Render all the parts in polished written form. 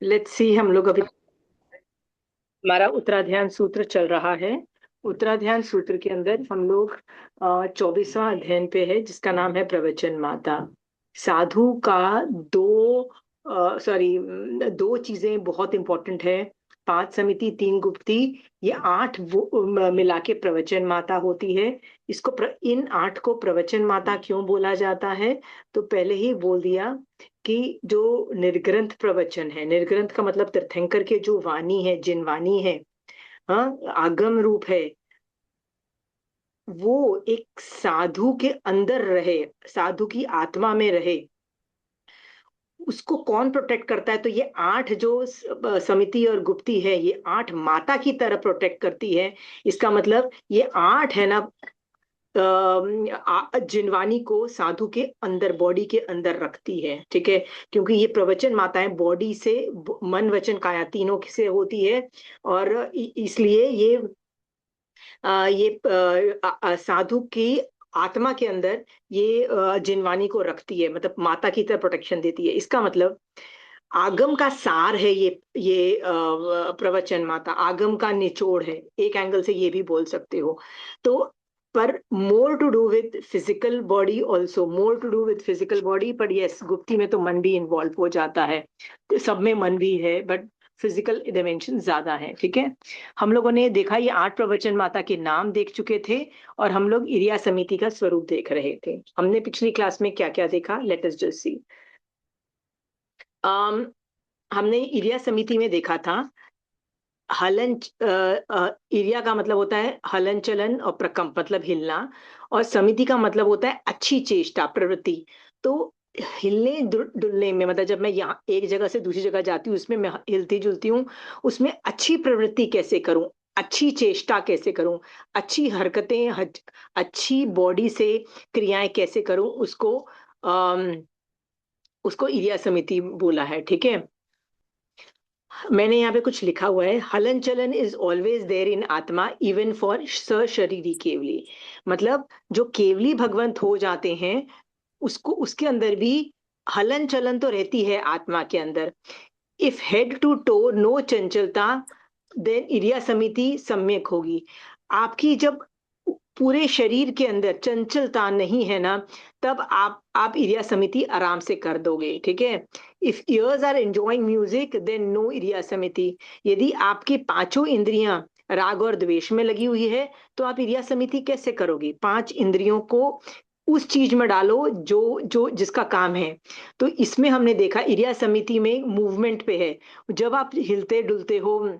Let's see, हम लोग अभी हमारा उत्तराध्यान सूत्र चल रहा है। उत्तराध्यान सूत्र के अंदर हम लोग 24वां अध्ययन पे है, जिसका नाम है प्रवचन माता। साधु का दो सॉरी दो चीजें बहुत इंपॉर्टेंट है। 5 समिति 3 गुप्ती, ये 8 मिला के प्रवचन माता होती है। इन 8 को प्रवचन माता क्यों बोला जाता है? तो पहले ही बोल दिया कि जो निर्ग्रंथ प्रवचन है, निर्ग्रंथ का मतलब तीर्थंकर के जो वाणी है, जिन वाणी है, हाँ, आगम रूप है, वो एक साधु के अंदर रहे, साधु की आत्मा में रहे। उसको कौन प्रोटेक्ट करता है? तो ये 8 जो समिति और गुप्ती है, ये 8 माता की तरह प्रोटेक्ट करती है। इसका मतलब ये 8 है ना, जिनवानी को साधु के अंदर, बॉडी के अंदर रखती है। ठीक है, क्योंकि ये प्रवचन माताएं बॉडी से, मन वचन काया तीनों से होती है। और इसलिए ये साधु की आत्मा के अंदर ये जिनवानी को रखती है, मतलब माता की तरह प्रोटेक्शन देती है। इसका मतलब आगम का सार है ये प्रवचन माता, आगम का निचोड़ है। एक एंगल से ये भी बोल सकते हो। तो पर more to do with physical body also, more to do with physical body, पर यस, गुप्ती में तो मन भी इन्वॉल्व हो जाता है। तो सब में मन भी है, बट फिजिकल डिमेंशन ज्यादा है। ठीक है, हम लोगों ने देखा ये 8 प्रवचन माता के नाम देख चुके थे, और हम लोग इरिया समिति का स्वरूप देख रहे थे। हमने पिछली क्लास में क्या क्या देखा, लेट अस जस्ट सी। हमने इरिया समिति में देखा था हलन, इरिया का मतलब होता है हलन चलन, और प्रकंप मतलब हिलना, और समिति का मतलब होता है अच्छी चेष्टा, प्रवृत्ति। तो हिलने डुलने में, मतलब जब मैं यहाँ एक जगह से दूसरी जगह जाती हूँ, उसमें मैं हिलती जुलती हूँ, उसमें अच्छी प्रवृत्ति कैसे करूं, अच्छी चेष्टा कैसे करूं, अच्छी हरकतें, अच्छी बॉडी से क्रियाएं कैसे करूं, उसको इरिया समिति बोला है। ठीक है, मैंने यहाँ पे कुछ लिखा हुआ है, हलन चलन इज ऑलवेज देयर इन आत्मा इवन फॉर सशरीरी केवली। मतलब जो केवली भगवंत हो जाते हैं, उसको उसके अंदर भी हलन चलन तो रहती है आत्मा के अंदर। If head to toe no चंचलता, देन इरिया समिति सम्यक होगी। आपकी जब पूरे शरीर के अंदर चंचलता नहीं है ना, तब आप इरिया समिति आराम से कर दोगे। ठीक है, if ears are enjoying music, then no इरिया समिति। यदि आपकी पांचों इंद्रियां राग और द्वेष में लगी हुई है, तो आप इरिया समिति कैसे करोगे? 5 इंद्रियों को उस चीज में डालो जो जो जिसका काम है। तो इसमें हमने देखा इरिया समिति में मूवमेंट पे है। जब आप हिलते डुलते हो,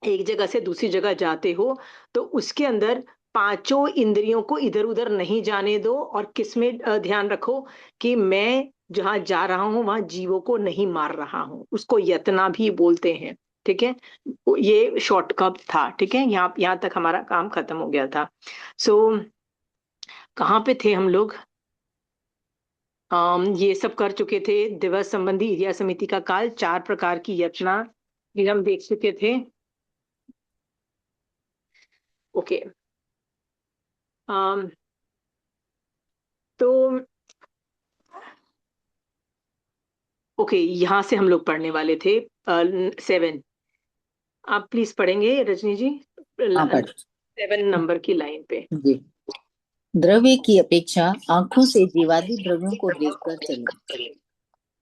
एक जगह से दूसरी जगह जाते हो, तो उसके अंदर पांचों इंद्रियों को इधर उधर नहीं जाने दो, और किसमें ध्यान रखो कि मैं जहां जा रहा हूं वहां जीवों को नहीं मार रहा हूं। उसको यतना भी बोलते हैं। ठीक है, ये शॉर्टकट था। ठीक है, यहाँ तक हमारा काम खत्म हो गया था। सो कहाँ पे थे हम लोग? ये सब कर चुके थे। दिवस संबंधी इरिया समिति का काल, 4 प्रकार की याचना, ये हम देख चुके थे। ओके, तो ओके, यहाँ से हम लोग पढ़ने वाले थे 7। आप प्लीज पढ़ेंगे रजनी जी, हाँ पर 7 नंबर की लाइन पे। जी। द्रव्य की अपेक्षा आंखों से जीवादि द्रव्यों को देखकर चलें,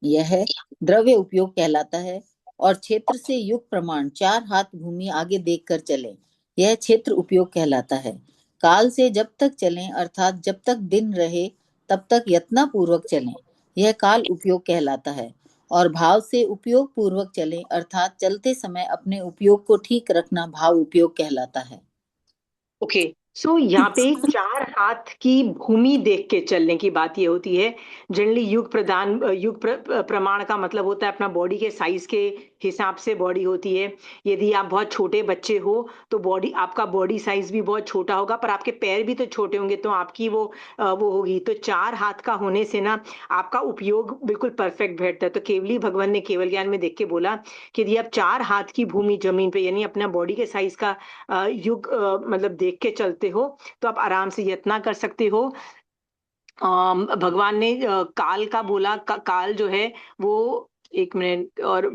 यह द्रव्य उपयोग कहलाता है। और क्षेत्र से युक्त प्रमाण 4 हाथ भूमि आगे देखकर चलें, यह क्षेत्र उपयोग कहलाता है। काल से जब तक चलें, अर्थात जब तक दिन रहे तब तक यत्ना पूर्वक चलें, यह काल उपयोग कहलाता है। और भाव से उपयोग पूर्वक चलें, अर्थात चलते समय अपने उपयोग को ठीक रखना भाव उपयोग कहलाता है। ओके, सो यहाँ पे 4 हाथ की भूमि देख के चलने की बात ये होती है। जनरली प्रमाण का मतलब होता है अपना बॉडी के साइज के हिसाब से बॉडी होती है। यदि आप बहुत छोटे बच्चे हो, तो आपका बॉडी साइज भी बहुत छोटा होगा, पर आपके पैर भी तो छोटे होंगे, तो आपकी वो होगी। तो 4 हाथ का होने से ना, आपका उपयोग बिल्कुल परफेक्ट बैठता है। तो केवली भगवान ने केवल ज्ञान में देख के बोला कि यदि आप 4 हाथ की भूमि जमीन पे, यानी अपना बॉडी के साइज का मतलब देख के चलते हो, तो आप आराम से यत्ना कर सकते हो। भगवान ने काल का बोला, काल जो है वो एक मिनट और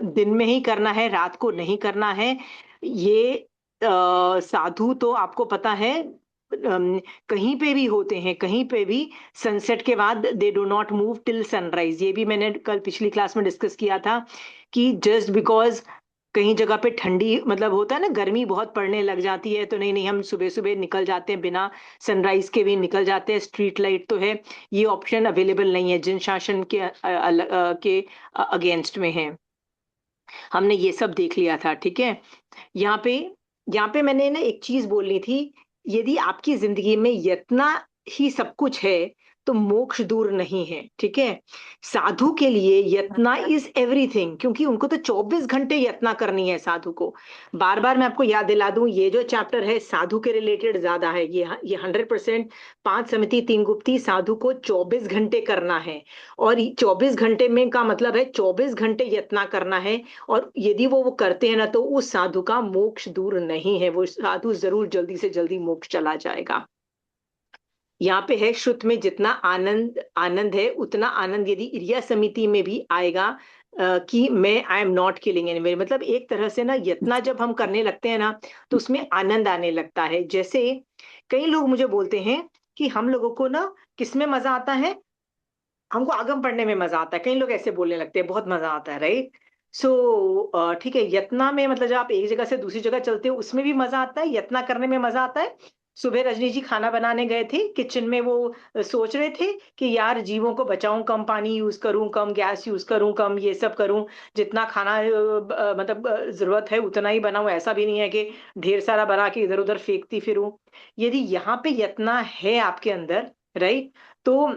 दिन में ही करना है, रात को नहीं करना है। ये साधु तो आपको पता है कहीं पे भी होते हैं, कहीं पे भी। सनसेट के बाद they do not move till sunrise, ये भी मैंने कल पिछली क्लास में डिस्कस किया था कि जस्ट बिकॉज कहीं जगह पे ठंडी मतलब होता है ना, गर्मी बहुत पड़ने लग जाती है, तो नहीं नहीं हम सुबह सुबह निकल जाते हैं, बिना सनराइज के भी निकल जाते हैं, स्ट्रीट लाइट तो है। ये ऑप्शन अवेलेबल नहीं है, जिन शासन के के अगेंस्ट में है। हमने ये सब देख लिया था, ठीक है। यहाँ पे यहाँ पे मैंने ना एक चीज बोलनी थी। यदि आपकी जिंदगी में यत्ना ही सब कुछ है तो मोक्ष दूर नहीं है, ठीक है। साधु के लिए यत्ना इज एवरीथिंग, क्योंकि उनको तो 24 घंटे यत्ना करनी है साधु को। बार बार मैं आपको याद दिला दूं, ये जो चैप्टर है साधु के रिलेटेड ज्यादा है। ये 100% पांच समिति तीन गुप्ती साधु को 24 घंटे करना है। और 24 घंटे में का मतलब है 24 घंटे यत्ना करना है। और यदि वो करते हैं ना, तो उस साधु का मोक्ष दूर नहीं है, वो साधु जरूर जल्दी से जल्दी मोक्ष चला जाएगा। यहाँ पे है श्रुत में जितना आनंद आनंद है, उतना आनंद यदि इरिया समिति में भी आएगा। कि मैं आई एम नॉट किलिंग एनीवे, मतलब एक तरह से ना यत्ना जब हम करने लगते हैं ना, तो उसमें आनंद आने लगता है। जैसे कई लोग मुझे बोलते हैं कि हम लोगों को ना किस में मजा आता है, हमको आगम पढ़ने में मजा आता है। कई लोग ऐसे बोलने लगते हैं बहुत मजा आता है, राइट। सो ठीक है, यत्ना में मतलब जब आप एक जगह से दूसरी जगह चलते हो उसमें भी मजा आता है, यत्ना करने में मजा आता है। सुबह रजनी जी खाना बनाने गए थे किचन में, वो सोच रहे थे कि यार जीवों को बचाऊं, कम पानी यूज करूं, कम गैस यूज करूं, कम ये सब करूं, जितना खाना मतलब जरूरत है उतना ही बनाऊं, ऐसा भी नहीं है कि ढेर सारा बना के इधर उधर फेंकती फिरूं। यदि यहाँ पे यत्ना है आपके अंदर, राइट, तो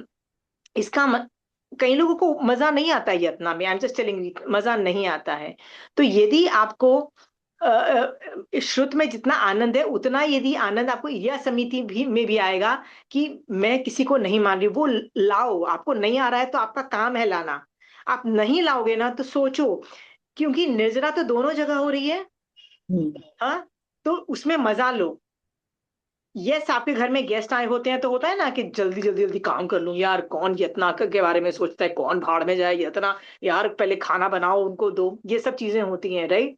इसका कई लोगों को मजा नहीं आता है यत्ना में, आई एम जस्ट टेलिंग, मजा नहीं आता है। तो यदि आपको श्रुत में जितना आनंद है, उतना यदि आनंद आपको यह समिति भी में भी आएगा कि मैं किसी को नहीं मान रही, वो लाओ। आपको नहीं आ रहा है तो आपका काम है लाना। आप नहीं लाओगे ना तो सोचो, क्योंकि निर्जरा तो दोनों जगह हो रही है। हम्म। हाँ, तो उसमें मजा लो। यस, आपके घर में गेस्ट आए होते हैं तो होता है ना कि जल्दी जल्दी जल्दी काम कर लूं यार, कौन यतना के बारे में सोचता है, कौन भाड़ में जाए यतना, यार पहले खाना बनाओ उनको दो, ये सब चीजें होती हैं, राइट।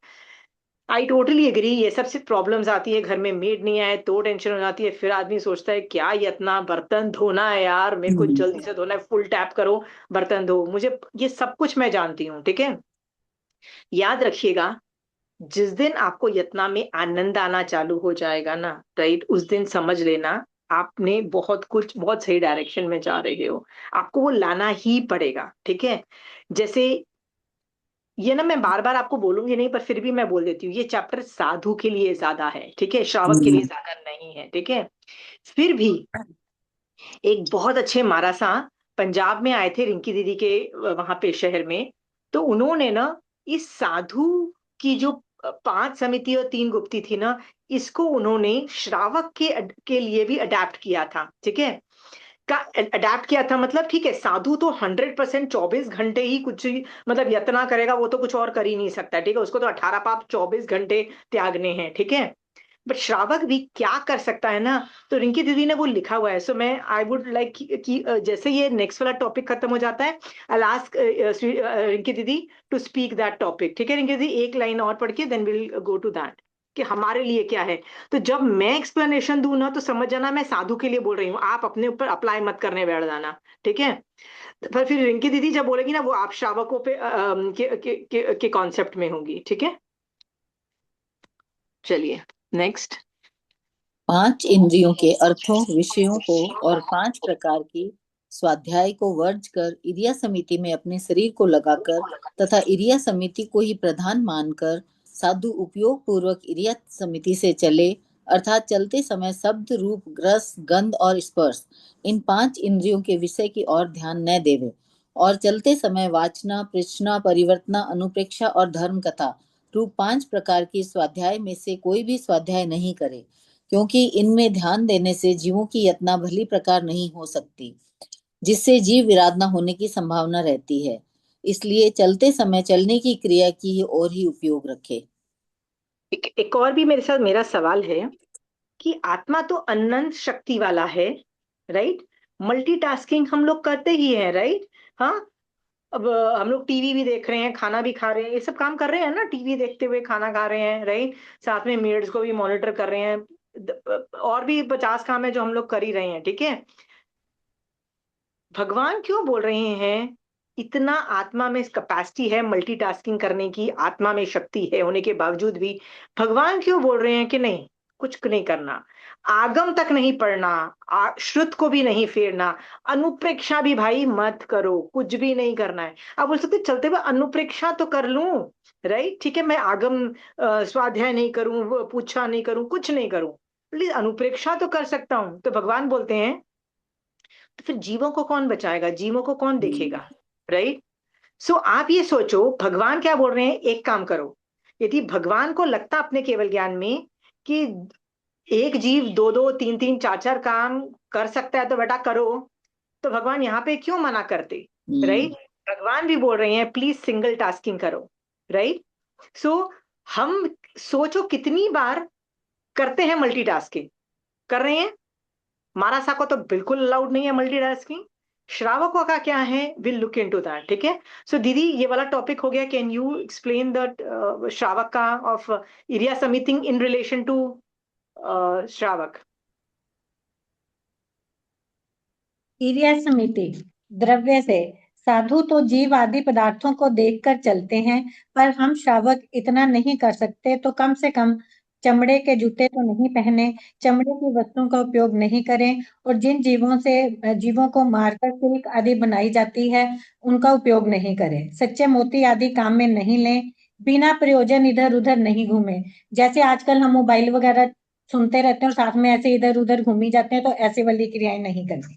आई टोटली एग्री, ये सब से प्रॉब्लम्स आती है, घर में मेड नहीं आए तो टेंशन हो जाती है, फिर आदमी सोचता है क्या यतना, बर्तन धोना है यार मेरे को, हम्म। जल्दी से धोना है, फुल टैप करो, बर्तन धो। मुझे ये सब कुछ मैं जानती हूँ, ठीक है। याद रखिएगा, जिस दिन आपको यत्ना में आनंद आना चालू हो जाएगा ना, राइट, उस दिन समझ लेना आपने बहुत कुछ, बहुत सही डायरेक्शन में जा रहे हो। आपको वो लाना ही पड़ेगा, ठीक है। जैसे ये ना, मैं बार बार आपको बोलूंगी नहीं, पर फिर भी मैं बोल देती हूँ, ये चैप्टर साधु के लिए ज्यादा है, ठीक है, श्रावक के लिए हम्म। ज्यादा नहीं है, ठीक है। फिर भी एक बहुत अच्छे मारासा पंजाब में आए थे रिंकी दीदी के वहां पे शहर में। तो उन्होंने ना इस साधु की जो पांच समिति और तीन गुप्ती थी ना, इसको उन्होंने श्रावक के लिए भी अडेप्ट किया था, ठीक है। का अडेप्ट किया था, मतलब ठीक है, साधु तो 100% 24 घंटे ही कुछ ही मतलब यतना करेगा, वो तो कुछ और कर ही नहीं सकता, ठीक है, उसको तो 18 पाप 24 घंटे त्यागने हैं, ठीक है। बट श्रावक भी क्या कर सकता है ना, तो रिंकी दीदी ने वो लिखा हुआ है। सो मैं आई वुड लाइक कि जैसे ये नेक्स्ट वाला टॉपिक खत्म हो जाता है, आई आस्क रिंकी दीदी टू स्पीक दैट टॉपिक, ठीक है। रिंकी दीदी एक लाइन और पढ़ के then will go to that कि हमारे लिए क्या है। तो जब मैं एक्सप्लेनेशन दूं ना, तो समझ जाना मैं साधु के लिए बोल रही हूँ, आप अपने ऊपर अप्लाई मत करने बैठ जाना, ठीक है। पर फिर रिंकी दीदी जब बोलेगी ना, वो आप श्रावकों पे के कॉन्सेप्ट में होंगी, ठीक है। चलिए नेक्स्ट। पांच इंद्रियों के अर्थों, विषयों को और पांच प्रकार की स्वाध्याय को वर्ज कर इरिया समिति में अपने शरीर को लगाकर तथा इरिया समिति को ही प्रधान मानकर साधु उपयोग पूर्वक इरिया समिति से चले, अर्थात चलते समय शब्द, रूप, रस, गंध और स्पर्श, इन पांच इंद्रियों के विषय की ओर ध्यान न देवे, और चलते समय वाचना, पृच्छना, परिवर्तना, अनुप्रेक्षा और धर्म कथा रूप पांच प्रकार की स्वाध्याय में से कोई भी स्वाध्याय नहीं करे, क्योंकि इनमें ध्यान देने से जीवों की यातना भली प्रकार नहीं हो सकती, जिससे जीव विराधना होने की संभावना रहती है। इसलिए चलते समय चलने की क्रिया की और ही उपयोग रखे। एक और भी मेरे साथ मेरा सवाल है कि आत्मा तो अनंत शक्ति वाला है, राइट। मल्टीटास्किंग हम लोग करते ही हैं, राइट। हाँ, अब हम लोग टीवी भी देख रहे हैं, खाना भी खा रहे हैं, ये सब काम कर रहे हैं ना, टीवी देखते हुए खाना खा रहे हैं, राइट। साथ में मेड्स को भी मॉनिटर कर रहे हैं। और भी 50 काम है जो हम लोग कर ही रहे हैं, ठीक है। भगवान क्यों बोल रहे हैं, इतना आत्मा में कैपेसिटी है मल्टीटास्किंग करने की, आत्मा में शक्ति है होने के बावजूद भी भगवान क्यों बोल रहे हैं कि नहीं, कुछ नहीं करना, आगम तक नहीं पढ़ना, श्रुत को भी नहीं फेरना, अनुप्रेक्षा भी भाई मत करो, कुछ भी नहीं करना है। आप बोल सकते चलते हुए अनुप्रेक्षा तो कर लूं, राइट, ठीक है, मैं आगम स्वाध्याय नहीं करूं, वो पूछा नहीं करूं, कुछ नहीं करूं, प्लीज अनुप्रेक्षा तो कर सकता हूं। तो भगवान बोलते हैं तो फिर जीवों को कौन बचाएगा, जीवों को कौन देखेगा, राइट। सो आप ये सोचो भगवान क्या बोल रहे हैं, एक काम करो। यदि भगवान को लगता अपने केवल ज्ञान में कि एक जीव दो दो तीन तीन चार चार काम कर सकता है तो बेटा करो, तो भगवान यहाँ पे क्यों मना करते, राइट। भगवान भी बोल रहे हैं प्लीज सिंगल टास्किंग करो, राइट। सो हम सोचो कितनी बार करते हैं मल्टीटास्किंग, कर रहे हैं। मारासा को तो बिल्कुल अलाउड नहीं है मल्टीटास्किंग। श्रावकों का क्या है, विल लुक इनटू दैट, ठीक है। सो दीदी ये वाला टॉपिक हो गया, कैन यू एक्सप्लेन द श्रावक का ऑफ इरिया समितिंग इन रिलेशन टू श्रावक। ईर्ष्या समिति द्रव्य से साधु तो जीव आदि पदार्थों को देखकर चलते हैं, पर हम श्रावक इतना नहीं कर सकते, तो कम से कम चमड़े के जूते तो नहीं पहने, चमड़े की वस्तुओं का उपयोग नहीं करें, और जिन जीवों को मारकर सिल्क आदि बनाई जाती है उनका उपयोग नहीं करें, सच्चे मोती आदि काम में नहीं लें, बिना प्रयोजन इधर उधर नहीं घूमे। जैसे आजकल हम मोबाइल वगैरह सुनते रहते हैं और साथ में ऐसे इधर उधर घूमी जाते हैं, तो ऐसी वाली क्रियाएं नहीं करनी।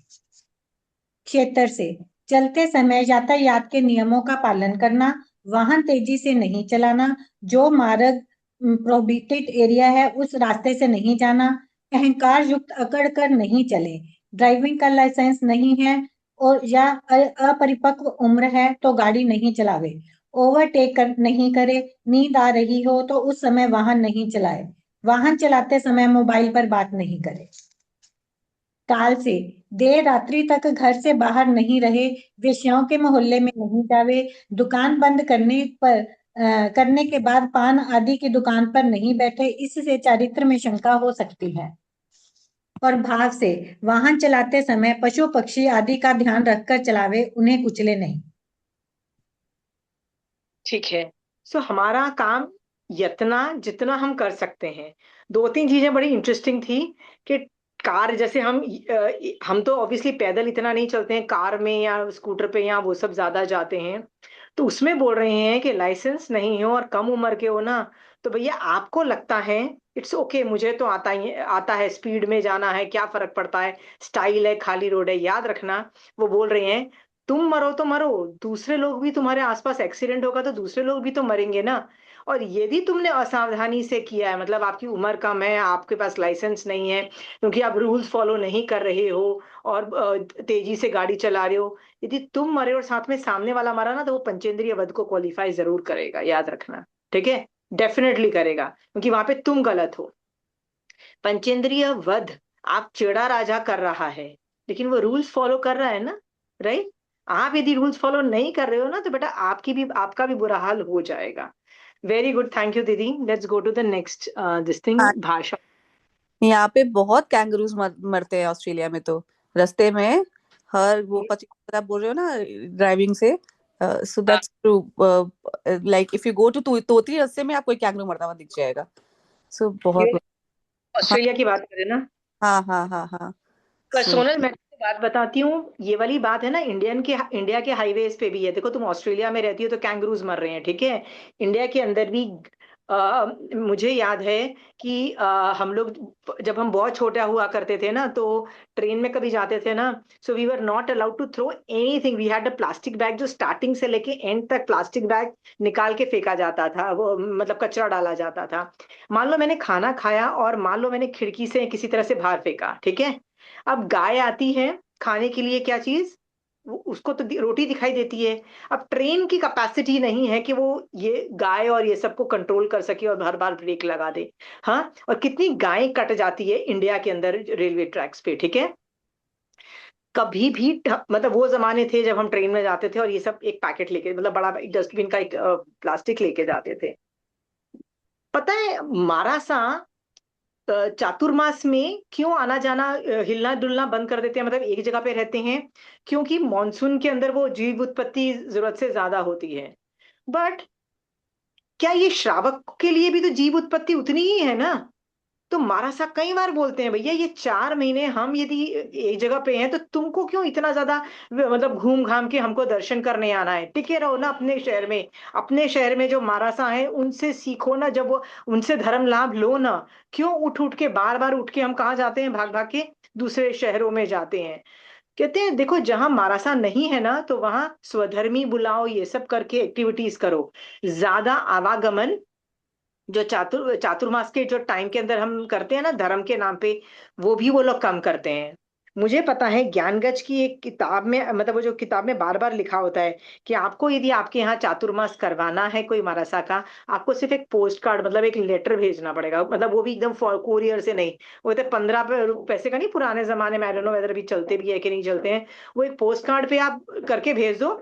क्षेत्र से चलते समय यातायात के नियमों का पालन करना, वाहन तेजी से नहीं चलाना, जो मार्ग प्रोहिबिटेड एरिया है उस रास्ते से नहीं जाना, अहंकार युक्त अकड़ कर नहीं चले, ड्राइविंग का लाइसेंस नहीं है और या अपरिपक्व उम्र है तो गाड़ी नहीं चलावे, ओवरटेक नहीं करे, नींद आ रही हो तो उस समय वाहन नहीं चलाए, वाहन चलाते समय मोबाइल पर बात नहीं करे, काल से देर रात्रि तक घर से बाहर नहीं रहे, वेश्याओं के मोहल्ले में नहीं जावे, दुकान बंद करने के बाद पान आदि की दुकान पर नहीं बैठे, इससे चारित्र में शंका हो सकती है। और भाव से वाहन चलाते समय पशु पक्षी आदि का ध्यान रखकर चलावे, उन्हें कुचले नहीं। ठीक है। सो हमारा काम यतना जितना हम कर सकते हैं। दो तीन चीजें बड़ी इंटरेस्टिंग थी कि कार जैसे हम तो ऑब्वियसली पैदल इतना नहीं चलते हैं, कार में या स्कूटर पे या वो सब ज्यादा जाते हैं। तो उसमें बोल रहे हैं कि लाइसेंस नहीं हो और कम उम्र के हो ना, तो भैया आपको लगता है इट्स ओके, मुझे तो आता है स्पीड में जाना है, क्या फर्क पड़ता है, स्टाइल है, खाली रोड है। याद रखना वो बोल रहे हैं तुम मरो तो मरो, दूसरे लोग भी, तुम्हारे आसपास एक्सीडेंट होगा तो दूसरे लोग भी तो मरेंगे ना। और यदि तुमने असावधानी से किया है, मतलब आपकी उम्र कम है, आपके पास लाइसेंस नहीं है, क्योंकि आप रूल्स फॉलो नहीं कर रहे हो और तेजी से गाड़ी चला रहे हो, यदि तुम मरे और साथ में सामने वाला मरा ना, तो वो पंचेंद्रिय वध को क्वालिफाई जरूर करेगा, याद रखना, ठीक है। डेफिनेटली करेगा, क्योंकि वहां पे तुम गलत हो। पंचेंद्रिय वध, आप चेड़ा राजा कर रहा है लेकिन वो रूल्स फॉलो कर रहा है ना, राइट। आप यदि रूल्स फॉलो नहीं कर रहे हो ना, तो बेटा आपका भी बुरा हाल हो जाएगा। वेरी गुड, थैंक यू दीदी। Let's go to the next this thing, भाषा। यहाँ पे बहुत कैंगरूज मरते हैं ऑस्ट्रेलिया में, तो रास्ते में हर वो 25 आप बोल रहे हो ना ड्राइविंग से, so that's true. Like if you go to तोतली रास्ते में आपको एक कैंगरू मरता हुआ दिख जाएगा। सो बहुत ऑस्ट्रेलिया की बात करें ना। हाँ हाँ हाँ हाँ। पर So, सोनल मैं तुमको बात बताती हूँ, ये वाली बात है ना, इंडिया के हाईवेज पे भी है। देखो तुम ऑस्ट्रेलिया में रहती हो तो कैंगरूज मर रहे हैं, ठीक है। इंडिया के अंदर भी मुझे याद है कि हम लोग जब हम बहुत छोटा हुआ करते थे ना, तो ट्रेन में कभी जाते थे ना, so we were not allowed to throw anything, we had a plastic bag, जो स्टार्टिंग से लेके एंड तक प्लास्टिक बैग निकाल के फेंका जाता था, वो मतलब कचरा डाला जाता था। मान लो मैंने खाना खाया और मान लो मैंने खिड़की से किसी तरह से बाहर फेंका, ठीक है। अब गाय आती है खाने के लिए, क्या चीज, उसको तो रोटी दिखाई देती है। अब ट्रेन की कैपेसिटी नहीं है कि वो ये गाय और ये सबको कंट्रोल कर सके और हर बार ब्रेक लगा दे। हाँ, और कितनी गायें कट जाती है इंडिया के अंदर रेलवे ट्रैक्स पे, ठीक है। कभी भी मतलब वो जमाने थे जब हम ट्रेन में जाते थे और ये सब एक पैकेट लेके, मतलब बड़ा एक डस्टबिन का एक प्लास्टिक लेके जाते थे। पता है मारासा चातुर्मास में क्यों आना जाना हिलना डुलना बंद कर देते हैं, मतलब एक जगह पे रहते हैं? क्योंकि मॉनसून के अंदर वो जीव उत्पत्ति जरूरत से ज्यादा होती है। बट क्या ये श्रावक के लिए भी तो जीव उत्पत्ति उतनी ही है ना? तो महाराज साहब कई बार बोलते हैं भैया ये 4 महीने हम यदि एक जगह पे हैं तो तुमको क्यों इतना ज्यादा मतलब घूम घाम के हमको दर्शन करने आना है? टिके रहो ना अपने शहर में। अपने शहर में जो महारासा है उनसे सीखो ना, जब वो उनसे धर्म लाभ लो ना। क्यों उठ उठ के बार बार उठ के हम कहाँ जाते हैं, भाग भाग के दूसरे शहरों में जाते हैं? कहते हैं देखो जहां मारासा नहीं है ना तो वहां स्वधर्मी बुलाओ, ये सब करके एक्टिविटीज करो। ज्यादा आवागमन जो चातुर्मास के जो टाइम के अंदर हम करते हैं ना धर्म के नाम पे, वो भी वो लोग कम करते हैं। मुझे पता है ज्ञानगज की एक किताब में, मतलब वो जो किताब में बार बार लिखा होता है कि आपको यदि आपके यहाँ चातुर्मास करवाना है कोई मरासा का, आपको सिर्फ एक पोस्ट कार्ड मतलब एक लेटर भेजना पड़ेगा, मतलब वो भी एकदम कोरियर से नहीं। वो तो 15 पैसे का नहीं, पुराने जमाने में आई डोंट नो वेदर भी चलते भी है कि नहीं चलते हैं। वो एक पोस्ट कार्ड पे आप करके भेज दो।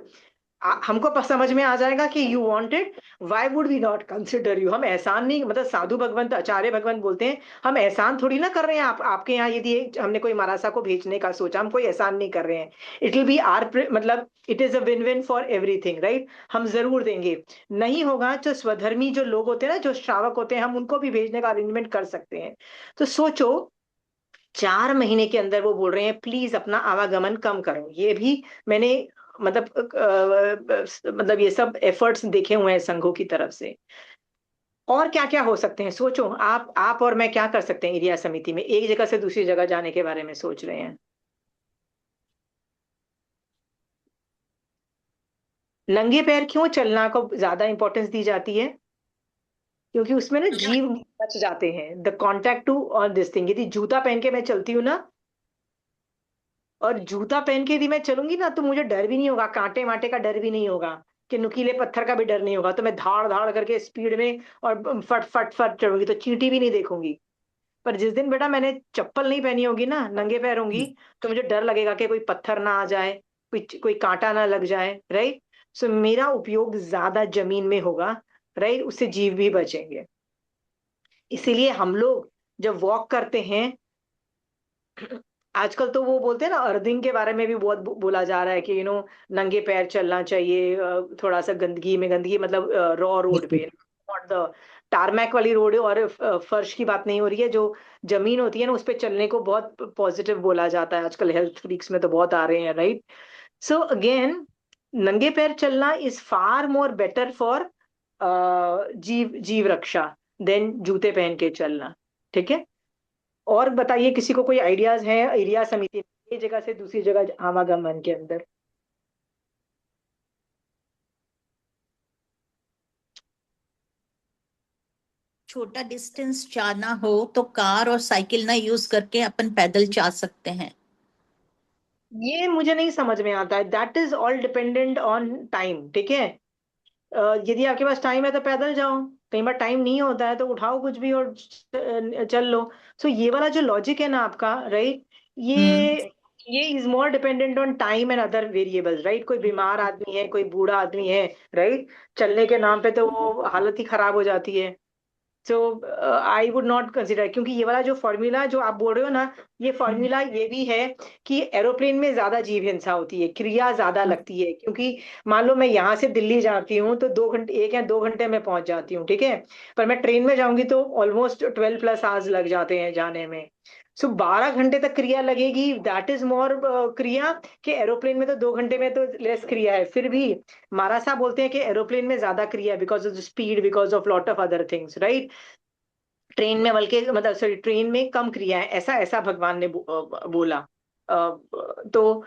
हमको समझ में आ जाएगा कि you wanted, why would we not consider you. हम एहसान नहीं, मतलब साधु भगवंत आचार्य भगवंत बोलते हैं हम एहसान थोड़ी ना कर रहे हैं आपके यहाँ यदि हमने कोई मरासा को भेजने का सोचा, हम कोई एहसान नहीं कर रहे हैं। इट विल बी आर, मतलब it is a win win for everything, right? हम जरूर देंगे। नहीं होगा तो स्वधर्मी जो लोग होते हैं ना, जो श्रावक होते हैं, हम उनको भी भेजने का अरेंजमेंट कर सकते हैं। तो सोचो 4 महीने के अंदर वो बोल रहे हैं प्लीज अपना आवागमन कम करो। ये भी मैंने मतलब मतलब ये सब एफर्ट्स देखे हुए हैं संघों की तरफ से। और क्या क्या हो सकते हैं सोचो, आप और मैं क्या कर सकते हैं एरिया समिति में एक जगह से दूसरी जगह जाने के बारे में सोच रहे हैं? नंगे पैर क्यों चलना को ज्यादा इंपॉर्टेंस दी जाती है? क्योंकि उसमें ना जीव बच जाते हैं, द कॉन्टेक्ट टू और दिस थिंग। यदि जूता पहन के मैं चलती हूँ ना, और जूता पहन के यदि मैं चलूंगी ना तो मुझे डर भी नहीं होगा, कांटे वाटे का डर भी नहीं होगा, कि नुकीले पत्थर का भी डर नहीं होगा। तो मैं धाड़ धाड़ करके स्पीड में और फट फट फट चलूंगी, तो चींटी भी नहीं देखूंगी। पर जिस दिन बेटा मैंने चप्पल नहीं पहनी होगी ना, नंगे पैर होंगी, तो मुझे डर लगेगा कि कोई पत्थर ना आ जाए, कोई कोई कांटा ना लग जाए, राइट? सो मेरा उपयोग ज्यादा जमीन में होगा, राइट? उससे जीव भी बचेंगे। इसीलिए हम लोग जब वॉक करते हैं, आजकल तो वो बोलते हैं ना अर्थिंग के बारे में भी बहुत बोला जा रहा है कि नंगे पैर चलना चाहिए। थोड़ा सा गंदगी में, गंदगी मतलब रॉ रोड पे, नॉट द टारमैक वाली रोड, और फर्श की बात नहीं हो रही है, जो जमीन होती है ना उस पे चलने को बहुत पॉजिटिव बोला जाता है। आजकल हेल्थ फ्रीक्स में तो बहुत आ रहे हैं, राइट? सो अगेन नंगे पैर चलना is far more better for जीव जीव रक्षा देन जूते पहन के चलना। ठीक है? और बताइए किसी को कोई आइडियाज हैं एरिया समिति में एक जगह से दूसरी जगह आवागमन के अंदर? छोटा डिस्टेंस जाना हो तो कार और साइकिल ना यूज करके अपन पैदल जा सकते हैं। ये मुझे नहीं समझ में आता है। That is all dependent on time, ठीक है? यदि आपके पास टाइम है तो पैदल जाओ, कई बार टाइम नहीं होता है तो उठाओ कुछ भी और चल लो। सो ये वाला जो लॉजिक है ना आपका, राइट, हम्म। ये is more dependent on time and other variables, right? कोई बीमार आदमी है, कोई बूढ़ा आदमी है, राइट, चलने के नाम पे तो वो हालत ही खराब हो जाती है। सो आई वुड नॉट कंसिडर, क्योंकि ये वाला जो फॉर्मूला जो आप बोल रहे हो ना, ये फॉर्मूला ये भी है कि एरोप्लेन में ज्यादा जीव हिंसा होती है, क्रिया ज्यादा लगती है। क्योंकि मान लो मैं यहाँ से दिल्ली जाती हूँ तो 2 घंटे, 1 या 2 घंटे में पहुंच जाती हूँ, ठीक है? पर मैं ट्रेन में जाऊंगी तो ऑलमोस्ट 12+ आवर्स लग जाते हैं जाने में। सो 12 घंटे तक क्रिया लगेगी, दैट इज मोर क्रिया। कि एरोप्लेन में तो 2 घंटे में तो लेस क्रिया है। फिर भी मारा साहब बोलते हैं कि एरोप्लेन में ज्यादा क्रिया है because of speed, because of lot of other things, right? Train में बल्कि मतलब सॉरी ट्रेन में कम क्रिया है, ऐसा ऐसा भगवान ने बोला। तो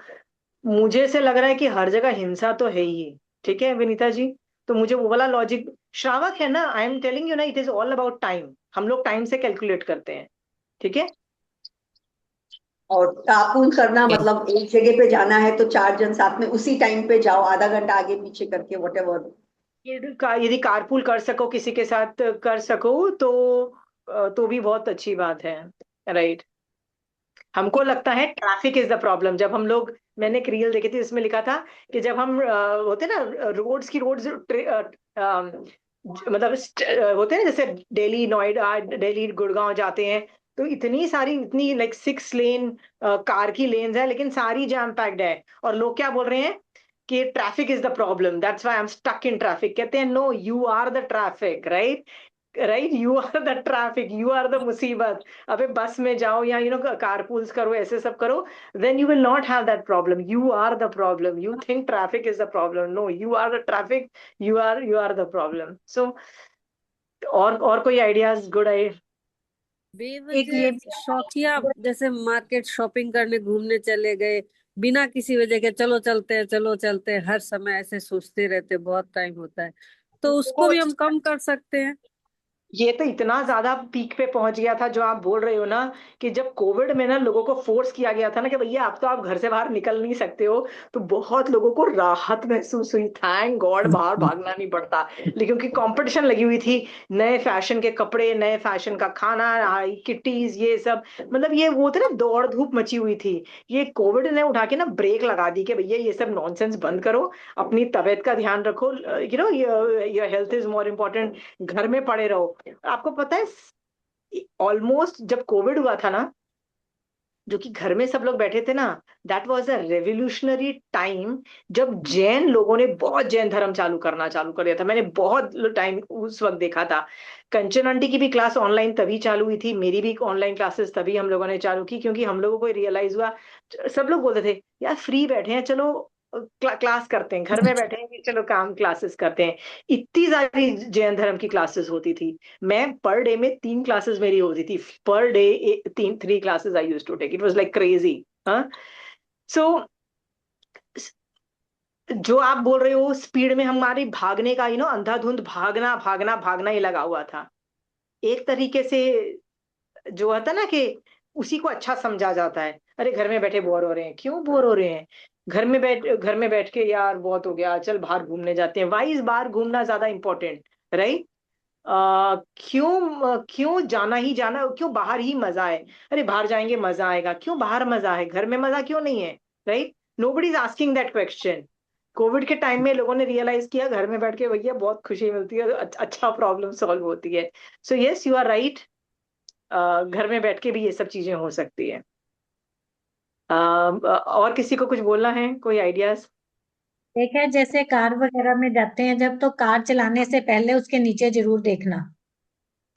मुझे से लग रहा है कि हर जगह हिंसा तो है ही। ठीक है विनीता जी? तो मुझे वो वाला लॉजिक, श्रावक है ना, आई एम टेलिंग यू ना, it is all about time. हम लोग टाइम से कैलकुलेट करते हैं, ठीक है? और कारपूल करना मतलब एक जगह पे जाना है तो 4 जन साथ में उसी टाइम पे जाओ, आधा घंटा आगे पीछे करके वटेवर। यदि कारपूल कर सको, किसी के साथ कर सको तो भी बहुत अच्छी बात है, राइट? हमको लगता है ट्रैफिक इज द प्रॉब्लम। जब हम लोग, मैंने एक रील देखी थी इसमें लिखा था कि जब हम होते ना रोड्स मतलब होते हैं ना, जैसे दिल्ली नोएडा, दिल्ली गुड़गांव जाते हैं, तो इतनी सारी, इतनी लाइक 6 लेन कार की लेन्स है, लेकिन सारी जैम पैक्ड है। और लोग क्या बोल रहे हैं कि traffic is the problem, that's why I am stuck in traffic. कहते हैं no, you are the traffic, right? Right, you are the traffic, you are the मुसीबत। अबे बस में जाओ या कारपूल्स करो, ऐसे सब करो, then you will not have that problem. You are the problem. You think traffic is the problem. No, you are the traffic. You are the problem. So और कोई आइडियाज? Good idea. एक ये बेवजह शौकिया जैसे मार्केट शॉपिंग करने घूमने चले गए बिना किसी वजह के, चलो चलते हैं चलो चलते हैं, हर समय ऐसे सोचते रहते, बहुत टाइम होता है, तो उसको भी हम कम कर सकते हैं। ये तो इतना ज्यादा पीक पे पहुंच गया था जो आप बोल रहे हो ना, कि जब कोविड में ना लोगों को फोर्स किया गया था ना कि भैया अब तो आप घर से बाहर निकल नहीं सकते हो, तो बहुत लोगों को राहत महसूस हुई, थैंक गॉड बाहर भागना नहीं पड़ता। लेकिन क्योंकि कंपटीशन लगी हुई थी, नए फैशन के कपड़े, नए फैशन का खाना, किटीज, ये सब, मतलब ये वो थे ना, दौड़ धूप मची हुई थी। ये कोविड ने उठा के ना ब्रेक लगा दी कि भैया ये सब नॉनसेंस बंद करो, अपनी तबीयत का ध्यान रखो, your health is more important, घर में पड़े रहो। आपको पता है, ऑलमोस्ट जब कोविड हुआ था ना, जो कि घर में सब लोग बैठे थे ना, that was a revolutionary time, जब जैन लोगों ने बहुत जैन धर्म चालू कर दिया था। मैंने बहुत टाइम उस वक्त देखा था। कंचन आंटी की भी क्लास ऑनलाइन तभी चालू हुई थी, मेरी भी ऑनलाइन क्लासेस तभी हम लोगों ने चालू की, क्योंकि हम लोगों को रियलाइज हुआ, सब लोग बोलते थे यार फ्री बैठे हैं, चलो क्लास करते हैं, घर में बैठे हैं, चलो काम क्लासेस करते हैं। इतनी सारी जैन धर्म की क्लासेस होती थी। मैं पर डे में 3 क्लासेस मेरी होती थी, per day 3 classes I used to take, it was like crazy. हाँ, सो जो आप बोल रहे हो स्पीड में हमारी भागने का, अंधाधुंध भागना भागना भागना ही लगा हुआ था एक तरीके से। जो होता ना कि उसी को अच्छा समझा जाता है, अरे घर में बैठे बोर हो रहे हैं, क्यों बोर हो रहे हैं? घर में बैठ के यार बहुत हो गया, चल बाहर घूमने जाते हैं। वाई इज बाहर घूमना ज्यादा इंपॉर्टेंट, राइट? क्यों जाना ही जाना, क्यों बाहर ही मजा है? अरे बाहर जाएंगे मजा आएगा, क्यों बाहर मजा है, घर में मजा क्यों नहीं है? Right, nobody is asking that question. Covid के टाइम में लोगों ने रियलाइज किया घर में बैठ के भैया बहुत खुशी मिलती है, अच्छा प्रॉब्लम सॉल्व होती है। So yes, you are right, घर में बैठ के भी ये सब चीजें हो सकती है। और किसी को कुछ बोलना है, कोई आइडियाज? एक है, जैसे कार वगैरह में जाते हैं जब, तो कार चलाने से पहले उसके नीचे जरूर देखना,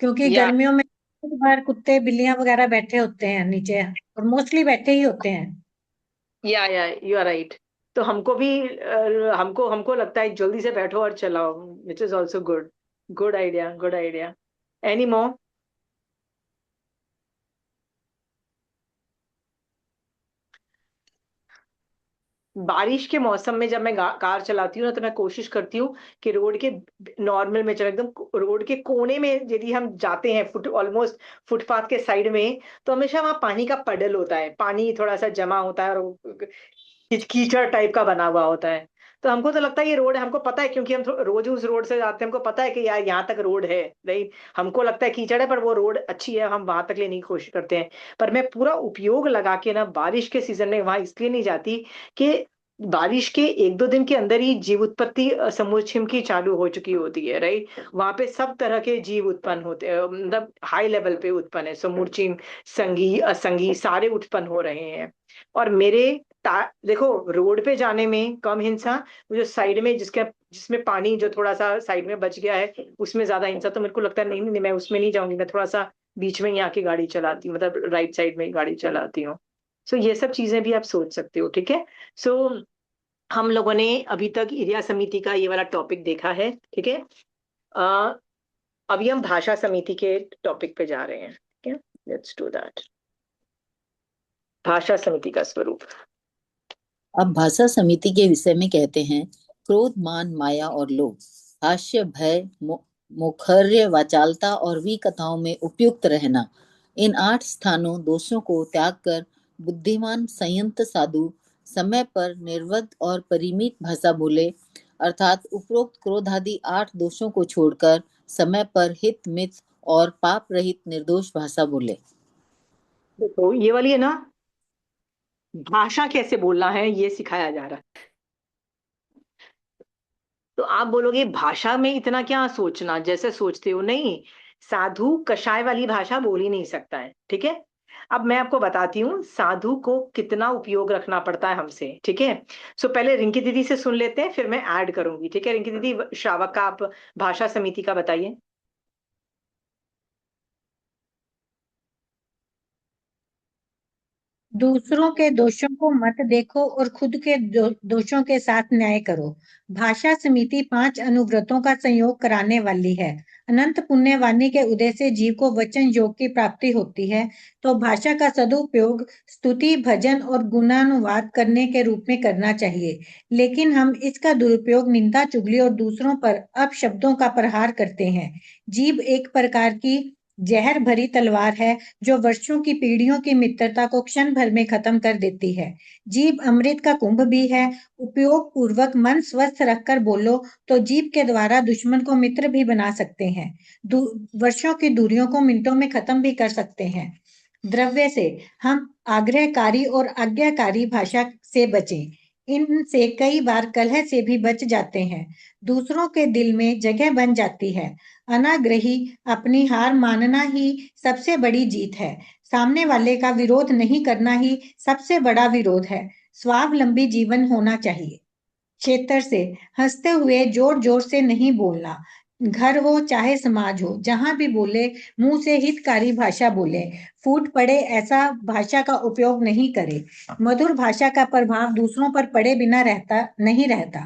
क्योंकि या गर्मियों में बाहर कुत्ते बिल्लियां वगैरह बैठे होते हैं नीचे, और मोस्टली बैठे ही होते हैं। या यू आर राइट। तो हमको भी हमको हमको लगता है जल्दी से बैठो और चलाओ, which is also good. Good idea, good idea. Any more? बारिश के मौसम में जब मैं कार चलाती हूँ ना, तो मैं कोशिश करती हूँ कि रोड के नॉर्मल में चले, एकदम रोड के कोने में यदि हम जाते हैं, ऑलमोस्ट फुटपाथ के साइड में, तो हमेशा वहाँ पानी का पडल होता है, पानी थोड़ा सा जमा होता है, और कीचड़ टाइप का बना हुआ होता है। तो हमको तो लगता है ये रोड है, हमको पता है क्योंकि हम रोज उस रोड से जाते हैं, हमको पता है कि यार यहाँ तक रोड है, नहीं हमको लगता है कीचड़ है, पर वो रोड अच्छी है, हम वहां तक लेने की कोशिश करते हैं। पर मैं पूरा उपयोग लगा के ना बारिश के सीजन में वहां इसलिए नहीं जाती कि बारिश के 1-2 दिन के अंदर ही जीव उत्पत्ति समुद्र की चालू हो चुकी होती है, राइट? वहां पे सब तरह के जीव उत्पन्न होते हैं, मतलब हाई लेवल पे उत्पन्न है, समुद्र, संगी असंगी सारे उत्पन्न हो रहे हैं। और देखो, रोड पे जाने में कम हिंसा, वो जो साइड में जिसमें पानी जो थोड़ा सा साइड में बच गया है, उसमें ज्यादा हिंसा। तो मेरे को लगता है नहीं नहीं, मैं उसमें नहीं जाऊंगी, मैं थोड़ा सा बीच में ही आके गाड़ी चलाती हूँ, मतलब राइट साइड में ही गाड़ी चलाती हूँ। सो ये सब चीजें भी आप सोच सकते हो, ठीक है? सो हम लोगों ने अभी तक एरिया समिति का ये वाला टॉपिक देखा है, ठीक है? अ, अभी हम भाषा समिति के टॉपिक पे जा रहे हैं, ठीक है? Let's do that. भाषा समिति का स्वरूप। अब भाषा समिति के विषय में कहते हैं, क्रोध, मान, माया और लोभ, हास्य, भय, मुखर्य, वाचालता और विकथाओं में उपयुक्त रहना। इन 8 स्थानों दोषों को त्याग कर बुद्धिमान संयंत साधु समय पर निर्वध और परिमित भाषा बोले, अर्थात उपरोक्त क्रोध आदि 8 दोषों को छोड़कर समय पर हित मित और पाप रहित निर्दोष भाषा बोले। देखो ये वाली है ना, भाषा कैसे बोलना है ये सिखाया जा रहा है। तो आप बोलोगे भाषा में इतना क्या सोचना, जैसे सोचते हो, नहीं। साधु कषाय वाली भाषा बोल ही नहीं सकता है, ठीक है। अब मैं आपको बताती हूँ साधु को कितना उपयोग रखना पड़ता है हमसे, ठीक है। सो पहले रिंकी दीदी से सुन लेते हैं, फिर मैं ऐड करूंगी, ठीक है। रिंकी दीदी, श्रावक का आप भाषा समिति का बताइए। दूसरों के दोषों को मत देखो और खुद के दोषों के साथ न्याय करो। भाषा समिति 5 अनुव्रतों का संयोग कराने वाली है। अनंत पुण्यवाणी के उदय से जीव को वचन योग की प्राप्ति होती है, तो भाषा का सदुपयोग स्तुति, भजन और गुणानुवाद करने के रूप में करना चाहिए। लेकिन हम इसका दुरुपयोग निंदा, चुगली और दूसरों पर अपशब्दों का प्रहार करते हैं। जीभ एक प्रकार की जहर भरी तलवार है, जो वर्षों की पीढ़ियों की मित्रता को क्षण भर में खत्म कर देती है। जीभ अमृत का कुंभ भी है। उपयोग पूर्वक मन स्वस्थ रखकर बोलो तो जीभ के द्वारा दुश्मन को मित्र भी बना सकते हैं। वर्षों की दूरियों को मिनटों में खत्म भी कर सकते हैं। द्रव्य से हम आग्रहकारी और आज्ञाकारी भाषा से बचें। इनसे कई बार कलह से भी बच जाते हैं। दूसरों के दिल में जगह बन जाती है। अनाग्रही अपनी हार मानना ही सबसे बड़ी जीत है। सामने वाले का विरोध नहीं करना ही सबसे बड़ा विरोध है। स्वावलंबी जीवन होना चाहिए। क्षेत्र से हंसते हुए जोर जोर से नहीं बोलना। घर हो चाहे समाज हो, जहां भी बोले मुंह से हितकारी भाषा बोले। फूट पड़े ऐसा भाषा का उपयोग नहीं करे। मधुर भाषा का प्रभाव दूसरों पर पड़े बिना नहीं रहता।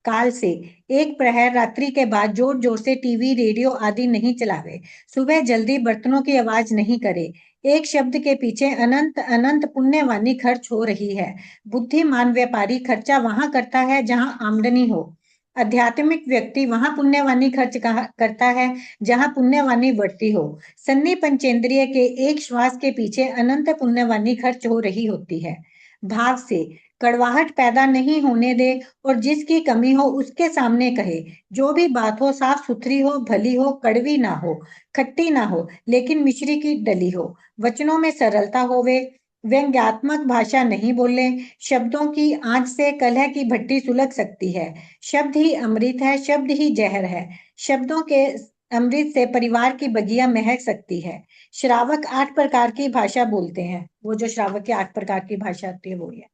काल से एक प्रहर रात्रि के बाद जोर जोर से टीवी, रेडियो आदि नहीं चलावे। सुबह जल्दी बर्तनों की आवाज नहीं करे। एक शब्द के पीछे अनंत अनंत पुण्यवानी खर्च हो रही है। बुद्धिमान व्यापारी खर्चा वहां करता है जहां आमदनी हो। आध्यात्मिक व्यक्ति वहां पुण्यवानी खर्च करता है जहां पुण्यवानी बढ़ती हो। सन्नी पंचेंद्रिय के एक श्वास के पीछे अनंत पुण्यवानी खर्च हो रही होती है। भाव से कड़वाहट पैदा नहीं होने दे और जिसकी कमी हो उसके सामने कहे। जो भी बात हो साफ सुथरी हो, भली हो, कड़वी ना हो, खट्टी ना हो, लेकिन मिश्री की डली हो। वचनों में सरलता होवे। व्यंग्यात्मक भाषा नहीं बोले। शब्दों की आंच से कलह की भट्टी सुलग सकती है। शब्द ही अमृत है, शब्द ही जहर है। शब्दों के अमृत से परिवार की बगिया महक सकती है। श्रावक 8 प्रकार की भाषा बोलते हैं। वो जो श्रावक की 8 प्रकार की भाषा आती है वो है।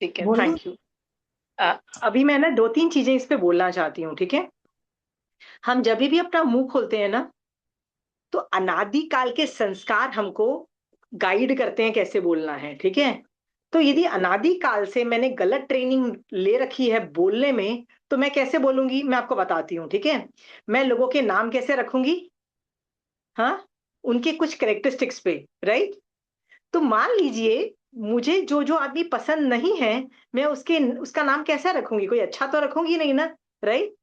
ठीक है, बोल दूं? Thank you. अभी मैं ना 2-3 चीजें इस पे बोलना चाहती हूँ, ठीक है। हम जब भी अपना मुंह खोलते हैं ना, तो अनादि काल के संस्कार हमको गाइड करते हैं कैसे बोलना है, ठीक है। तो यदि अनादि काल से मैंने गलत ट्रेनिंग ले रखी है बोलने में, तो मैं कैसे बोलूंगी, मैं आपको बताती हूँ, ठीक है। मैं लोगों के नाम कैसे रखूंगी, हाँ, उनके कुछ कैरेक्टरिस्टिक्स पे, राइट। तो मान लीजिए मुझे जो जो आदमी पसंद नहीं है, मैं उसका नाम कैसे रखूंगी, कोई अच्छा तो रखूंगी नहीं ना, राइट।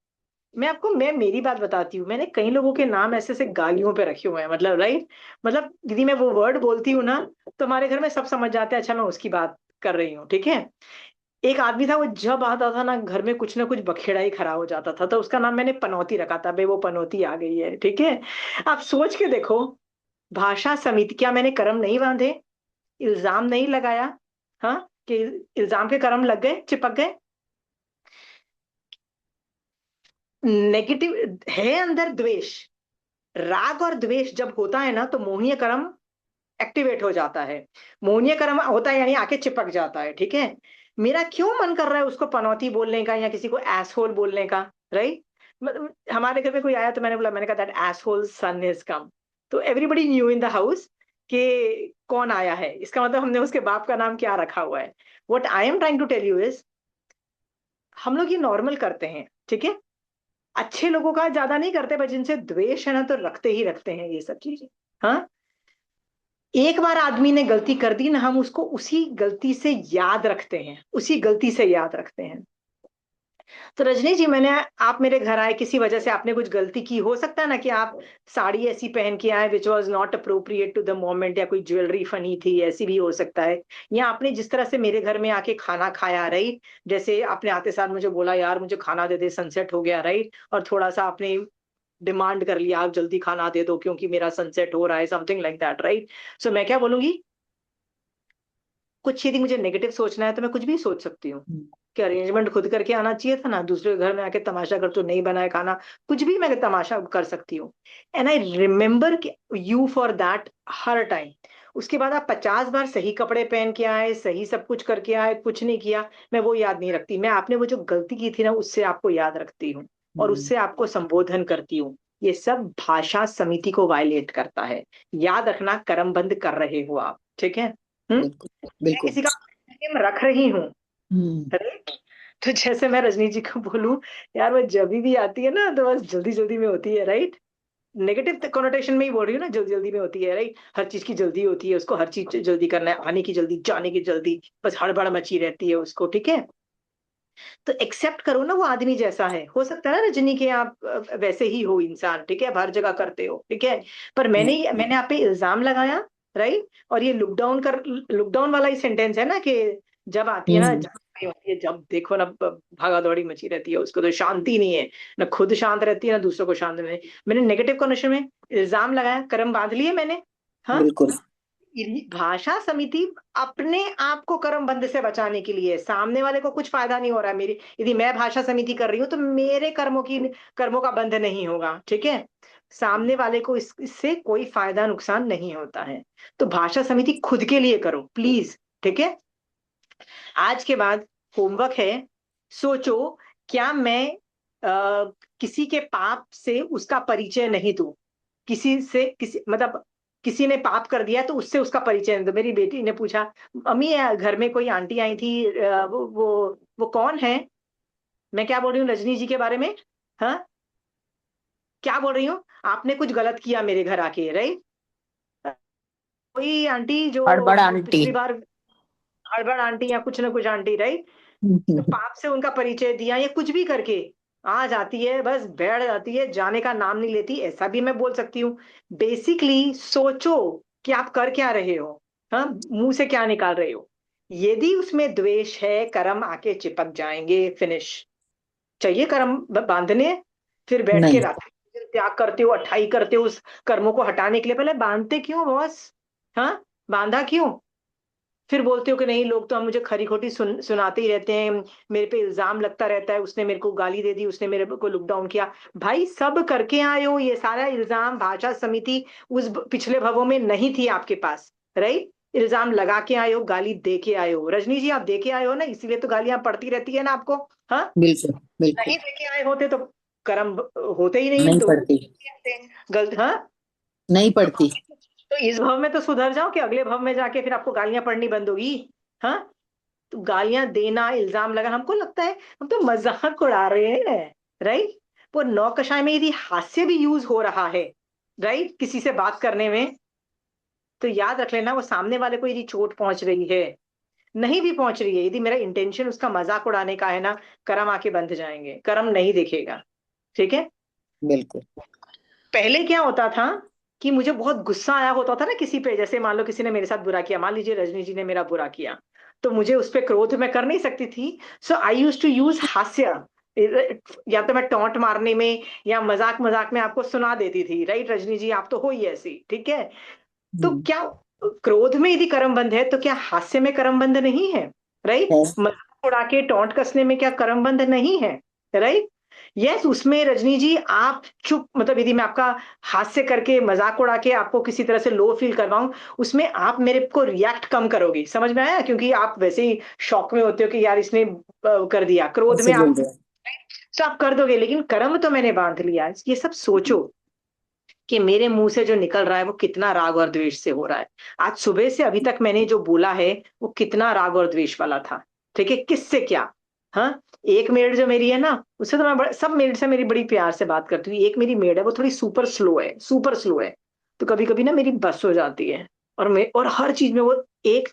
मैं मेरी बात बताती हूँ, मैंने कई लोगों के नाम ऐसे ऐसे गालियों पे रखे हुए हैं, मतलब, राइट। मतलब दीदी मैं वो वर्ड बोलती हूँ ना, तो हमारे घर में सब समझ जाते हैं, अच्छा मैं उसकी बात कर रही हूँ, ठीक है। एक आदमी था, वो जब आता था ना घर में कुछ ना कुछ बखेड़ा ही खड़ा हो जाता था, तो उसका नाम मैंने पनौती रखा था, भाई वो पनौती आ गई है, ठीक है। आप सोच के देखो, भाषा समिति, क्या मैंने कर्म नहीं बांधे, इल्जाम नहीं लगाया, हाँ, कि इल्जाम के कर्म लग गए, चिपक गए। नेगेटिव है अंदर द्वेष, राग और द्वेष जब होता है ना, तो मोहनीय कर्म एक्टिवेट हो जाता है। मोहनीय कर्म होता है यानी आके चिपक जाता है, ठीक है। मेरा क्यों मन कर रहा है उसको पनौती बोलने का या किसी को एसहोल बोलने का, राइट। हमारे घर में कोई आया तो मैंने कहा that asshole son is come. तो everybody knew in the house कि कौन आया है, इसका मतलब हमने उसके बाप का नाम क्या रखा हुआ है। What I am trying to tell you is, हम लोग ये नॉर्मल करते हैं, ठीक है। अच्छे लोगों का ज्यादा नहीं करते, पर जिनसे द्वेष है ना, तो रखते ही रखते हैं ये सब चीजें, हाँ। एक बार आदमी ने गलती कर दी ना, हम उसको उसी गलती से याद रखते हैं, उसी गलती से याद रखते हैं। तो रजनी जी, आप मेरे घर आए, किसी वजह से आपने कुछ गलती की, हो सकता है ना कि आप साड़ी ऐसी पहन के आए which was not appropriate to the moment, या कोई ज्वेलरी फनी थी, ऐसी भी हो सकता है। या आपने जिस तरह से मेरे घर में आके खाना खाया, राइट, जैसे आपने आते साथ मुझे बोला यार मुझे खाना दे दे, सनसेट हो गया, राइट, और थोड़ा सा आपने डिमांड कर लिया आप जल्दी खाना दे दो क्योंकि मेरा सनसेट हो रहा है, समथिंग लाइक दैट, राइट। सो मैं क्या बोलूंगी, कुछ यदि मुझे नेगेटिव सोचना है तो मैं कुछ भी सोच सकती हूँ कि अरेंजमेंट खुद करके आना चाहिए था ना, दूसरे के घर में आके तमाशा कर, तो नहीं बनाए खाना, कुछ भी मैं तमाशा कर सकती हूँ। And I remember you for that her time. उसके बाद आप 50 बार सही कपड़े पहन के आए, सही सब कुछ करके आए, कुछ नहीं किया, मैं वो याद नहीं रखती। मैं आपने वो जो गलती की थी ना, उससे आपको याद रखती हूँ और उससे आपको संबोधन करती हूँ। ये सब भाषा समिति को वायलेट करता है। याद रखना, कर्मबंध कर रहे हो आप, ठीक है? बिल्कुल मैं बिल्कुल। किसी का प्रेम रख रही हूँ, हम्म राइट? तो जैसे मैं रजनी जी को बोलूं, यार वो जब भी आती है ना तो बस जल्दी जल्दी में होती है, राइट? नेगेटिव कॉनोटेशन में ही बोल रही हूँ ना, जल्दी जल्दी में होती है, राइट? हर चीज की जल्दी होती है उसको, हर चीज जल्दी करना है, आने की जल्दी, जाने की जल्दी, बस हड़बड़ मची रहती है उसको, ठीक है? तो एक्सेप्ट करो ना, वो आदमी जैसा है। हो सकता है ना रजनी के आप वैसे ही हो इंसान, ठीक है? हर जगह करते हो, ठीक है? पर मैंने आप पे इल्जाम लगाया, राइट? और ये लुकडाउन वाला ही सेंटेंस है ना, कि जब आती है ना, जब नहीं होती है, जब देखो ना भागा दौड़ी मची रहती है, उसको तो शांति नहीं है, ना खुद शांत रहती है ना दूसरों को शांत नहीं। मैंने नेगेटिव कॉनोटेशन में इल्जाम लगाया, कर्म बांध लिए मैंने। हाँ, बिल्कुल। भाषा समिति अपने आप को कर्म बंध से बचाने के लिए, सामने वाले को कुछ फायदा नहीं हो रहा है। मेरी यदि मैं भाषा समिति कर रही हूँ तो मेरे कर्मों का बंध नहीं होगा, ठीक है? सामने वाले को इससे कोई फायदा नुकसान नहीं होता है। तो भाषा समिति खुद के लिए करो प्लीज, ठीक है? आज के बाद होमवर्क है, सोचो, क्या मैं किसी के पाप से उसका परिचय नहीं दूं? किसी मतलब किसी ने पाप कर दिया तो उससे उसका परिचय नहीं दूं। मेरी बेटी ने पूछा, अम्मी घर में कोई आंटी आई थी, वो कौन है? मैं क्या बोल रही हूँ रजनी जी के बारे में? हाँ, क्या बोल रही हूँ? आपने कुछ गलत किया मेरे घर आके, राइट? कोई आंटी जो हड़बड़ आंटी। पिछली बार, हड़बड़ आंटी या कुछ ना कुछ आंटी, राइट? तो पाप से उनका परिचय दिया या कुछ भी करके आ जाती है, बस बैठ जाती है, जाने का नाम नहीं लेती, ऐसा भी मैं बोल सकती हूँ। बेसिकली सोचो कि आप कर क्या रहे हो, हाँ, मुंह से क्या निकाल रहे हो। यदि उसमें द्वेष है, कर्म आके चिपक जाएंगे, फिनिश। चाहिए कर्म बांधने, फिर बैठ के नहीं। रात्रि दिन त्याग करते हो, अठाई करते हो उस कर्मों को हटाने के लिए, पहले बांधते क्यों बॉस? हाँ, बांधा क्यों? फिर बोलते हो कि नहीं, लोग तो हम मुझे खरी खोटी सुनाते ही रहते हैं, मेरे पे इल्जाम लगता रहता है, उसने मेरे को गाली दे दी, उसने मेरे को लुक डाउन किया। भाई सब करके आए हो, ये सारा इल्जाम भाषा समिति उस पिछले भवों में नहीं थी आपके पास, राइट? इल्जाम लगा के आए हो, गाली दे के आए हो। रजनी जी आप दे के आए हो ना, इसीलिए तो गालियां पड़ती रहती है ना आपको। हाँ, बिल्कुल बिल्कुल। नहीं दे के आए होते तो कर्म होते ही नहीं नहीं तो पड़ती। गलत। हाँ, नहीं तो पड़ती। तो इस भव में तो सुधर जाओ कि अगले भव में जाके फिर आपको गालियां पड़नी बंद होगी। हाँ, तो गालियां देना, इल्जाम लगा, हमको लगता है हम तो मजाक उड़ा रहे हैं, राइट? वो नौकशाई में यदि हास्य भी यूज हो रहा है, राइट, किसी से बात करने में, तो याद रख लेना, वो सामने वाले को यदि चोट पहुंच रही है, नहीं भी पहुंच रही है, यदि मेरा इंटेंशन उसका मजाक उड़ाने का है ना, कर्म आके बंध जाएंगे, कर्म नहीं देखेगा, ठीक है? बिल्कुल। पहले क्या होता था कि मुझे बहुत गुस्सा आया होता था ना किसी पे, जैसे मान लो किसी ने मेरे साथ बुरा किया, मान लीजिए रजनी जी ने मेरा बुरा किया, तो मुझे उस पर क्रोध में कर नहीं सकती थी। सो आई यूज टू यूज हास्य, या तो मैं टॉन्ट मारने में या मजाक मजाक में आपको सुना देती थी, राइट रजनी जी? आप तो हो ही ऐसी, ठीक है? तो क्या क्रोध में यदि कर्मबंध है तो क्या हास्य में कर्मबंध नहीं है, राइट? है। मजाक उड़ा के टॉन्ट कसने में क्या कर्मबंध नहीं है, राइट? यस, उसमें रजनी जी आप चुप, मतलब यदि मैं आपका हास्य करके मजाक उड़ा के आपको किसी तरह से लो फील करवाऊं, उसमें आप मेरे को रिएक्ट कम करोगे, समझ में आया? क्योंकि आप वैसे ही शॉक में होते हो कि यार इसने कर दिया, क्रोध ऐसे में बोल आप रहे तो आप कर दोगे, लेकिन कर्म तो मैंने बांध लिया। ये सब सोचो कि मेरे मुंह से जो निकल रहा है वो कितना राग और द्वेष से हो रहा है। आज सुबह से अभी तक मैंने जो बोला है वो कितना राग और द्वेष वाला था, ठीक है? किससे क्या? हाँ, एक मेड जो मेरी है ना, उससे तो मैं सब मेड से मेरी बड़ी प्यार से बात करती हूँ। एक मेरी मेड है, वो थोड़ी सुपर स्लो है, सुपर स्लो है, तो कभी कभी ना मेरी बस हो जाती है। और हर चीज में वो एक,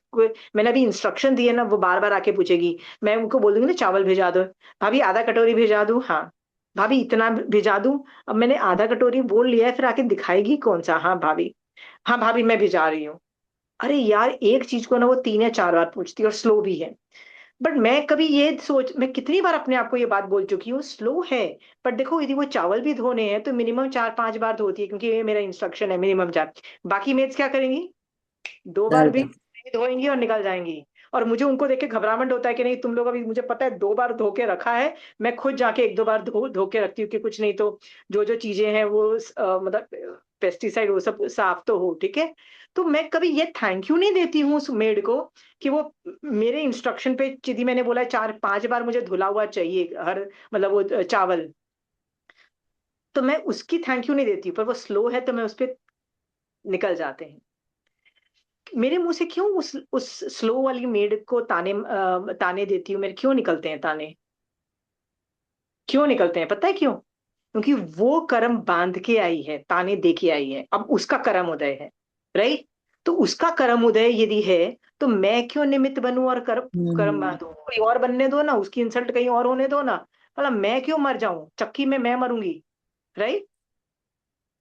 मैंने अभी इंस्ट्रक्शन दिए ना, वो बार बार आके पूछेगी, मैं उनको बोल दूंगी ना चावल भिजा दो, भाभी आधा कटोरी भिजा दूं, हाँ भाभी इतना भिजा दूं। अब मैंने आधा कटोरी बोल लिया है, फिर आके दिखाएगी कौन सा, हाँ भाभी, हाँ भाभी मैं भिजा रही हूँ। अरे यार, एक चीज को ना वो 3 या 4 बार पूछती है और स्लो भी है। बट मैं कभी ये सोच, मैं कितनी बार अपने आप को ये बात बोल चुकी हूँ, स्लो है। पर देखो यदि वो चावल भी धोने हैं तो मिनिमम 4-5 बार धोती है, क्योंकि ये मेरा इंस्ट्रक्शन है, मिनिमम 4। बाकी मेड्स क्या करेंगी? 2 बार दाल भी का। नहीं धोएंगी और निकल जाएंगी। और मुझे उनको देख के घबराहट होता है कि नहीं तुम लोग अभी, मुझे पता है 2 बार धो के रखा है, मैं खुद जाके 1-2 बार धो धो के रखती हूँ कि कुछ नहीं तो जो जो चीजें हैं वो मतलब पेस्टिसाइड वो सब साफ तो हो, ठीक है। तो मैं कभी ये थैंक यू नहीं देती हूँ उस मेड को कि वो मेरे इंस्ट्रक्शन पे, यदि मैंने बोला है 4-5 बार मुझे धुला हुआ चाहिए हर मतलब वो चावल, तो मैं उसकी थैंक यू नहीं देती हूँ, पर वो स्लो है तो मैं उस पे निकल जाते हैं। मेरे मुंह से क्यों उस स्लो वाली मेड को ताने देती हूँ, मेरे क्यों निकलते हैं ताने? क्यों निकलते हैं पता है क्यों? क्योंकि वो कर्म बांध के आई है, ताने दे के आई है, अब उसका कर्म उदय है, राइट? तो उसका कर्म उदय यदि है तो मैं क्यों निमित्त बनूं और कर्म कर्म बांधूं? कोई और बनने दो ना, उसकी इंसल्ट कहीं और होने दो ना, मतलब मैं क्यों मर जाऊं? चक्की में मैं मरूंगी, राइट?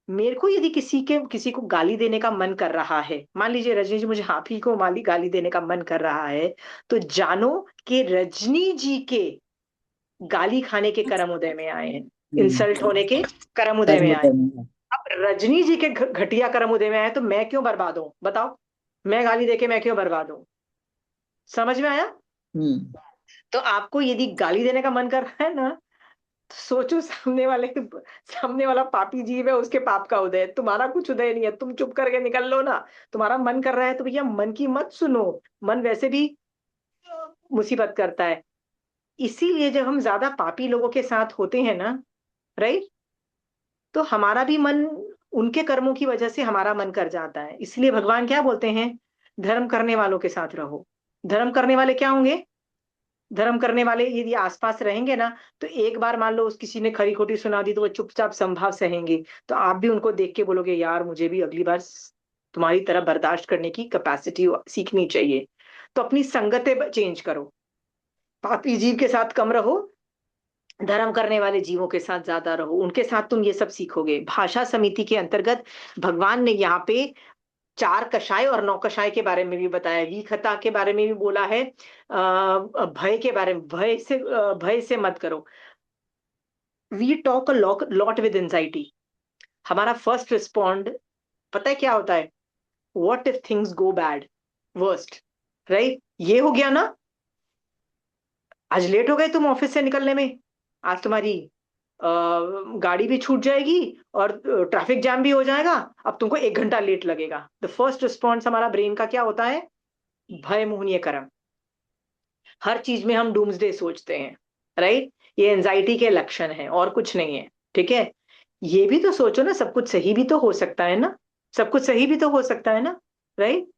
मेरे को यदि किसी को गाली देने का मन कर रहा है, मान लीजिए रजनी जी मुझे आप ही को माली गाली देने का मन कर रहा है, तो जानो कि रजनी जी के गाली खाने के कर्म उदय में आए हैं, इंसल्ट होने के कर्म उदय में आए। अब रजनी जी के घटिया कर्म उदय में आए तो मैं क्यों बर्बाद हूं बताओ? मैं गाली देके मैं क्यों बर्बाद हूं? समझ में आया? तो आपको यदि गाली देने का मन कर रहा है ना, सोचो सामने वाला पापी जीव है, उसके पाप का उदय है, तुम्हारा कुछ उदय नहीं है, तुम चुप करके निकल लो ना। तुम्हारा मन कर रहा है तो भैया मन की मत सुनो, मन वैसे भी मुसीबत करता है। इसीलिए जब हम ज्यादा पापी लोगों के साथ होते हैं ना, राइट, तो हमारा भी मन, उनके कर्मों की वजह से हमारा मन कर जाता है। इसलिए भगवान क्या बोलते हैं? धर्म करने वालों के साथ रहो। धर्म करने वाले क्या होंगे? धर्म करने वाले यदि आसपास रहेंगे ना, तो एक बार मान लो उस किसी ने खरी खोटी सुना दी तो वो चुपचाप संभाव सहेंगे, तो आप भी उनको देख के बोलोगे यार मुझे भी अगली बार तुम्हारी तरह बर्दाश्त करने की कैपेसिटी सीखनी चाहिए। तो अपनी संगतें चेंज करो, पापी जीव के साथ कम रहो, धर्म करने वाले जीवों के साथ ज्यादा रहो, उनके साथ तुम ये सब सीखोगे। भाषा समिति के अंतर्गत भगवान ने यहाँ पे 4 कषाय और 9 कषाय के बारे में भी बताया, विखता के बारे में भी बोला है, भय के बारे में, भय से मत करो। We talk a lot with anxiety. हमारा फर्स्ट रिस्पॉन्ड पता है क्या होता है? What if things go bad, worst, right? ये हो गया ना, आज लेट हो गए तुम ऑफिस से निकलने में, आज तुम्हारी गाड़ी भी छूट जाएगी और ट्रैफिक जैम भी हो जाएगा, अब तुमको 1 घंटा लेट लगेगा। द फर्स्ट रिस्पॉन्स हमारा ब्रेन का क्या होता है? भय मोहनीय कर्म। हर चीज में हम डूम्सडे सोचते हैं, राइट? ये एंजाइटी के लक्षण है और कुछ नहीं है, ठीक है? ये भी तो सोचो ना, सब कुछ सही भी तो हो सकता है ना, सब कुछ सही भी तो हो सकता है ना, राइट?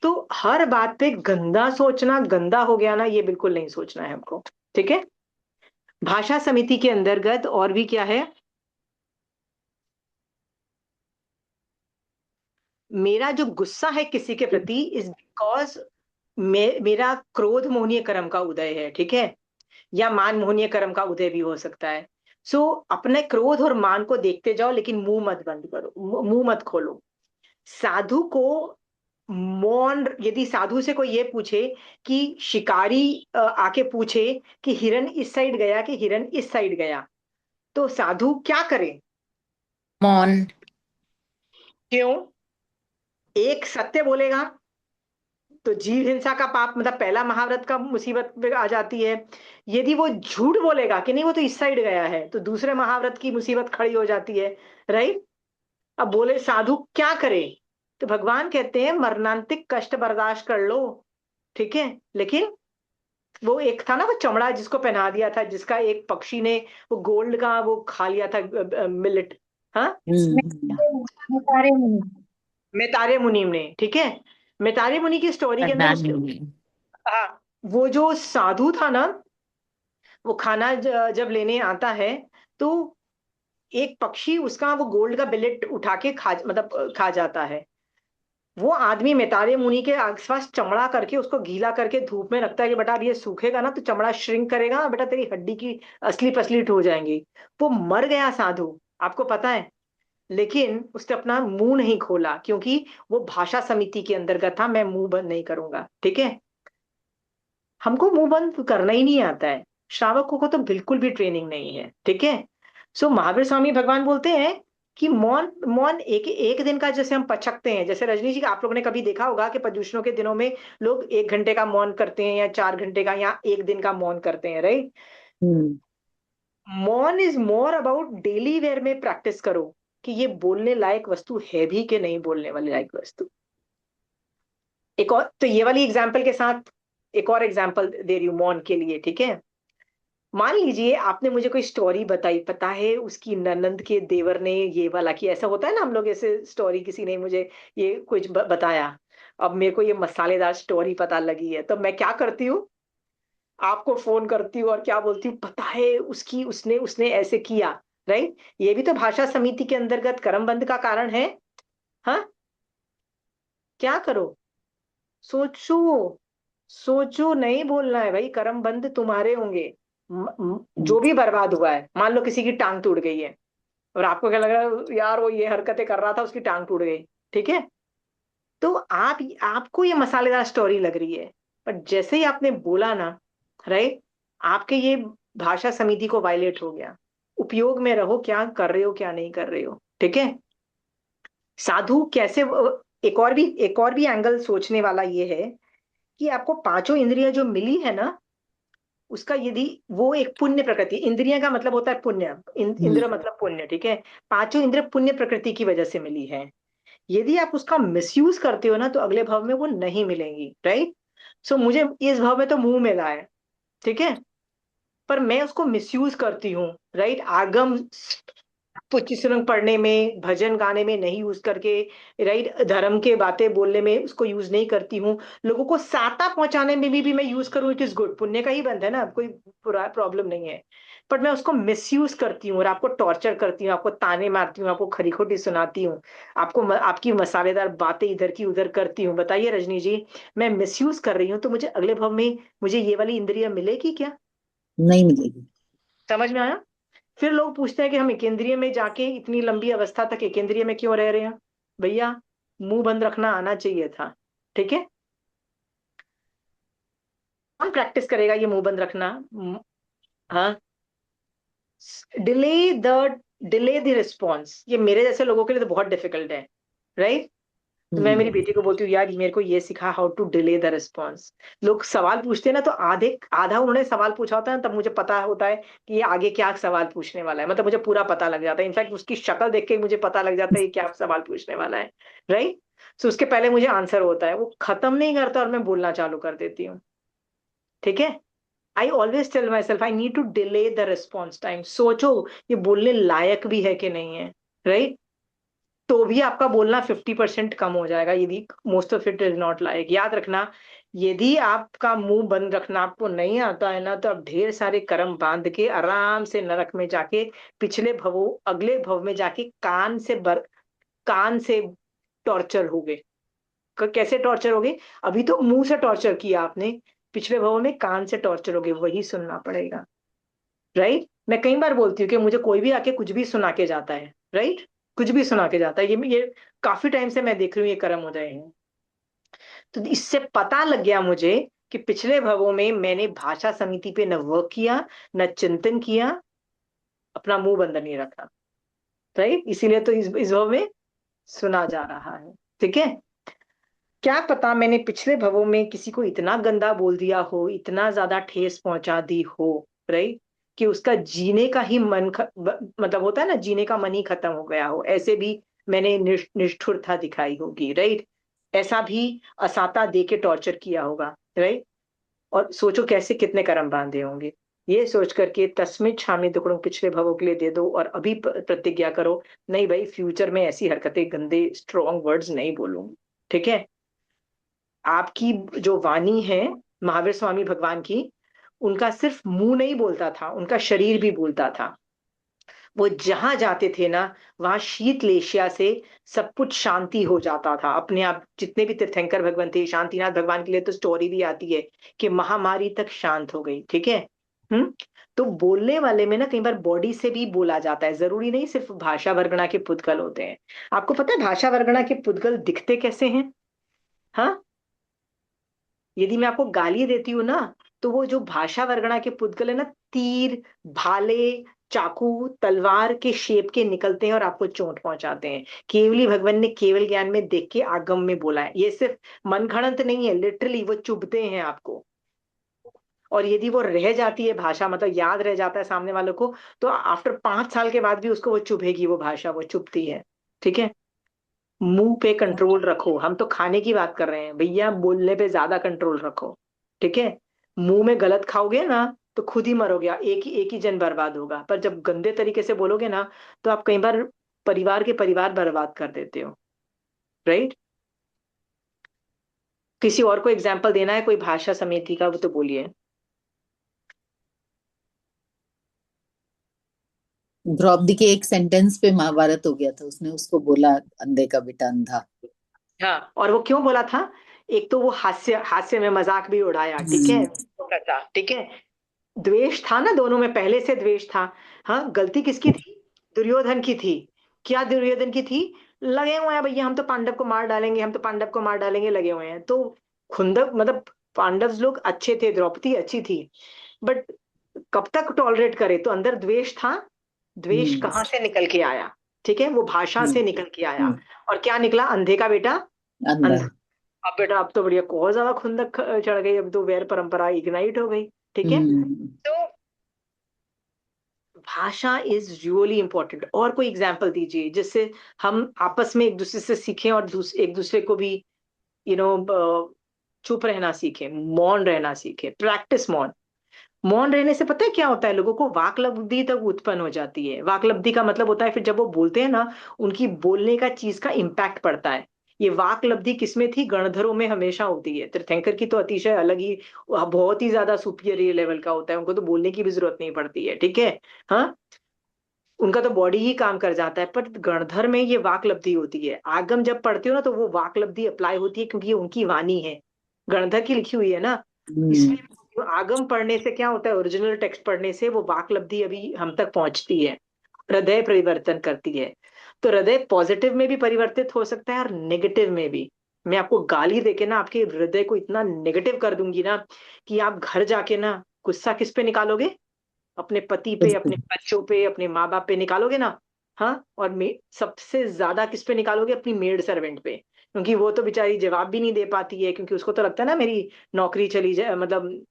तो हर बात पे गंदा सोचना, गंदा हो गया ना, ये बिल्कुल नहीं सोचना है हमको, ठीक है? भाषा समिति के अंतर्गत और भी क्या है? मेरा जो गुस्सा है किसी के प्रति इज बिकॉज मेरा क्रोध मोहनीय कर्म का उदय है, ठीक है? या मान मोहनीय कर्म का उदय भी हो सकता है। सो अपने क्रोध और मान को देखते जाओ, लेकिन मुंह मत बंद करो, मुंह मत खोलो। साधु को मौन, यदि साधु से कोई ये पूछे कि शिकारी आके पूछे कि हिरन इस साइड गया कि हिरन इस साइड गया, तो साधु क्या करे? मौन। क्यों? एक सत्य बोलेगा तो जीव हिंसा का पाप, मतलब पहला महाव्रत का मुसीबत पे आ जाती है। यदि वो झूठ बोलेगा कि नहीं वो तो इस साइड गया है, तो दूसरे महाव्रत की मुसीबत खड़ी हो जाती है, राइट? अब बोले साधु क्या करे, तो भगवान कहते हैं मरणांतिक कष्ट बर्दाश्त कर लो, ठीक है? लेकिन वो एक था ना वो चमड़ा जिसको पहना दिया था, जिसका एक पक्षी ने वो गोल्ड का वो खा लिया था, मिलेट, हाँ, सारे मुनि। मेतारे मुनीम ने, ठीक है? मेतारे मुनि की स्टोरी के अंदर उसके, हाँ, वो जो साधु था ना, वो खाना जब लेने आता है तो एक पक्षी उसका वो गोल्ड का बिलेट उठा के खा जाता है। वो आदमी मेतारे मुनि के आसपास चमड़ा करके उसको गीला करके धूप में रखता है कि बेटा अब ये सूखेगा ना तो चमड़ा श्रिंक करेगा, बेटा तेरी हड्डी की असली पसलीट हो जाएंगी। वो मर गया साधु, आपको पता है, लेकिन उसने अपना मुंह नहीं खोला क्योंकि वो भाषा समिति के अंतर्गत था, मैं मुंह बंद नहीं करूंगा, ठीक है? हमको मुंह बंद करना ही नहीं आता है, श्रावकों को तो बिल्कुल भी ट्रेनिंग नहीं है, ठीक है? सो महावीर स्वामी भगवान बोलते हैं कि मौन मौन एक एक दिन का जैसे हम पचकते हैं, जैसे रजनी जी आप लोगों ने कभी देखा होगा कि प्रदूषणों के दिनों में लोग 1 घंटे का मौन करते हैं या 4 घंटे का या एक दिन का मौन करते हैं, राइट। हम्म। मौन is more about daily wear में प्रैक्टिस करो कि ये बोलने लायक वस्तु है भी कि नहीं बोलने वाली लायक वस्तु। एक और तो ये वाली एग्जाम्पल के साथ एक और एग्जाम्पल दे रही हूँ मौन के लिए, ठीक है। मान लीजिए आपने मुझे कोई स्टोरी बताई, पता है उसकी ननंद के देवर ने ये वाला किया, ऐसा होता है ना हम लोग, ऐसे स्टोरी किसी ने मुझे ये कुछ बताया, अब मेरे को ये मसालेदार स्टोरी पता लगी है, तो मैं क्या करती हूँ, आपको फोन करती हूँ और क्या बोलती हूँ, पता है उसकी उसने उसने ऐसे किया, राइट। ये भी तो भाषा समिति के अंतर्गत कर्मबंध का कारण है। हाँ, क्या करो, सोचो, सोचो, नहीं बोलना है भाई, कर्मबंध तुम्हारे होंगे। जो भी बर्बाद हुआ है, मान लो किसी की टांग टूट गई है और आपको क्या लग रहा है, यार वो ये हरकतें कर रहा था उसकी टांग टूट गई, ठीक है। तो आपको ये मसालेदार स्टोरी लग रही है, पर जैसे ही आपने बोला ना, राइट, आपके ये भाषा समिति को वायलेट हो गया। उपयोग में रहो, क्या कर रहे हो क्या नहीं कर रहे हो, ठीक है। साधु कैसे, एक और भी एंगल सोचने वाला ये है कि आपको पांचों इंद्रियां जो मिली है ना, उसका यदि वो एक पुण्य प्रकृति, इंद्रियां का मतलब होता है पुण्य, इंद्र मतलब पुण्य, ठीक है। पांचों इंद्र पुण्य प्रकृति की वजह से मिली है। यदि आप उसका मिसयूज करते हो ना, तो अगले भाव में वो नहीं मिलेंगी, राइट। सो मुझे इस भाव में तो मुंह मिला है, ठीक है, पर मैं उसको मिसयूज करती हूँ, राइट। आगम पुचिस्मृत पढ़ने में, भजन गाने में नहीं यूज करके, राइट, धर्म के बातें बोलने में उसको यूज नहीं करती हूँ। लोगों को साता पहुंचाने में भी मैं यूज करूँ, इट इज गुड, पुण्य का ही बंद है ना, कोई प्रॉब्लम नहीं है। बट मैं उसको मिसयूज करती हूँ और आपको टॉर्चर करती हूँ, आपको ताने मारती हूँ, आपको खरी खोटी सुनाती हूँ, आपको आपकी मसालेदार बातें इधर की उधर करती हूँ। बताइए रजनी जी, मैं मिसयूज कर रही हूँ, तो मुझे अगले भाव में मुझे ये वाली इंद्रिया मिलेगी क्या? नहीं मिलेगी। समझ में आया? फिर लोग पूछते हैं कि हम एकेंद्रिय में जाके इतनी लंबी अवस्था तक एकेंद्रिय में क्यों रह रहे हैं। भैया, मुंह बंद रखना आना चाहिए था, ठीक है। कौन प्रैक्टिस करेगा ये मुंह बंद रखना? हाँ, delay the delay the response, ये मेरे जैसे लोगों के लिए तो बहुत डिफिकल्ट है, राइट। तो मैं मेरी बेटी को बोलती हूँ, यार मेरे को ये सिखा, how to delay the response. लोग सवाल पूछते हैं ना, तो आधे आधा उन्होंने सवाल पूछा होता है, तब मुझे पता होता है कि ये आगे क्या सवाल पूछने वाला है, मतलब मुझे पूरा पता लग जाता है। इनफैक्ट उसकी शक्ल देख के ही मुझे पता लग जाता है ये क्या सवाल पूछने वाला है, राइट। सो उसके पहले मुझे आंसर होता है, वो खत्म नहीं करता और मैं बोलना चालू कर देती हूँ, ठीक है। I always tell my self I need to delay the response time. सोचो ये बोलने लायक भी है कि नहीं है, राइट। तो भी आपका बोलना 50% कम हो जाएगा, यदि most of it is not like. याद रखना, यदि आपका मुंह बंद रखना आपको नहीं आता है ना, तो आप ढेर सारे कर्म बांध के आराम से नरक में जाके, पिछले भवों अगले भव में जाके कान से टॉर्चर होगे। कैसे टॉर्चर होगे? अभी तो मुंह से टॉर्चर किया आपने, पिछले भवों में कान से टॉर्चर होगे, वही सुनना पड़ेगा, राइट। मैं कई बार बोलती हूँ कि मुझे कोई भी आके कुछ भी सुना के जाता है, राइट, कुछ भी सुना के जाता है, ये काफी टाइम से मैं देख रही हूँ ये कर्म हो रहे हैं। तो इससे पता लग गया मुझे कि पिछले भवों में मैंने भाषा समिति पे न वर्क किया, न चिंतन किया, अपना मुंह बंद नहीं रखा, राइट। इसीलिए तो इस भव में सुना जा रहा है, ठीक है। क्या पता मैंने पिछले भवों में किसी को इतना गंदा बोल दिया हो, इतना ज्यादा ठेस पहुंचा दी हो, राइट, कि उसका जीने का ही मतलब होता है ना, जीने का मन ही खत्म हो गया हो, ऐसे भी मैंने निष्ठुरता दिखाई होगी, राइट। ऐसा भी असाता दे के टॉर्चर किया होगा, राइट। और सोचो कैसे कितने कर्म बांधे होंगे। ये सोच करके तस्मित छामी दुकड़ों पिछले भवों के लिए दे दो और अभी प्रतिज्ञा करो, नहीं भाई फ्यूचर में ऐसी हरकतें, गंदे स्ट्रॉन्ग वर्ड्स नहीं बोलूंगी, ठीक है। आपकी जो वाणी है महावीर स्वामी भगवान की, उनका सिर्फ मुंह नहीं बोलता था, उनका शरीर भी बोलता था। वो जहां जाते थे ना, वहां शीत लेशिया से सब कुछ शांति हो जाता था अपने आप। जितने भी तीर्थंकर भगवान थे, शांतिनाथ भगवान के लिए तो स्टोरी भी आती है कि महामारी तक शांत हो गई, ठीक है। तो बोलने वाले में ना कई बार बॉडी से भी बोला जाता है, जरूरी नहीं सिर्फ भाषा वर्गणा के पुद्गल होते हैं। आपको पता है भाषा वर्गणा के पुद्गल दिखते कैसे हैं? हाँ, यदि मैं आपको गाली देती हूँ ना, तो वो जो भाषा वर्गणा के पुद्गल है ना, तीर, भाले, चाकू तलवार के शेप के निकलते हैं और आपको चोट पहुंचाते हैं। केवली भगवान ने केवल ज्ञान में देख के आगम में बोला है, ये सिर्फ मनगढ़ंत नहीं है, लिटरली वो चुभते हैं आपको। और यदि वो रह जाती है भाषा, मतलब याद रह जाता है सामने वालों को, तो आफ्टर 5 साल के बाद भी उसको वो चुभेगी, वो भाषा वो चुभती है। ठीक है, मुंह पे कंट्रोल रखो, हम तो खाने की बात कर रहे हैं भैया, बोलने पे ज्यादा कंट्रोल रखो। ठीक है, मुंह में गलत खाओगे ना तो खुद ही मरोगे, एक ही जन बर्बाद होगा, पर जब गंदे तरीके से बोलोगे ना तो आप कई बार परिवार के परिवार बर्बाद कर देते हो। राइट, किसी और को एग्जाम्पल देना है कोई भाषा समिति का, वो तो बोलिए। द्रौपदी के एक सेंटेंस पे महाभारत हो गया था, उसने उसको बोला अंधे का बेटा अंधा। हाँ, और वो क्यों बोला था? एक तो वो हास्य हास्य में मजाक भी उड़ाया, ठीक है, ठीक है, द्वेष था ना दोनों में, पहले से द्वेष था। हाँ, गलती किसकी थी? दुर्योधन की थी। क्या दुर्योधन की थी? लगे हुए हैं भैया, हम तो पांडव को मार डालेंगे, हम तो पांडव को मार डालेंगे, लगे हुए हैं। तो खुंदक मतलब पांडव लोग अच्छे थे, द्रौपदी अच्छी थी, बट कब तक टॉलरेट करे? तो अंदर द्वेष था। द्वेष कहाँ से निकल के आया? ठीक है, वो भाषा से निकल के आया, और क्या निकला? अंधे का बेटा अंधा। अंधा। अब बेटा अब तो बढ़िया, बहुत ज्यादा खुंदक चढ़ गई, अब तो वैर परंपरा इग्नाइट हो गई। ठीक है, तो भाषा इज रियली इंपॉर्टेंट। और कोई एग्जाम्पल दीजिए जिससे हम आपस में एक दूसरे से सीखें और एक दूसरे को भी यू नो चुप रहना सीखें, मौन रहना सीखें, प्रैक्टिस मौन। मौन रहने से पता है क्या होता है? लोगों को वाकलब्धि तक उत्पन्न हो जाती है। वाकलब्धि का मतलब होता है फिर जब वो बोलते हैं ना, उनकी बोलने का चीज का इम्पैक्ट पड़ता है। ये वाकलब्धि किसमें थी? गणधरों में हमेशा होती है। तीर्थंकर की तो अतिशय अलग ही, बहुत ही ज्यादा सुपीरियर लेवल का होता है, उनको तो बोलने की भी जरूरत नहीं पड़ती है। ठीक है, हाँ, उनका तो बॉडी ही काम कर जाता है। पर गणधर में ये वाकलब्धि होती है। आगम जब पढ़ते हो ना तो वो वाकलब्धि अप्लाई होती है, क्योंकि ये उनकी वाणी है, गणधर की लिखी हुई है ना। इसमें तो आगम पढ़ने से क्या होता है? ओरिजिनल टेक्स्ट पढ़ने से वो वाकलब्धि अभी हम तक पहुंचती है, हृदय परिवर्तन करती है। तो हृदय पॉजिटिव में भी परिवर्तित हो सकता है और नेगेटिव में भी। मैं आपको गाली देके ना आपके हृदय को इतना नेगेटिव कर दूंगी ना कि आप घर जाके ना गुस्सा किस पे निकालोगे? अपने पति पे, अपने बच्चों पे, अपने माँ बाप पे निकालोगे ना। हाँ, और सबसे ज्यादा किस पे निकालोगे? अपनी मेड सर्वेंट पे, क्योंकि वो तो बेचारी जवाब भी नहीं दे पाती है, क्योंकि उसको तो लगता है ना मेरी नौकरी चली जाए, मतलब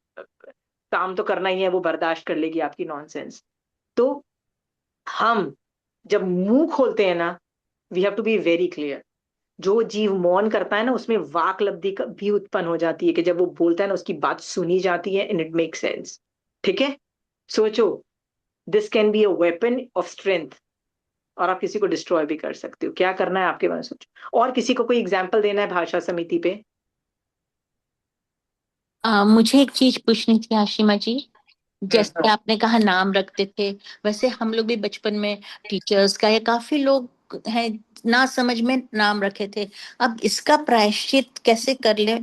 काम तो करना ही है, वो बर्दाश्त कर लेगी आपकी नॉनसेंस। तो हम जब मुंह खोलते हैं ना, we have to be very clear. जो जीव मौन करता है ना, उसमें वाक लब्धि भी उत्पन्न हो जाती है, कि जब वो बोलता है ना उसकी बात सुनी जाती है एंड इट मेक सेंस। ठीक है, सोचो, this can be a weapon of strength, और आप किसी को डिस्ट्रॉय भी कर सकते हो। क्या करना है आपके मन, सोचो। और किसी को कोई एग्जाम्पल देना है भाषा समिति पे? मुझे एक चीज पूछनी थी आशिमा जी। जैसे आपने कहा नाम रखते थे, वैसे हम लोग भी बचपन में टीचर्स का या काफी लोग हैं ना समझ में नाम रखे थे। अब इसका प्रायश्चित कैसे कर ले?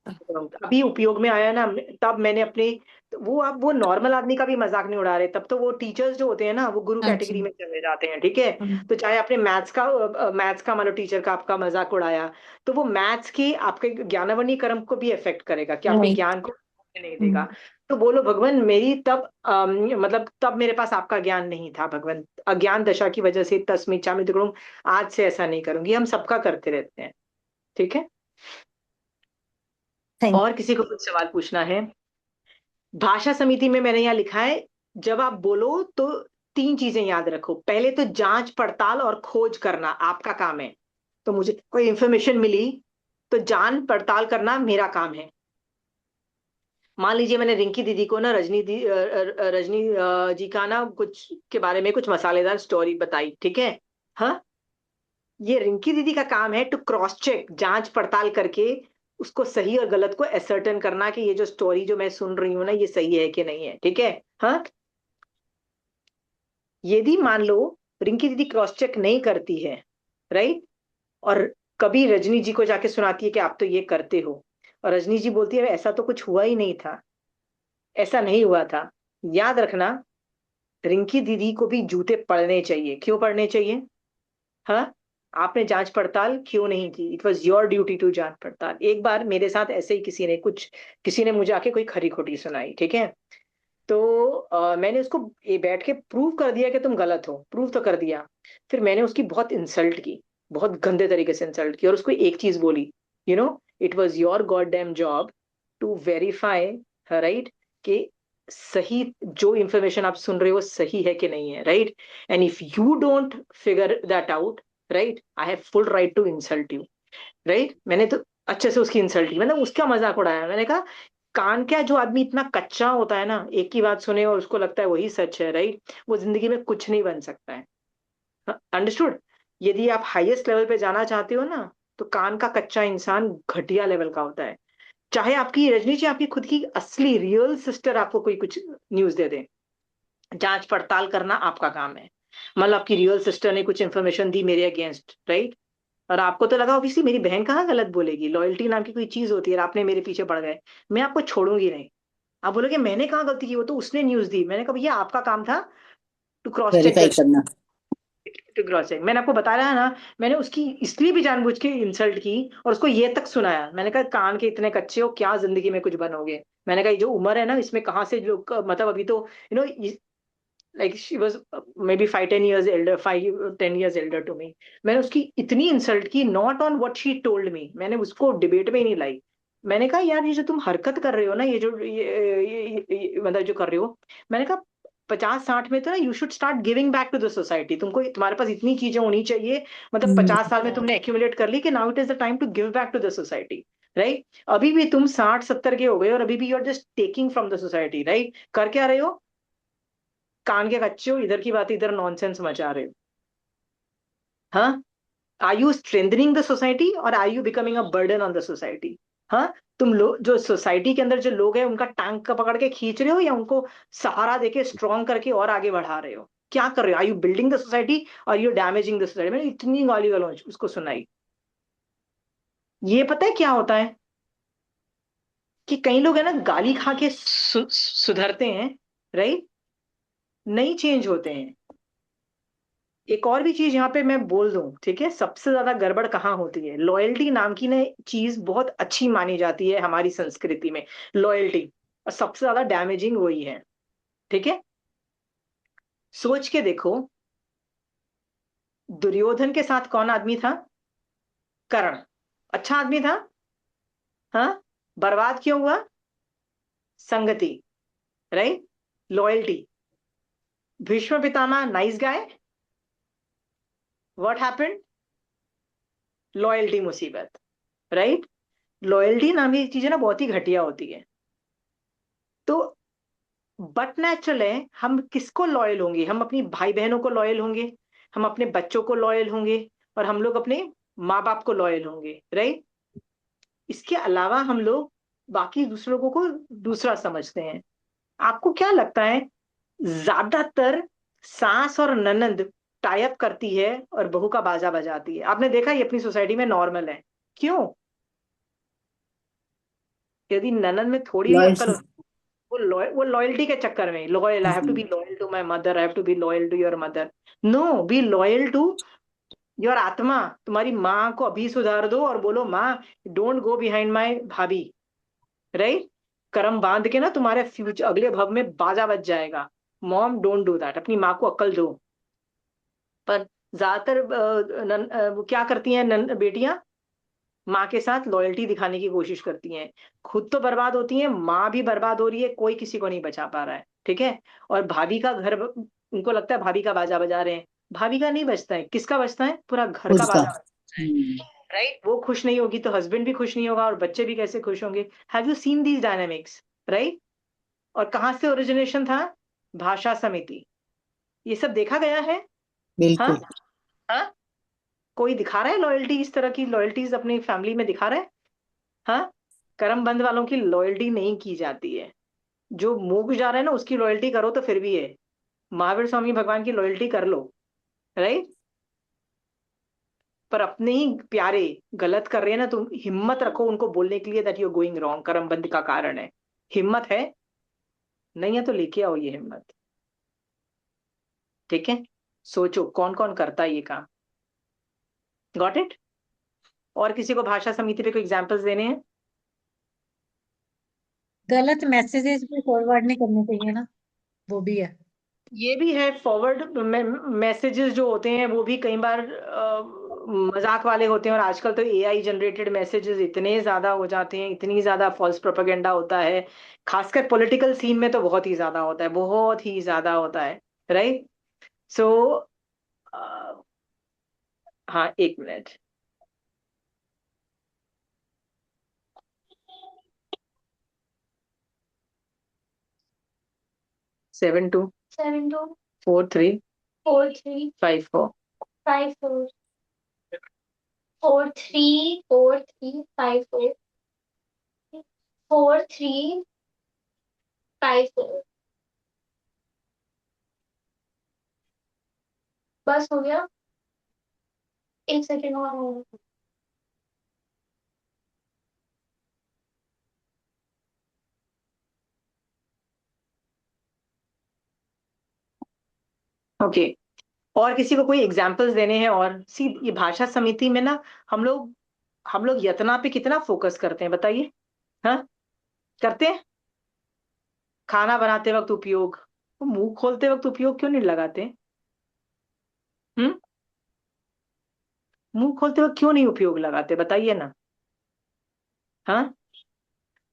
अभी उपयोग में आया ना, तब मैंने अपने, वो आप वो नॉर्मल आदमी का भी मजाक नहीं उड़ा रहे, तब तो वो टीचर्स जो होते हैं ना वो गुरु हाँ कैटेगरी जी। में चले जाते हैं। ठीक है, तो चाहे आपने मैथ्स का मान लो टीचर का आपका मजाक उड़ाया, तो वो मैथ्स की आपके ज्ञानवनी कर्म को भी इफेक्ट करेगा, कि आपके राइट। ज्ञान को नहीं देगा। तो बोलो भगवान, मेरी तब मतलब तब मेरे पास आपका ज्ञान नहीं था भगवान, अज्ञान दशा की वजह से तस्मै चामित करूँ, आज से ऐसा नहीं करूंगी। हम सबका करते रहते हैं। ठीक है, थैंक। और किसी को कुछ सवाल पूछना है? भाषा समिति में मैंने यहाँ लिखा है, जब आप बोलो तो 3 चीजें याद रखो। पहले तो जांच पड़ताल और खोज करना आपका काम है। तो मुझे कोई इंफॉर्मेशन मिली तो जांच पड़ताल करना मेरा काम है। मान लीजिए मैंने रिंकी दीदी को ना रजनी जी का ना कुछ के बारे में कुछ मसालेदार स्टोरी बताई। ठीक है, हाँ, ये रिंकी दीदी का काम है टू क्रॉस चेक, जांच पड़ताल करके उसको सही और गलत को एसर्टेन करना, कि ये जो स्टोरी जो मैं सुन रही हूँ ना ये सही है कि नहीं है। ठीक है, हाँ, यदि मान लो रिंकी दीदी क्रॉस चेक नहीं करती है, राइट, और कभी रजनी जी को जाके सुनाती है कि आप तो ये करते हो, और रजनी जी बोलती है ऐसा तो कुछ हुआ ही नहीं था, ऐसा नहीं हुआ था, याद रखना, रिंकी दीदी को भी जूते पड़ने चाहिए। क्यों पड़ने चाहिए? हाँ, आपने जांच पड़ताल क्यों नहीं की? It was your duty to जांच पड़ताल। एक बार मेरे साथ ऐसे ही किसी ने मुझे आके कोई खरी खोटी सुनाई। ठीक है, तो मैंने उसको ये बैठ के प्रूव कर दिया कि तुम गलत हो, प्रूव तो कर दिया। फिर मैंने उसकी बहुत इंसल्ट की, बहुत गंदे तरीके से इंसल्ट की, और उसको एक चीज बोली, you know, it was your god damn job to verify, right, कि सही जो इंफॉर्मेशन आप सुन रहे हो सही है कि नहीं है, right, and if you don't figure that out, right, I have full right to insult you, right. मैंने तो अच्छे से उसकी इंसल्ट की, मतलब उसका मजाक उड़ाया। मैंने कहा कान क्या, जो आदमी इतना कच्चा होता है ना, एक ही बात सुने और उसको लगता है वही सच है, राइट, वो जिंदगी में कुछ नहीं बन सकता है। अंडरस्टूड? यदि आप हाईएस्ट लेवल पे जाना चाहते हो ना, तो कान का कच्चा इंसान घटिया लेवल का होता है। चाहे आपकी रजनी जी, आपकी खुद की असली रियल सिस्टर आपको कोई कुछ न्यूज दे दे, जांच पड़ताल करना आपका काम है। मतलब आपकी रियल सिस्टर ने कुछ इंफॉर्मेशन दी मेरे अगेंस्ट, राइट, और आपको तो लगा ऑब्वियसली मेरी बहन कहाँ गलत बोलेगी, लॉयल्टी नाम की कोई चीज होती है, और आपने मेरे पीछे पड़ गए, मैं आपको छोड़ूंगी नहीं। आप बोलोगे मैंने कहाँ गलती की, वो तो उसने न्यूज दी। मैंने कहा भैया आपका काम था to cross check verify the, करना। To cross check. मैंने आपको बताया है ना, मैंने उसकी इसलिए भी जानबूझ के इंसल्ट की और उसको ये तक सुनाया। मैंने कहा कान के इतने कच्चे हो, क्या जिंदगी में कुछ बनोगे। मैंने कहा ये जो उम्र है ना, इसमें कहाँ से लोग, मतलब अभी तो you know, like she was maybe 5-10 years elder, 5-10 years elder to me. मैंने उसकी इतनी इंसल्ट की, not on what she told me, मैंने उसको डिबेट में ही नहीं लाई। मैंने कहा यार ये जो तुम हरकत कर रहे हो ना, ये जो मतलब जो कर रहे हो, मैंने कहा 50-60 में तो ना you should start giving back to the society. तुमको, तुम्हारे पास इतनी चीजें होनी चाहिए, मतलब 50 साल में तुमने एक्यूमुलेट कर ली कि now it is the time to give back to the society, right. अभी भी तुम 60-70 के हो गए और अभी भी you are just taking from the society, right. कर क्या रहे हो, कान के कच्चे हो, इधर की बात इधर नॉनसेंस मचा रहे हो। हाँ, are you strengthening the society और are you becoming a burden on the society? हाँ, तुम लोग जो सोसाइटी के अंदर जो लोग हैं उनका टांग का पकड़ के खींच रहे हो, या उनको सहारा देके स्ट्रॉन्ग करके और आगे बढ़ा रहे हो? क्या कर रहे हो? Are you building the society और यू डैमेजिंग द सोसाइटी? मैंने इतनी गाली गलौज उसको सुनाई। ये पता है क्या होता है कि कई लोग है ना, गाली खा के सुधरते हैं, राइट, नहीं चेंज होते हैं। एक और भी चीज यहाँ पे मैं बोल दूं, ठीक है, सबसे ज्यादा गड़बड़ कहाँ होती है, लॉयल्टी नाम की ना चीज बहुत अच्छी मानी जाती है हमारी संस्कृति में, लॉयल्टी, और सबसे ज्यादा डैमेजिंग वही है, ठीक है। सोच के देखो, दुर्योधन के साथ कौन आदमी था? कर्ण। अच्छा आदमी था? हाँ। बर्बाद क्यों हुआ? संगति, right, loyalty. Bhishma Pitamah nice guy, what happened? Loyalty मुसीबत, राइट। लॉयल्टी नाम की चीजें ना बहुत ही घटिया होती है। तो बट नेचुरल है, हम किसको लॉयल होंगे? हम अपनी भाई बहनों को लॉयल होंगे, हम अपने बच्चों को लॉयल होंगे, और हम लोग अपने माँ बाप को लॉयल होंगे, राइट। इसके अलावा हम लोग बाकी दूसरों को दूसरा समझते हैं। आपको क्या लगता है, ज्यादातर सास और ननंद टाई अप करती है और बहू का बाजा बजाती है? आपने देखा ये अपनी सोसाइटी में नॉर्मल है। क्यों? यदि ननंद में थोड़ी भी अक्ल, लॉयल्टी। वो लॉयल्टी के चक्कर में loyal, I have to be loyal to my mother, I have to be loyal to your mother. No, be loyal to your आत्मा। तुम्हारी माँ को अभी सुधार दो और बोलो माँ, डोंट गो बिहाइंड माय भाभी, राइट। कर्म बांध के ना तुम्हारे फ्यूचर अगले भव में बाजा बज जाएगा। मॉम डोंट डू दैट, अपनी माँ को अक्ल दो। पर ज्यादातर वो क्या करती हैं बेटियां, माँ के साथ लॉयल्टी दिखाने की कोशिश करती हैं, खुद तो बर्बाद होती हैं, माँ भी बर्बाद हो रही है, कोई किसी को नहीं बचा पा रहा है, ठीक है। और भाभी का घर, उनको लगता है भाभी का बाजा बजा रहे हैं। भाभी का नहीं बजता है, किसका बजता है? पूरा घर का खुद का। बाजा बजता है, राइट। वो खुश नहीं होगी तो हस्बैंड भी खुश नहीं होगा, और बच्चे भी कैसे खुश होंगे? Have you seen these dynamics, right. और कहाँ से ओरिजिनेशन था? भाषा समिति, ये सब देखा गया है। हाँ, बिल्कुल। हाँ, कोई दिखा रहा है लॉयल्टी, इस तरह की लॉयल्टीज अपनी फैमिली में दिखा रहा है? हाँ, कर्म बंध वालों की लॉयल्टी नहीं की जाती है। जो मोक्ष जा रहा है ना, उसकी लॉयल्टी करो तो फिर भी है। महावीर स्वामी भगवान की लॉयल्टी कर लो, राइट। पर अपने ही प्यारे गलत कर रहे हैं ना, तुम हिम्मत रखो उनको बोलने के लिए दैट यू गोइंग रॉन्ग, कर्म बंध का कारण है। हिम्मत है? नहीं है तो लेके आओ ये हिम्मत, ठीक है। सोचो कौन कौन करता है ये काम। Got it? और किसी को भाषा समिति पे कोई एग्जांपल्स देने हैं? गलत मैसेजेस भी फॉरवर्ड नहीं करने चाहिए ना। वो भी है। ये भी है, फॉरवर्ड मैसेजेस जो होते हैं वो भी कई बार मजाक वाले होते हैं, और आजकल तो एआई जनरेटेड मैसेजेस इतने ज्यादा हो जाते हैं, इतनी ज्यादा फॉल्स प्रोपेगेंडा होता है, खासकर पॉलिटिकल सीन में तो बहुत ही ज्यादा होता है, बहुत ही ज्यादा होता है, राइट? सो हाँ, एक मिनट। Seven to 4 3 5 4 okay. और किसी को कोई एग्जांपल्स देने हैं? और सी, ये भाषा समिति में ना हम लोग यतना पे कितना फोकस करते हैं, बताइए? हाँ, करते हैं। खाना बनाते वक्त उपयोग, वो मुंह खोलते वक्त उपयोग क्यों नहीं लगाते? हम्म मुंह खोलते वक्त क्यों नहीं उपयोग लगाते, बताइए ना। हाँ,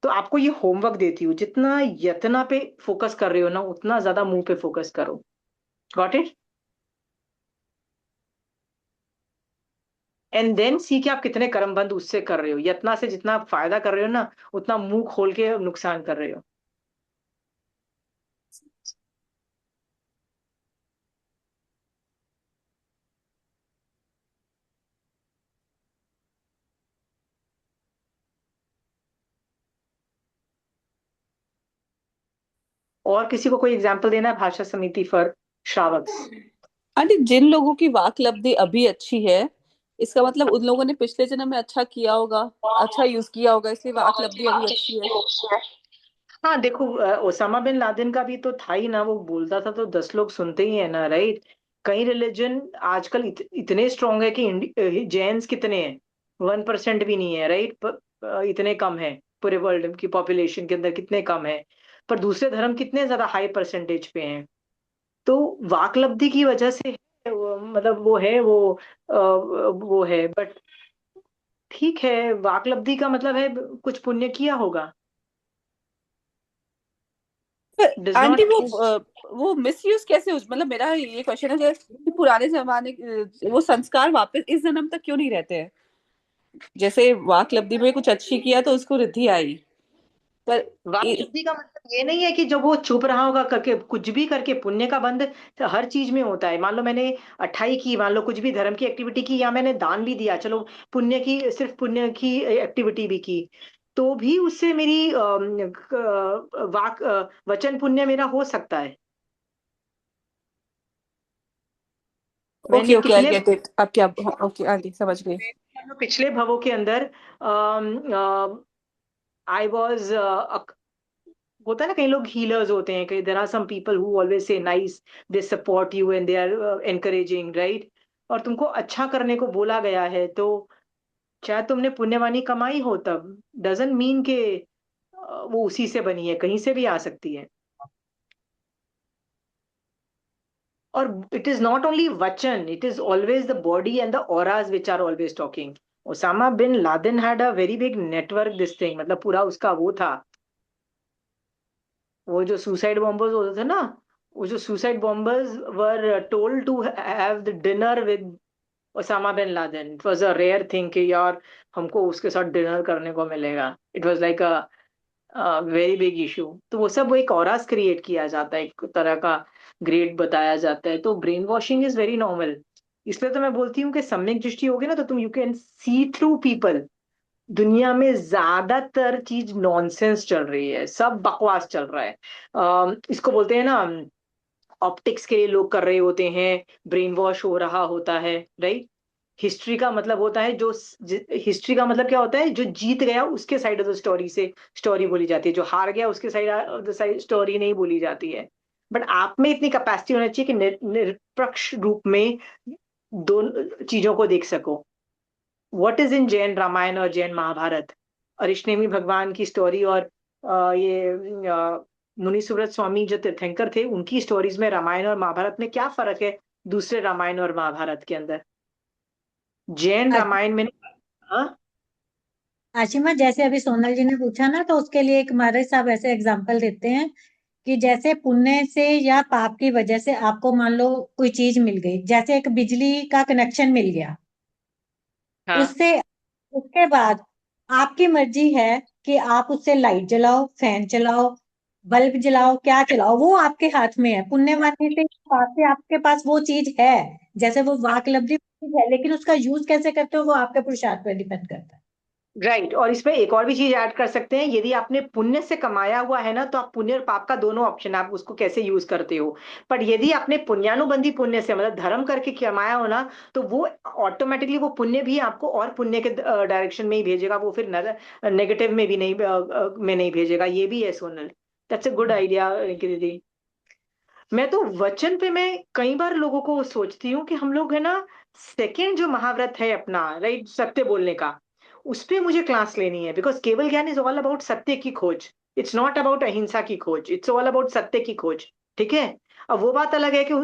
तो आपको ये होमवर्क देती हूँ, जितना यतना पे फोकस कर रहे हो ना, उतना ज्यादा मुंह पे फोकस करो। Got it? एंड देन सी कि आप कितने कर्मबंध उससे कर रहे हो। यतना से जितना आप फायदा कर रहे हो ना, उतना मुंह खोल के नुकसान कर रहे हो। और किसी को कोई एग्जाम्पल देना है भाषा समिति फॉर श्रावक्स? आंटी, जिन लोगों की वाक लब्धि अभी अच्छी है, इसका मतलब उन लोगों ने पिछले जन्म में अच्छा किया होगा, अच्छा यूज किया होगा, इसलिए वाक लब्धि अभी अच्छी है। हाँ देखो, ओसामा बिन लादेन का भी तो था ही ना, वो बोलता था तो 10 लोग सुनते ही है ना, राइट? कई रिलीजन आजकल इतने स्ट्रांग है कि जैन्स कितने हैं? 1% भी नहीं है, राइट? इतने कम है, पूरे वर्ल्ड की पॉपुलेशन के अंदर कितने कम है, पर दूसरे धर्म कितने ज्यादा हाई परसेंटेज पे हैं। तो वाकलब्धि की वजह से है, मतलब वो है, वो है, बट ठीक है, वाकलब्धि का मतलब है कुछ पुण्य किया होगा। पर डज आंटी, नॉट। वो मिस यूज कैसे हो, मतलब मेरा ये क्वेश्चन है कि पुराने जमाने वो संस्कार वापस इस जन्म तक क्यों नहीं रहते हैं? जैसे वाक लब्धि में कुछ अच्छी किया तो उसको रिद्धि आई, पर वाकशुद्धि का मतलब ये नहीं है कि जब वो चुप रहा होगा करके कुछ भी करके, पुण्य का बंध तो हर चीज में होता है। मान लो मैंने अठाई की, मान लो कुछ भी धर्म की एक्टिविटी की, या मैंने दान भी दिया, चलो पुण्य की, सिर्फ पुण्य की एक्टिविटी भी की, तो भी उससे मेरी वचन पुण्य मेरा हो सकता है। ओके मैंने ओके, आई पिछले गेट इट। अब क्या? ओके आंटी, समझ गई। पिछले भवों के अंदर आई वॉज, होता है ना, कई लोग हीलर्स होते हैं, कई there are some people who always say nice, they support you and they are encouraging, right? और तुमको अच्छा करने को बोला गया है, तो चाहे तुमने पुण्यवानी कमाई हो, तब डजंट मीन के वो उसी से बनी है, कहीं से भी आ सकती है। और इट इज नॉट ओनली वचन, it is always the body and the auras which are always talking. Osama bin Laden had a very big network, this thing, मतलब पूरा उसका वो था। वो जो सुसाइड बॉम्बर्स होते थे ना, वो जो suicide bombers were told to have the dinner with Osama bin Laden. It was a rare thing कि यार हमको उसके साथ डिनर करने को मिलेगा। It was like a very big issue. तो वो सब, वो एक ऑरास क्रिएट किया जाता है, एक तरह का ग्रेड बताया जाता है। तो brain washing is very normal. इसलिए तो मैं बोलती हूँ कि सम्यक दृष्टि होगी ना, तो तुम you can see through people. दुनिया में ज्यादातर चीज नॉनसेंस चल रही है, सब बकवास चल रहा है। इसको बोलते हैं ना, ऑप्टिक्स के लिए लोग कर रहे होते हैं, ब्रेन वॉश हो रहा होता है, राइट? हिस्ट्री का मतलब होता है जो, हिस्ट्री का मतलब क्या होता है, जो जीत गया उसके साइड ऑफ द स्टोरी से स्टोरी बोली जाती है, जो हार गया उसके side of the side story नहीं बोली जाती है। बट आप में इतनी कैपेसिटी होनी चाहिए कि निरपेक्ष रूप में दोनों चीजों को देख सको। What is in Jain Ramayana और जैन महाभारत? अरिष्नेमी भगवान की स्टोरी और ये मुनि सुब्रत स्वामी जो तीर्थंकर थे, उनकी स्टोरीज में रामायण और महाभारत में क्या फर्क है दूसरे रामायण और महाभारत के अंदर? जैन आज रामायण में हाँ आशिमा, जैसे अभी सोनल जी ने पूछा ना, तो उसके लिए एक हमारे साहब ऐसे एग्जाम्पल देते हैं कि जैसे पुण्य से या पाप की वजह से आपको मान लो कोई चीज मिल गई, जैसे एक बिजली का कनेक्शन मिल गया, हाँ उससे उसके बाद आपकी मर्जी है कि आप उससे लाइट जलाओ, फैन चलाओ, बल्ब जलाओ, क्या चलाओ, वो आपके हाथ में है। पुण्यवानी से पाप से आपके पास वो चीज है, जैसे वो वाक लब्धि चीज है, लेकिन उसका यूज कैसे करते हो वो आपके पुरुषार्थ पर डिपेंड करता है। राइट। और इसमें एक और भी चीज ऐड कर सकते हैं, यदि आपने पुण्य से कमाया हुआ है ना, तो आप पुण्य और पाप का दोनों ऑप्शन, आप उसको कैसे यूज करते हो। पर यदि आपने पुण्यानुबंधी पुण्य से मतलब धर्म करके कमाया हो ना, तो वो ऑटोमेटिकली वो पुण्य भी आपको और पुण्य के डायरेक्शन में ही भेजेगा, वो फिर नेगेटिव में भी नहीं में नहीं भेजेगा। ये भी है Sonal. That's a good idea दीदी। मैं तो वचन पे मैं कई बार लोगों को सोचती हूँ कि हम लोग है ना, सेकेंड जो महाव्रत है अपना, राइट, सत्य बोलने का, उस पे मुझे क्लास लेनी है। बिकॉज केवल ज्ञान इज ऑल अबाउट सत्य की खोज। इट्स नॉट अबाउट अहिंसा की खोज, इट्स ऑल अबाउट सत्य की खोज। ठीक है। अब वो बात अलग है कि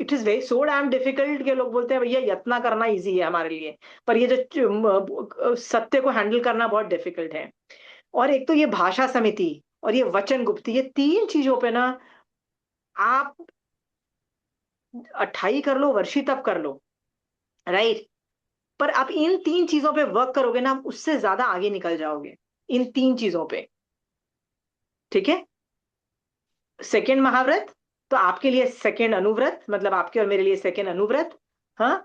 it is very so damn difficult के लोग बोलते हैं भैया यत्ना करना इजी है हमारे लिए, पर ये जो सत्य को हैंडल करना बहुत डिफिकल्ट है। और एक तो ये भाषा समिति और ये वचन गुप्ती, ये तीन चीजों पे ना आप अट्ठाई कर लो, वर्षी तप कर लो, राइट। पर आप इन तीन चीजों पे वर्क करोगे ना, आप उससे ज्यादा आगे निकल जाओगे इन तीन चीजों पे। ठीक है। सेकंड महाव्रत तो आपके लिए सेकंड अनुव्रत, मतलब आपके और मेरे लिए सेकंड अनुव्रत। हाँ।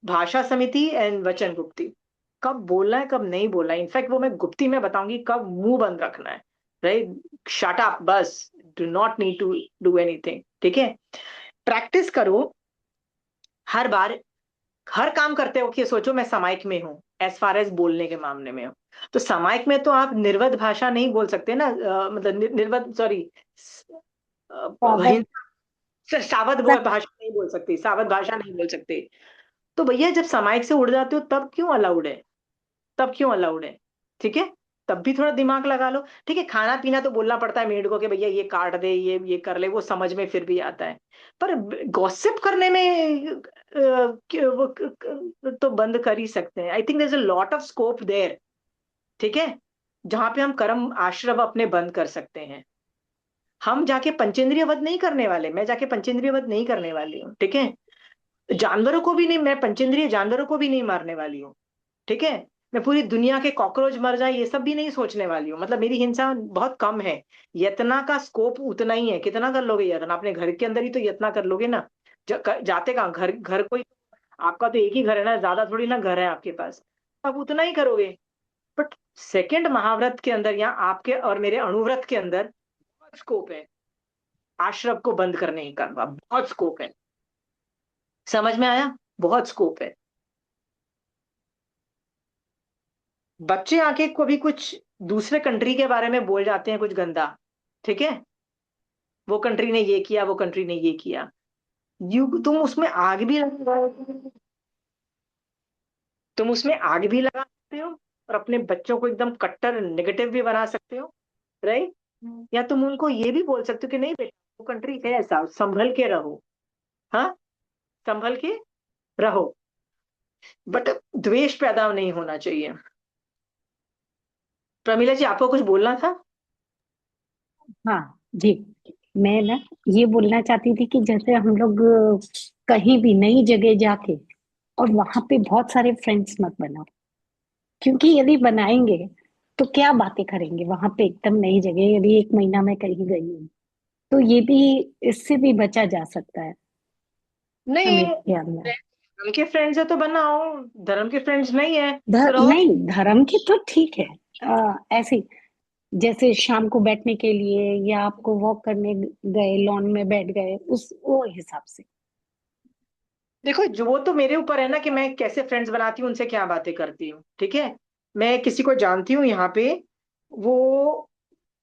भाषा समिति एंड वचन गुप्ती। कब बोलना है कब नहीं बोलना है, इनफैक्ट वो मैं गुप्ती में बताऊंगी कब मुंह बंद रखना है, राइट। शट अप बस, do not need to do anything. ठीक है। प्रैक्टिस करो हर बार, हर काम करते हो कि सोचो मैं समाइक में हूँ, एज फार एज बोलने के मामले में हो। तो समाइक में तो आप निर्वध भाषा नहीं बोल सकते ना, मतलब निर्वध, सॉरी, स्वागत। सावध भाषा नहीं बोल सकते, सावध भाषा नहीं बोल सकते। तो भैया जब समाइक से उड़ जाते हो तब क्यों अलाउड है, तब क्यों अलाउड है। ठीक है। तब भी थोड़ा दिमाग लगा लो। ठीक है, खाना पीना तो बोलना पड़ता है मेड को कि भैया ये काट दे, ये कर ले, वो समझ में फिर भी आता है। पर गॉसिप करने में तो बंद कर ही सकते हैं। I think there is a lot of scope there. ठीक है। जहां पे हम कर्म आश्रम अपने बंद कर सकते हैं। हम जाके पंचेंद्रिय वध नहीं करने वाले, मैं जाके पंचेंद्रिय वध नहीं करने वाली हूँ। ठीक है। जानवरों को भी नहीं, मैं पंचेंद्रिय जानवरों को भी नहीं मारने वाली हूँ। ठीक है। मैं पूरी दुनिया के कॉकरोच मर जाए ये सब भी नहीं सोचने वाली हूँ। मतलब मेरी हिंसा बहुत कम है। यतना का स्कोप उतना ही है। कितना कर लोगे यत्न, अपने घर के अंदर ही तो यत्ना कर लोगे ना। जाते कहाँ, घर घर कोई, आपका तो एक ही घर है ना, ज्यादा थोड़ी ना घर है आपके पास। आप उतना ही करोगे। बट सेकंड महाव्रत के अंदर या आपके और मेरे अणुव्रत के अंदर बहुत स्कोप है आश्रम को बंद करने का, बहुत स्कोप है। समझ में आया? बहुत स्कोप है। बच्चे आके कभी कुछ दूसरे कंट्री के बारे में बोल जाते हैं कुछ गंदा। ठीक है। वो कंट्री ने ये किया, वो कंट्री ने ये किया। तुम उसमें आग भी लगा, तुम उसमें आग भी लगा सकते हो और अपने बच्चों को एकदम कट्टर नेगेटिव भी बना सकते हो, राइट। या तुम उनको ये भी बोल सकते हो कि नहीं बेटा, वो कंट्री है ऐसा, संभल के रहो। हाँ, संभल के रहो। बट द्वेष पैदा नहीं होना चाहिए। प्रमिला जी, आपको कुछ बोलना था? हाँ जी, मैं ना ये बोलना चाहती थी कि जैसे हम लोग कहीं भी नई जगह जाके और वहां पे बहुत सारे फ्रेंड्स मत बनाओ, क्योंकि यदि बनाएंगे तो क्या बातें करेंगे वहां पे, एकदम नई जगह यदि एक महीना में कहीं गई हूँ, तो ये भी, इससे भी बचा जा सकता है नहीं, हमें ध्यान में। धर्म के फ्रेंड्स है तो बनाओ, धर्म के फ्रेंड्स नहीं है तो रहो। नहीं, धर्म की तो ठीक है, ऐसे जैसे शाम को बैठने के लिए या आपको वॉक करने गए, लॉन में बैठ गए, उस वो हिसाब से। देखो, जो वो तो मेरे ऊपर है ना कि मैं कैसे फ्रेंड्स बनाती हूँ, उनसे क्या बातें करती हूँ। ठीक है। मैं किसी को जानती हूँ यहाँ पे, वो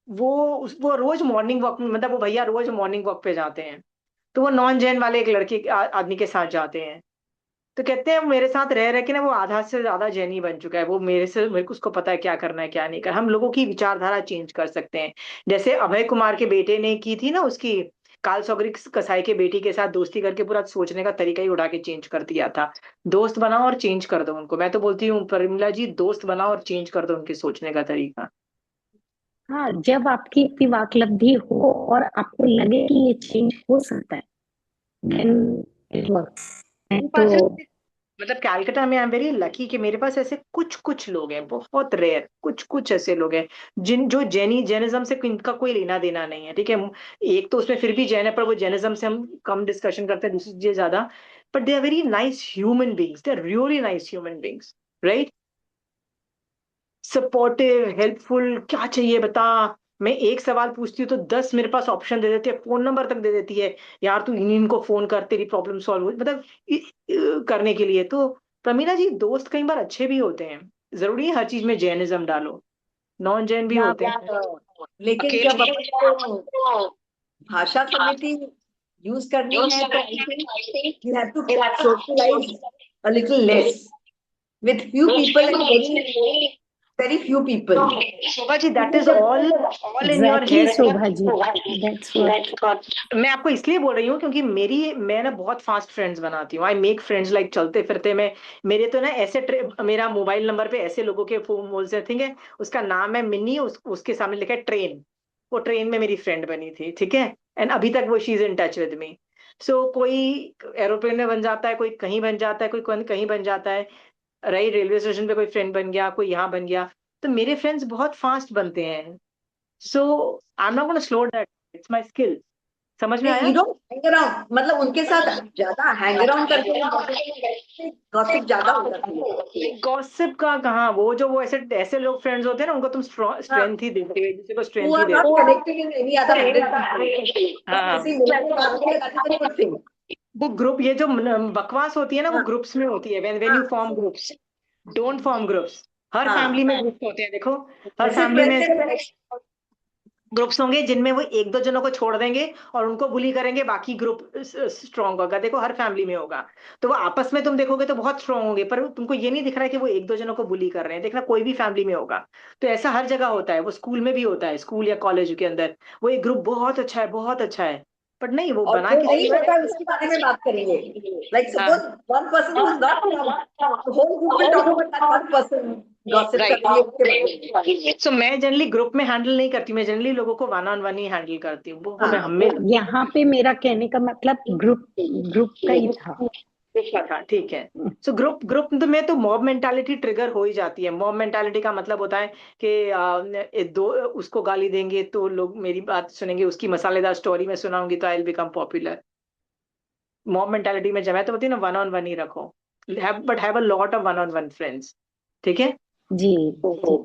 वो रोज मॉर्निंग वॉक, मतलब वो भैया रोज मॉर्निंग वॉक पे जाते हैं। तो वो नॉन जैन वाले एक लड़के आदमी के साथ जाते हैं। तो कहते हैं मेरे साथ रह रह के ना वो आधा से ज्यादा जैनी बन चुका है, वो मेरे को उसको पता है क्या करना है क्या नहीं करना। हम लोगों की विचारधारा चेंज कर सकते हैं। जैसे अभय कुमार के बेटे ने की थी ना, उसकी काल सौगरी कसाई के बेटी के साथ दोस्ती करके पूरा सोचने का तरीका ही उड़ा के चेंज कर दिया था। दोस्त बनाओ और चेंज कर दो उनको। मैं तो बोलती हूँ परिमला जी, दोस्त बनाओ और चेंज कर दो उनके सोचने का तरीका। हाँ, जब आपकी इतनी वाकलब्धि हो और आपको लगे कि ये चेंज हो सकता है, then it works. मैं तो मतलब कैलकाटा में आई एम वेरी लकी कि मेरे पास ऐसे कुछ कुछ लोग हैं, बहुत रेयर कुछ कुछ ऐसे लोग हैं जो जैनिज्म से इनका कोई लेना देना नहीं है, ठीक है। एक तो उसमें फिर भी जैन है, पर वो जैनिज्म से हम कम डिस्कशन करते हैं, दूसरी चीज ज्यादा। But they are very nice human beings, they are really nice human beings, right. Supportive, helpful, क्या चाहिए बता। मैं एक सवाल पूछती हूँ तो 10 मेरे पास ऑप्शन दे देती है, फोन नंबर तक दे देती है। यार तू इनको फोन कर, तेरी प्रॉब्लम सॉल्व हो, मतलब करने के लिए। तो प्रमीला जी, दोस्त कई बार अच्छे भी होते हैं, जरूरी है हर चीज में जैनिज्म डालो, नॉन जैन भी या होते हैं। लेकिन अकेले जब अपन को भाषा समिति यूज करनी है तो I think you have to socialize a little less with few people and very few people. Shobha ji, that is all in your exactly head. Shobha ji, that's what. मैं आपको इसलिए बोल रही हूँ क्योंकि मैं ना बहुत फास्ट फ्रेंड्स बनाती हूँ। आई मेक फ्रेंड्स लाइक चलते फिरते में। मेरे तो ना ऐसे मेरा मोबाइल नंबर पे ऐसे लोगों के फोन बोल से, ठीक है, उसका नाम है मिन्नी, उसके सामने लिखा है ट्रेन। वो ट्रेन में मेरी फ्रेंड बनी थी, ठीक है। एंड अभी तक वो she is in touch with me. So कोई एरोप्लेन में बन जाता है, कोई कहीं बन जाता है, कोई कहीं बन जाता है, राइट। रेलवे स्टेशन पे कोई फ्रेंड बन गया, कोई यहाँ बन गया। तो मेरे फ्रेंड्स बहुत फास्ट बनते हैं। So I am not gonna slow that, it's my skill. समझ में नहीं, आया? यू डोंट हैंग अराउंड, मतलब उनके साथ ज्यादा हैंग अराउंड करके गॉसिप ज्यादा हो जाती है। गॉसिप का कहाँ, वो ऐसे ऐसे लोग फ्रेंड्स होते हैं ना, उनको तुम हाँ, स्ट्रेंथ ही देते हो, किसी को who strength he are not देते connected in any other 100 people. हो। बस हाँ, किसी मिलने की बात किया, that is a good thing. वो ग्रुप, ये जो बकवास होती है ना, वो हाँ, ग्रुप्स में होती है। व्हेन यू हाँ, form groups, don't form groups. हर हाँ, फैमिली में ग्रुप्स होते हैं, देखो। हर ऐसे फैमिली में फ्रेंड्स ग्रुप्स होंगे जिनमें वो एक दो जनों को छोड़ देंगे और उनको बुली करेंगे, बाकी ग्रुप स्ट्रांग होगा। देखो हर फैमिली में होगा। तो वो आपस में तुम देखोगे तो बहुत स्ट्रांग होंगे, पर तुमको ये नहीं दिख रहा है कि वो एक दो जनों को बुली कर रहे हैं। देखना कोई भी फैमिली में होगा। तो ऐसा हर जगह होता है, वो स्कूल में भी होता है, स्कूल या कॉलेज के अंदर। वो एक ग्रुप बहुत अच्छा है, बहुत अच्छा है, बट नहीं, वो और बना जो के नहीं होता है उसके बारे में बात करेंगे. Like suppose one person who is not come, the whole group will talk about that one person, gossip करेंगे उसके बारे में. सो मैं जनरली ग्रुप में हैंडल नहीं करती, मैं जनरली लोगों को one on one he handle करती हूँ। वो मैं हाँ, हमेशा यहाँ पे मेरा कहने का मतलब ग्रुप का ही था. देखा था, ठीक है। सो ग्रुप ग्रुप में तो मॉब मेंटालिटी ट्रिगर हो ही जाती है। मॉब मेंटालिटी का मतलब होता है कि दो उसको गाली देंगे तो लोग मेरी बात सुनेंगे, उसकी मसालेदार स्टोरी में सुनाऊंगी तो I will become popular. Mob mentality में जब मैं तो बोलती हूँ ना, वन ऑन वन ही रखो, but have a lot of one on one friends, ठीक है। जी जी.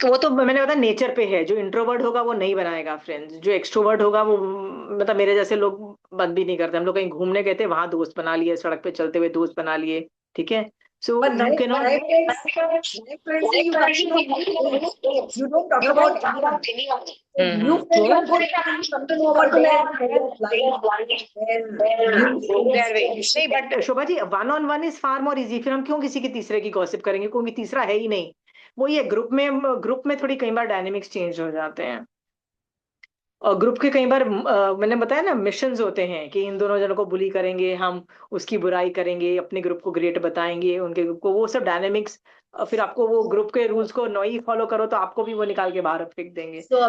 तो वो तो मैंने बताया नेचर पे है। जो इंट्रोवर्ट होगा वो नहीं बनाएगा फ्रेंड्स, जो एक्सट्रोवर्ट होगा वो, मतलब मेरे जैसे लोग बंद भी नहीं करते। हम लोग कहीं घूमने गए थे, वहां दोस्त बना लिए, सड़क पे चलते हुए दोस्त बना लिए, ठीक है। सो but यू कैन नए friends से you don't talk about anyone. New friends are good to come to know about their life, their views, नहीं, but Shobha ji, one on one is far more easy. फिर हम क्यों किसी के तीसरे की गॉसिप करेंगे, क्योंकि तीसरा है ही नहीं। वो ये ग्रुप में थोड़ी कई बार डायनेमिक्स चेंज हो जाते हैं। और ग्रुप के कई बार मैंने बताया ना, मिशंस होते हैं कि इन दोनों जनों को बुली करेंगे हम, उसकी बुराई करेंगे, अपने ग्रुप को ग्रेट बताएंगे, उनके ग्रुप को, वो सब डायनेमिक्स। फिर आपको वो ग्रुप के रूल्स को नहीं फॉलो करो तो आपको भी वो निकाल के बाहर फेंक देंगे। So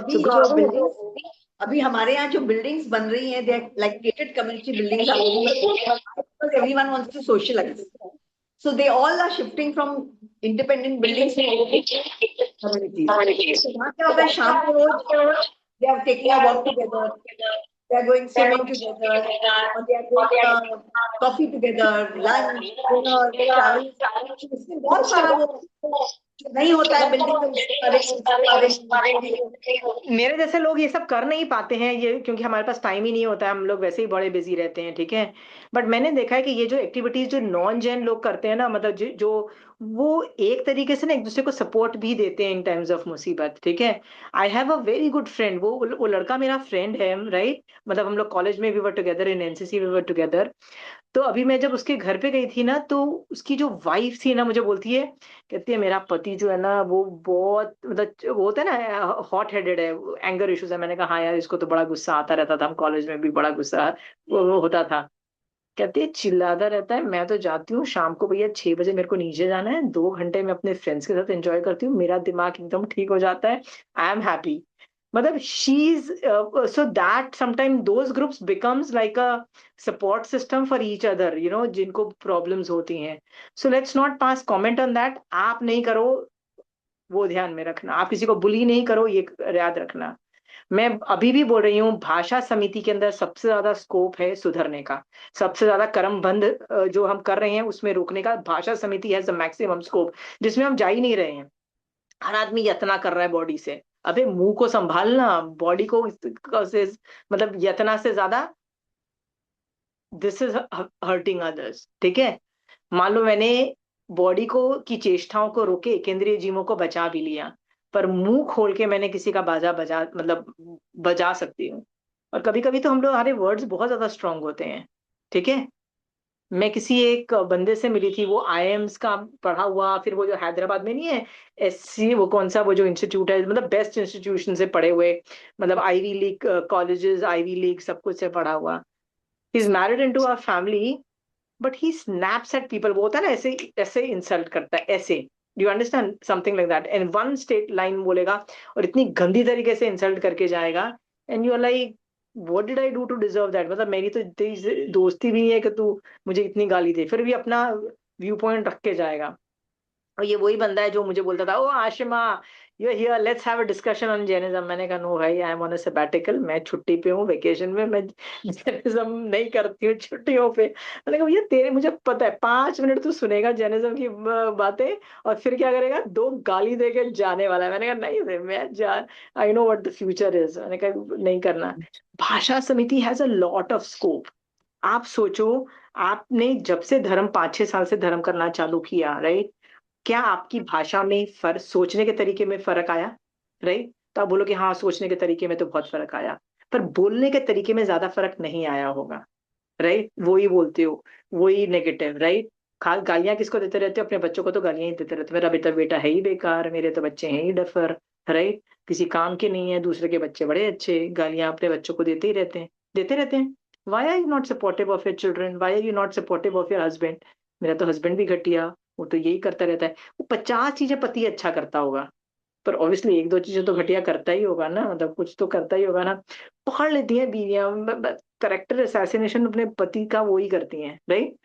अभी हमारे यहाँ जो बिल्डिंग्स बन रही हैं, they are like gated community buildings are because everyone wants to socialize. So they all are shifting from independent buildings to communities. So वहाँ क्या होता है, शाम को रोज they are taking a walk together, they are going swimming together, or they are going coffee together, lunch, dinner, travel. इसमें बहुत सारा वो जो नहीं होता है बिल्डिंग में मेरे जैसे लोग ये सब कर नहीं पाते हैं, ये क्योंकि हमारे पास टाइम ही नहीं होता है, हम लोग वैसे ही बड़े बिजी रहते हैं, ठीक है। बट मैंने देखा है कि ये जो एक्टिविटीज जो नॉन जैन लोग करते हैं ना, मतलब जो वो एक तरीके से ना एक दूसरे को सपोर्ट भी देते हैं इन टाइम्स ऑफ मुसीबत, ठीक है। I have a very good friend, वो लड़का मेरा फ्रेंड है, राइट। मतलब हम लोग कॉलेज में भी were together, in NCC we were together. तो अभी मैं जब उसके घर पे गई थी ना, तो उसकी जो वाइफ थी ना, मुझे बोलती है, कहती है मेरा पति जो है ना वो बहुत, मतलब वो होता है ना, हॉट हेडेड है, एंगर इश्यूज है। मैंने कहा हाँ यार, इसको तो बड़ा गुस्सा आता रहता था, हम कॉलेज में भी बड़ा गुस्सा वो होता था। कहती है चिल्लाता रहता है, मैं तो जाती हूँ शाम को भैया 6 बजे, मेरे को नीचे जाना है, 2 घंटे में अपने फ्रेंड्स के साथ एंजॉय करती हूँ, मेरा दिमाग एकदम ठीक हो जाता है, आई एम हैप्पी। मतलब she is, so that sometime those groups becomes like a support system for each other, जिनको प्रॉब्लम्स होती हैं। So let's not pass comment on that, आप नहीं करो, वो ध्यान में रखना, आप किसी को बुली नहीं करो, ये याद रखना। मैं अभी भी बोल रही हूँ, भाषा समिति के अंदर सबसे ज्यादा स्कोप है सुधरने का, सबसे ज्यादा कर्मबंध जो हम कर रहे हैं उसमें रोकने का, भाषा समिति हैज द मैक्सिमम स्कोप, जिसमें हम जा ही नहीं रहे हैं। हर आदमी यतना कर रहा है बॉडी से, अबे मुंह को संभालना, बॉडी को से, मतलब यतना से ज्यादा दिस इज हर्टिंग अदर्स, ठीक है। मान लो मैंने बॉडी को की चेष्टाओं को रोके, केंद्रीय जीवों को बचा भी लिया, पर मुंह खोल के मैंने किसी का बाजा बजा, मतलब बजा सकती हूँ। और कभी कभी तो हम लोग, हमारे वर्ड्स बहुत ज्यादा स्ट्रांग होते हैं, ठीक है। मैं किसी एक बंदे से मिली थी, वो आईएम्स का पढ़ा हुआ, फिर वो जो हैदराबाद में नहीं है, एससी, वो कौन सा वो जो इंस्टीट्यूट है, मतलब बेस्ट इंस्टीट्यूशन से पढ़े हुए, मतलब Ivy League colleges, Ivy League सब कुछ से पढ़ा हुआ। He is married into a family, but he snaps at people, वो होता है ना, ऐसे ऐसे इंसल्ट करता है, ऐसे, do you understand, something like that, and one state line बोलेगा, और इतनी गंदी तरीके से इंसल्ट करके जाएगा, and you are like what did I do to deserve that, मतलब मेरी तो इतनी दोस्ती भी नहीं है कि तू मुझे इतनी गाली दे, फिर भी अपना व्यू पॉइंट रख के जाएगा। और ये वही बंदा है जो मुझे बोलता था, oh Ashima, you here, let's have a discussion on Jainism. मैंने कहा नो भाई, आई एम ऑन अ सैबैटिकल, मैं छुट्टी पे हूँ, वेकेशन में, मैं जैनिज्म नहीं करती हूँ छुट्टियों पे। मैंने कहा ये तेरे, मुझे पता है 5 मिनट तू सुनेगा जैनिज्म की बातें, और फिर क्या करेगा, 2 गाली दे के जाने वाला है। मैंने कहा नहीं रे, मैं जा, I know what the future is, मैंने कहा नहीं करना। भाषा समिति has a lot of scope. आप सोचो, आपने जब से धर्म 5-6 साल से धर्म करना चालू किया, राइट, क्या आपकी भाषा में फर्क, सोचने के तरीके में फर्क आया, राइट। तो आप बोलो कि हाँ सोचने के तरीके में तो बहुत फर्क आया, पर बोलने के तरीके में ज्यादा फर्क नहीं आया होगा, राइट। वही बोलते हो, वही नेगेटिव, राइट। खास गालियां किसको देते रहते हो, अपने बच्चों को तो गालियां ही देते रहते हो, मेरा बेटा बेटा है ही बेकार, मेरे तो बच्चे हैं ही डफर, राइट, किसी काम के नहीं है, दूसरे के बच्चे बड़े अच्छे, गालियां अपने बच्चों को देते ही रहते हैं, देते रहते हैं। Why are you not supportive of your children, why are you not supportive of your husband. मेरा तो हस्बैंड भी घटिया, वो तो यही करता रहता है, वो 50 चीजें पति अच्छा करता होगा, पर ऑब्वियसली 1-2 चीजें तो घटिया करता ही होगा ना, मतलब कुछ तो करता ही होगा ना। पकड़ लेती हैं बीवियां, करेक्टर असैसिनेशन अपने पति का वो ही करती हैं, राइट।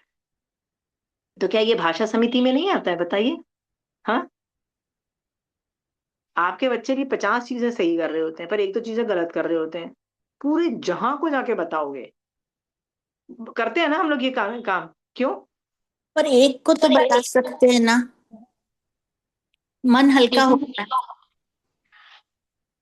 तो क्या ये भाषा समिति में नहीं आता है, बताइए। हाँ, आपके बच्चे भी 50 चीजें सही कर रहे होते हैं, पर 1-2 चीजें गलत कर रहे होते हैं, पूरे जहां को जाके बताओगे। करते हैं ना हम लोग ये काम क्यों। पर एक को तो बता सकते हैं ना, मन हल्का होता है।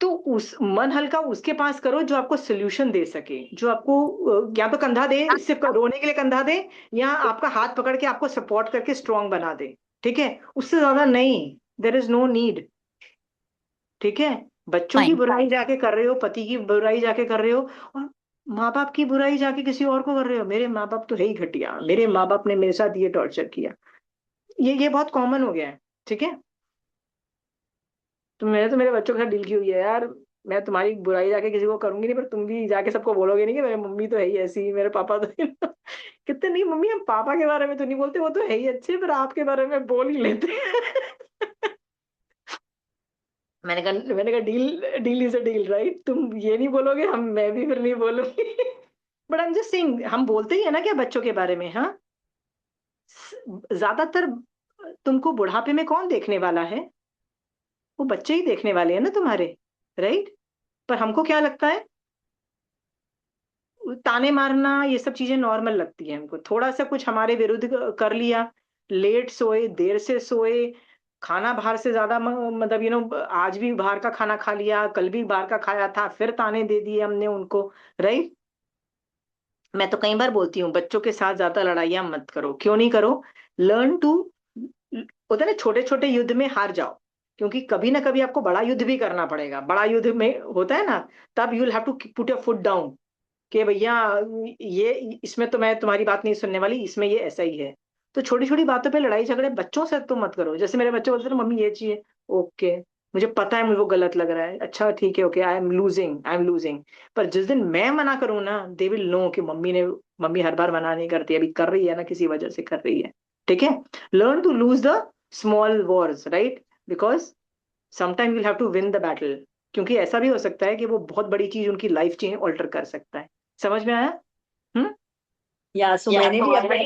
तो उस मन हल्का उसके पास करो जो आपको सोल्यूशन दे सके, जो आपको या तो कंधा दे, सिर्फ रोने के लिए कंधा दे, या आपका हाथ पकड़ के आपको सपोर्ट करके स्ट्रांग बना दे, ठीक है, उससे ज्यादा नहीं। देर इज नो नीड, ठीक है। बच्चों की फाइन। बुराई जाके कर रहे हो, पति की बुराई जाके कर रहे हो, और माँ बाप की बुराई जाके किसी और को कर रहे हो। मेरे माँ बाप तो है ही घटिया, मेरे माँ बाप ने मेरे साथ ये टॉर्चर किया, ये बहुत कॉमन हो गया है, ठीक है। तो मैंने तो मेरे बच्चों के साथ डील की हुई है यार, मैं तुम्हारी बुराई जाके किसी को करूंगी नहीं, पर तुम भी जाके सबको बोलोगे नहीं कि मेरी मम्मी तो है ही ऐसी, मेरे पापा तो कितने नहीं मम्मी, हम पापा के बारे में तो नहीं बोलते, वो तो है ही अच्छे, पर आपके बारे में बोल ही लेते हैं। मैंने कहा deal, deal is a deal, right, तुम ये नहीं बोलोगे, हम, मैं भी फिर नहीं बोलूंगी। But I am just saying, हम बोलते ही है ना क्या बच्चों के बारे में, हाँ। ज्यादातर तुमको बुढ़ापे में कौन देखने वाला है, वो बच्चे ही देखने वाले हैं ना तुम्हारे, राइट। पर हमको क्या लगता है, ताने मारना ये सब चीजें नॉर्मल लगती है हमको, थोड़ा सा कुछ हमारे विरुद्ध कर लिया, लेट सोए, देर से सोए, खाना बाहर से ज्यादा मतलब आज भी बाहर का खाना खा लिया, कल भी बाहर का खाया था, फिर ताने दे दिए हमने उनको, राइट। मैं तो कई बार बोलती हूँ बच्चों के साथ ज्यादा लड़ाइयाँ मत करो। क्यों नहीं करो? लर्न टू, होता है ना, छोटे छोटे युद्ध में हार जाओ, क्योंकि कभी ना कभी आपको बड़ा युद्ध भी करना पड़ेगा। बड़ा युद्ध में होता है ना, तब you will have to put your foot down कि भैया ये इसमें तो मैं तुम्हारी बात नहीं सुनने वाली, इसमें ये ऐसा ही है। तो छोटी छोटी बातों पे लड़ाई झगड़े बच्चों से तो मत करो। जैसे मेरे बच्चे बोलते थे मम्मी ये चाहिए, ओके, मुझे पता है मुझे वो गलत लग रहा है, अच्छा ठीक है, ओके, आई एम लूजिंग। पर जिस दिन मैं मना करूँ ना, दे विल नो कि मम्मी हर बार मना नहीं करती, अभी कर रही है ना, किसी वजह से कर रही है। ठीक है? Learn to lose the small wars, right, because sometime you'll have to win the battle. क्योंकि ऐसा भी हो सकता है कि वो बहुत बड़ी चीज उनकी लाइफ चेंज ऑल्टर कर सकता है। समझ में आया? हम्म। या सो मैंने भी अपने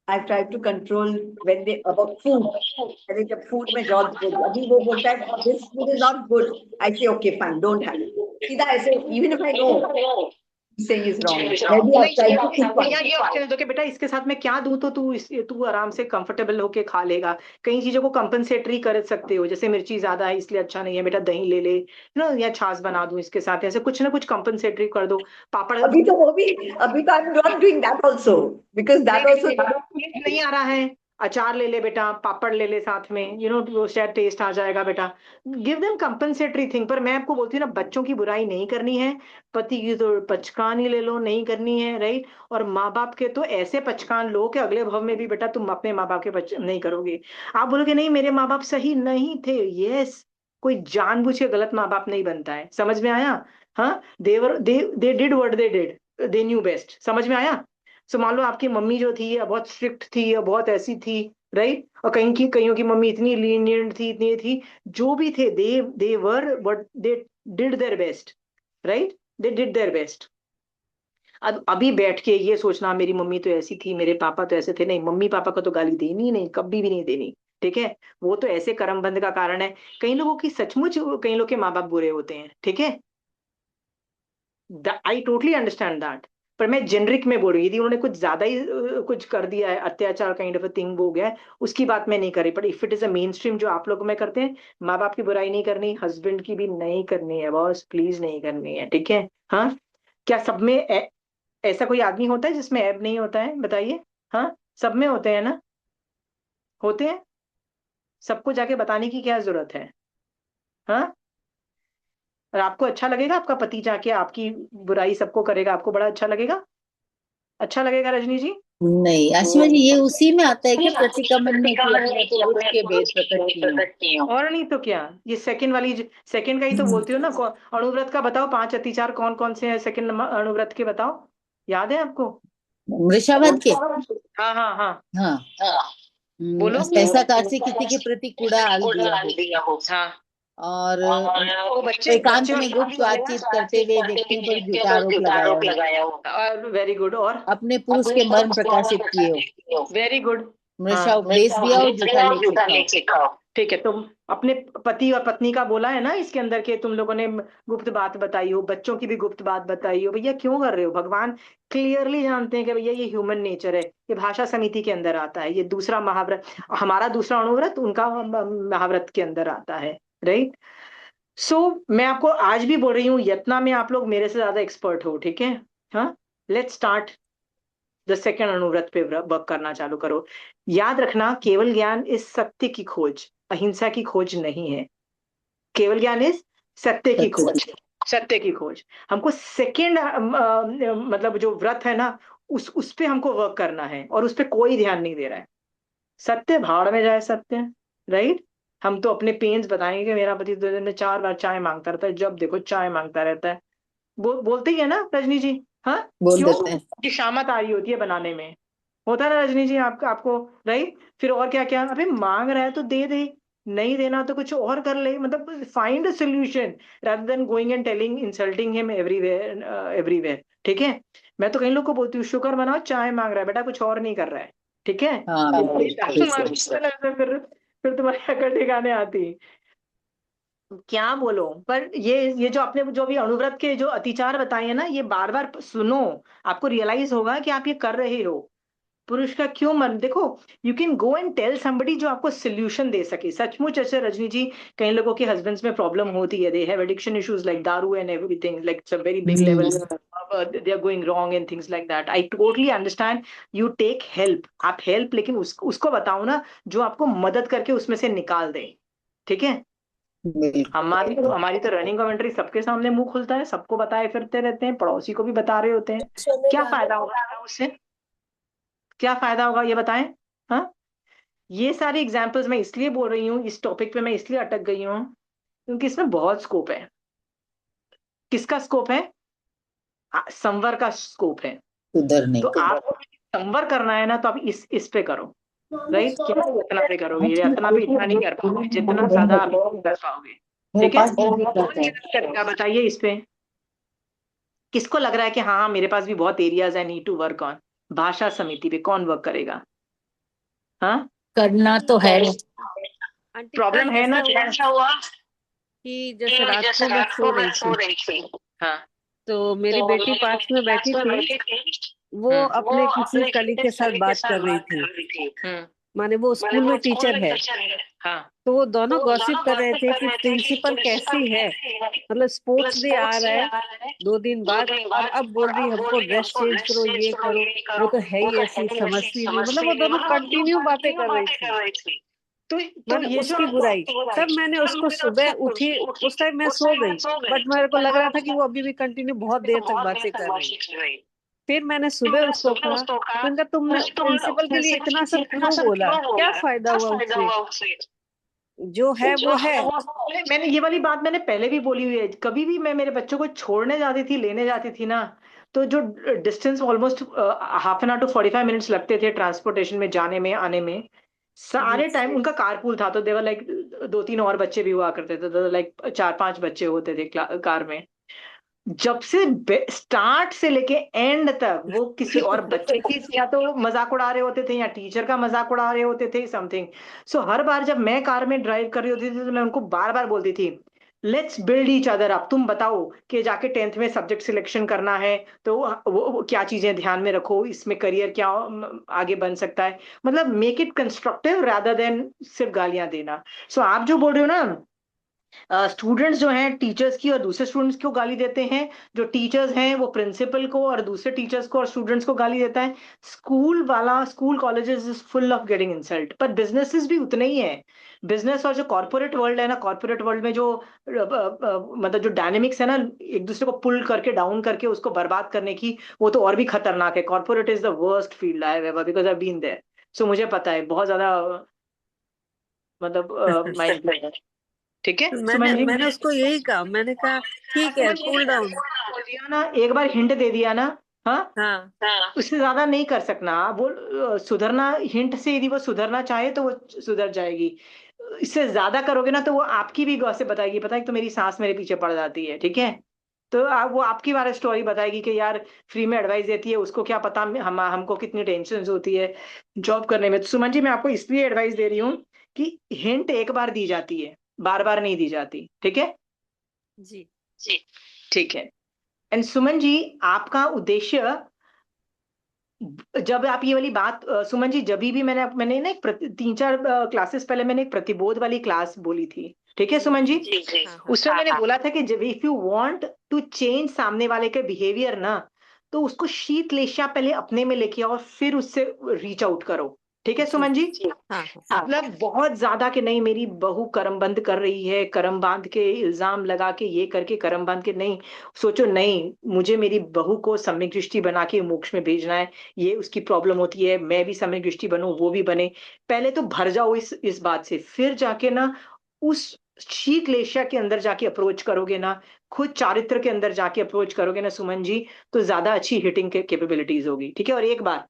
I try to control when they about food. अरे जब फूड में जॉब अभी वो बोलता है this food is not good, I say okay fine don't have it, सीधा ऐसे, even if I know saying is wrong, maybe I've tried to keep या ये ऑप्शन दो कि बेटा इसके साथ मैं क्या दूं तो तू आराम से कंफर्टेबल होके खा लेगा। कई चीजों को कंपनसेटरी कर सकते हो, जैसे मिर्ची ज्यादा है इसलिए अच्छा नहीं है बेटा, दही ले ले ना, या छाछ बना दूं इसके साथ, ऐसे कुछ ना कुछ कंपनसेटरी कर दो। पापड़ अभी तो वो भी, अभी तो आई am not doing that also because that also नहीं आ रहा है, अचार ले ले बेटा, पापड़ ले ले साथ में, वो शायद टेस्ट आ जाएगा बेटा। Give them compensatory thing. पर मैं आपको बोलती हूँ ना, बच्चों की बुराई नहीं करनी है। पति की तो पचकान ही ले लो, नहीं करनी है, राइट। और माँ बाप के तो ऐसे पचकान लो कि अगले भव में भी बेटा तुम अपने माँ बाप के नहीं करोगे। आप बोलोगे नहीं मेरे माँ बाप सही नहीं थे, यस। कोई जानबूझ के गलत माँ बाप नहीं बनता है। समझ में आया? हाँ, they did what they did, they knew best. समझ में आया? सो मान लो आपकी मम्मी जो थी या बहुत स्ट्रिक्ट थी या बहुत ऐसी थी, राइट, और कईयों की मम्मी इतनी लीनियंट थी, इतनी थी, जो भी थे, they were but they did their best, right, they did their best. अब अभी बैठ के ये सोचना मेरी मम्मी तो ऐसी थी, मेरे पापा तो ऐसे थे, नहीं, मम्मी पापा को तो गाली देनी ही नहीं, कभी भी नहीं देनी। ठीक है? वो तो ऐसे कर्म बंद का कारण है। कई लोगों की सचमुच, कई लोग के माँ बाप बुरे होते हैं, ठीक है, आई टोटली अंडरस्टैंड दैट। पर मैं जेनरिक में बोल रही हूँ, यदि उन्होंने कुछ ज्यादा ही कुछ कर दिया है, अत्याचार काइंड ऑफ अ थिंग हो गया है, उसकी बात मैं नहीं कर रही। पर if it is a main stream जो आप लोग में करते हैं, माँ बाप की बुराई नहीं करनी, हस्बैंड की भी नहीं करनी है बॉस, प्लीज नहीं करनी है, ठीक है? हाँ, क्या सब में ऐसा कोई आदमी होता है जिसमें ऐब नहीं होता है? बताइए। हाँ, सब में होते हैं ना, होते हैं। सबको जाके बताने की क्या जरूरत है? हाँ, और आपको अच्छा लगेगा आपका पति जाके आपकी बुराई सबको करेगा? आपको बड़ा अच्छा लगेगा? अच्छा लगेगा रजनी जी? नहीं आशिमा जी, ये उसी में आता है कि प्रतिक्रमण में कि अपने पुरुष के भेद प्रकट किए हो। और नहीं तो क्या। ये सेकंड वाली, सेकंड का ही तो बोलती हो ना। अणुव्रत का बताओ, 5 अतिचार कौन कौन से हैं सेकंड अणुव्रत के, बताओ, याद है आपको? वृषावत के। हाँ हाँ हाँ हाँ। बोलो। ऐसा काशी किसी के प्रति कूड़ा आल दिया हो, हाँ, और वो बच्चे एकांत बच्चे में गुप्त बातचीत करते हुए व्यक्तियों पर झूठा आरोप लगाया हो, और वेरी गुड, और अपने पुरुष के मर्म प्रकाशित किए हो, वेरी गुड। मृषा उपदेश दिया और झूठा लेख लिखा हो। ठीक है, तुम अपने पति और पत्नी का बोला है ना इसके अंदर के, तुम लोगों ने गुप्त बात बताई हो, बच्चों की भी गुप्त बात बताई हो। भैया क्यों कर रहे हो? भगवान क्लियरली जानते हैं कि भैया ये ह्यूमन नेचर है, ये भाषा समिति के अंदर आता है, ये दूसरा महाव्रत, हमारा दूसरा अणुव्रत उनका महाव्रत के अंदर आता है, राइट। सो मैं आपको आज भी बोल रही हूँ, यत्ना में आप लोग मेरे से ज्यादा एक्सपर्ट हो, ठीक है? हाँ, let's start the second Anuvrat पे वर्क करना चालू करो। याद रखना, केवल ज्ञान इस सत्य की खोज, अहिंसा की खोज नहीं है। केवल ज्ञान इस सत्य की खोज, सत्य की खोज। हमको सेकेंड मतलब जो व्रत है ना, उस पे हमको वर्क करना है, और उस पे कोई ध्यान नहीं दे रहा है। सत्य भाड़ में जाए सत्य, राइट। हम तो अपने पेन्स बताएंगे कि मेरा पति 2 दिन में 4 बार चाय मांगता रहता है, जब देखो चाय मांगता रहता है। बोलते ही है ना रजनी जी? हाँ, बोल क्यों? देते हैं। कि शामत आ रही होती है बनाने में, होता है ना रजनी जी? आपको, राइट। फिर और क्या क्या, अबे मांग रहा है तो दे दे, नहीं देना तो कुछ और कर ले, मतलब find a solution rather than going and telling, insulting him everywhere everywhere. ठीक है? मैं तो कई लोग को बोलती हूँ, शुक्र मनाओ चाय मांग रहा है बेटा, कुछ और नहीं कर रहा है, ठीक है? हाँ बिल्कुल। फिर तुम्हारी अकड़ ठिकाने आती। क्या बोलो? पर ये जो आपने जो भी अणुव्रत के जो अतिचार बताए हैं ना, ये बार बार सुनो, आपको रियलाइज होगा कि आप ये कर रहे हो। पुरुष का क्यों मन, देखो you can go and tell somebody जो आपको सोल्यूशन दे सके। सचमुच ऐसे रजनी जी, कई लोगों के हस्बैंड्स में प्रॉब्लम होती है, they have addiction issues like daru and everything, like it's a very big level, they are going wrong and things like that. I totally understand, you take help, आप हेल्प, लेकिन उसको बताओ ना जो आपको मदद करके उसमें से निकाल दे, ठीक है। हमारी तो रनिंग कमेंट्री सबके सामने मुंह खुलता है, सबको बताए फिरते रहते हैं, पड़ोसी को भी बता रहे होते हैं, क्या फायदा होगा उससे, क्या फायदा होगा ये बताएं। हाँ, ये सारी एग्जाम्पल्स मैं इसलिए बोल रही हूँ, इस टॉपिक पे मैं इसलिए अटक गई हूँ क्योंकि इसमें बहुत स्कोप है। किसका स्कोप है? संवर का स्कोप है। सुधरने तो आपको संवर करना है ना, तो आप इस पे करो, राइट। क्या इतना पे करोगे, ये इतना पे इतना नहीं कर पाओगे, जितना ज्यादा आप कर पाओगे, ठीक है। कौन मदद करेगा बताइए इस पे? किसको लग रहा है कि हाँ हाँ मेरे पास भी बहुत एरियाज है, नीड टू वर्क ऑन? भाषा समिति पे कौन वर्क करेगा? हाँ, करना तो है। आंटी प्रॉब्लम कल है ना, ऐसा हुआ कि जैसे रात को मैं सो रही थी, हाँ, तो मेरी बेटी पास में बैठी थी, वो अपने किसी कलीग के साथ बात कर रही थी, माने वो स्कूल में टीचर है, हाँ, तो वो दोनों गॉसिप कर रहे थे कि प्रिंसिपल कैसी है, मतलब स्पोर्ट्स डे आ रहा है 2 दिन बाद, और अब बोल रही हमको ड्रेस चेंज करो, ये करो, वो तो है ही ऐसी, समझती नहीं, मतलब वो दोनों कंटिन्यू बातें कर रही थी, तो मैंने ये जो उसकी बुराई। तब मैंने उसको सुबह उठी, उस टाइम मैं सो गई, बट मेरे को लग रहा था कि वो अभी भी कंटिन्यू बहुत देर तक बातें कर रही। फिर मैंने सुबह उसको कहा, मैंने कहा तुमने प्रिंसिपल के लिए इतना सब क्यों बोला, क्या फायदा हुआ उससे, जो है वो है। मैंने ये वाली बात मैंने पहले भी बोली हुई है, कभी भी मैं मेरे बच्चों को छोड़ने जाती थी, लेने जाती थी ना, तो जो distance almost half an hour to 45 minutes लगते थे ट्रांसपोर्टेशन में, जाने में आने में, सारे टाइम उनका कारपूल था, तो देवर लाइक 2-3 और बच्चे भी हुआ करते थे, तो लाइक 4-5 बच्चे होते थे कार में। जब से स्टार्ट से लेके एंड तक वो किसी और बच्चे की या तो मजाक उड़ा रहे होते थे या टीचर का मजाक उड़ा रहे होते थे, समथिंग। सो हर बार जब मैं कार में ड्राइव कर रही होती थी तो मैं उनको बार बार बोलती थी, let's build each other up. तुम बताओ कि जाके 10th में सब्जेक्ट सिलेक्शन करना है तो वो क्या चीजें ध्यान में रखो, इसमें करियर क्या आगे बन सकता है, मतलब make it constructive rather than सिर्फ गालियां देना। सो आप जो बोल रहे हो ना, स्टूडेंट्स जो हैं टीचर्स की और दूसरे स्टूडेंट्स को गाली देते हैं, जो टीचर्स हैं वो प्रिंसिपल को और दूसरे टीचर्स को और स्टूडेंट्स को गाली देता है, school colleges is full of getting insult. पर बिजनेसेस भी उतने ही है। बिजनेस और जो कॉर्पोरेट वर्ल्ड है ना, कॉर्पोरेट वर्ल्ड में जो मतलब जो डायनेमिक्स है ना, एक दूसरे को पुल करके डाउन करके उसको बर्बाद करने की, वो तो और भी खतरनाक है। Corporate is the worst field I have ever, because I have been there. So मुझे पता है, बहुत ज्यादा मतलब माइंड, ठीक है सुमन जी। मैंने उसको यही कहा, मैंने कहा ठीक है, कूल डाउन। बोल दिया ना, एक बार हिंट दे दिया ना, हाँ, हाँ, उससे ज्यादा नहीं कर सकना वो। सुधरना, हिंट से यदि वो सुधरना चाहे तो वो सुधर जाएगी। इससे ज्यादा करोगे ना तो वो आपकी भी गॉसिप बताएगी, पता है तो मेरी सास मेरे पीछे पड़ जाती है, ठीक है। तो वो आपकी बारे स्टोरी बताएगी कि यार फ्री में एडवाइस देती है, उसको क्या पता हमको कितनी टेंशन होती है जॉब करने में। तो सुमन जी, मैं आपको इसलिए एडवाइस दे रही हूँ कि हिंट एक बार दी जाती है, बार बार नहीं दी जाती, ठीक है जी, ठीक है। एंड सुमन जी, आपका उद्देश्य, जब आप ये वाली बात सुमन जी, जब भी मैंने ना 3-4 क्लासेस पहले मैंने एक प्रतिबोध वाली क्लास बोली थी, ठीक है सुमन जी। उसमें मैंने बोला था कि जब if you want to change सामने वाले के बिहेवियर ना, तो उसको शीतलेशा पहले अपने में लेके आओ, फिर उससे रीच आउट करो, ठीक है सुमन जी। मतलब बहुत ज्यादा कि नहीं मेरी बहू करम बंद कर रही है, करम बांध के इल्जाम लगा के ये करके करम बांध के, नहीं सोचो, नहीं मुझे मेरी बहू को सम्यक दृष्टि बना के मोक्ष में भेजना है, ये उसकी प्रॉब्लम होती है, मैं भी सम्यक दृष्टि बनूं, वो भी बने। पहले तो भर जाओ इस बात से, फिर जाके ना उस शीतलेशा के अंदर जाके अप्रोच करोगे ना, खुद चारित्र के अंदर जाके अप्रोच करोगे ना सुमन जी, तो ज्यादा अच्छी हिटिंग के कैपेबिलिटीज होगी, ठीक है। और एक बार,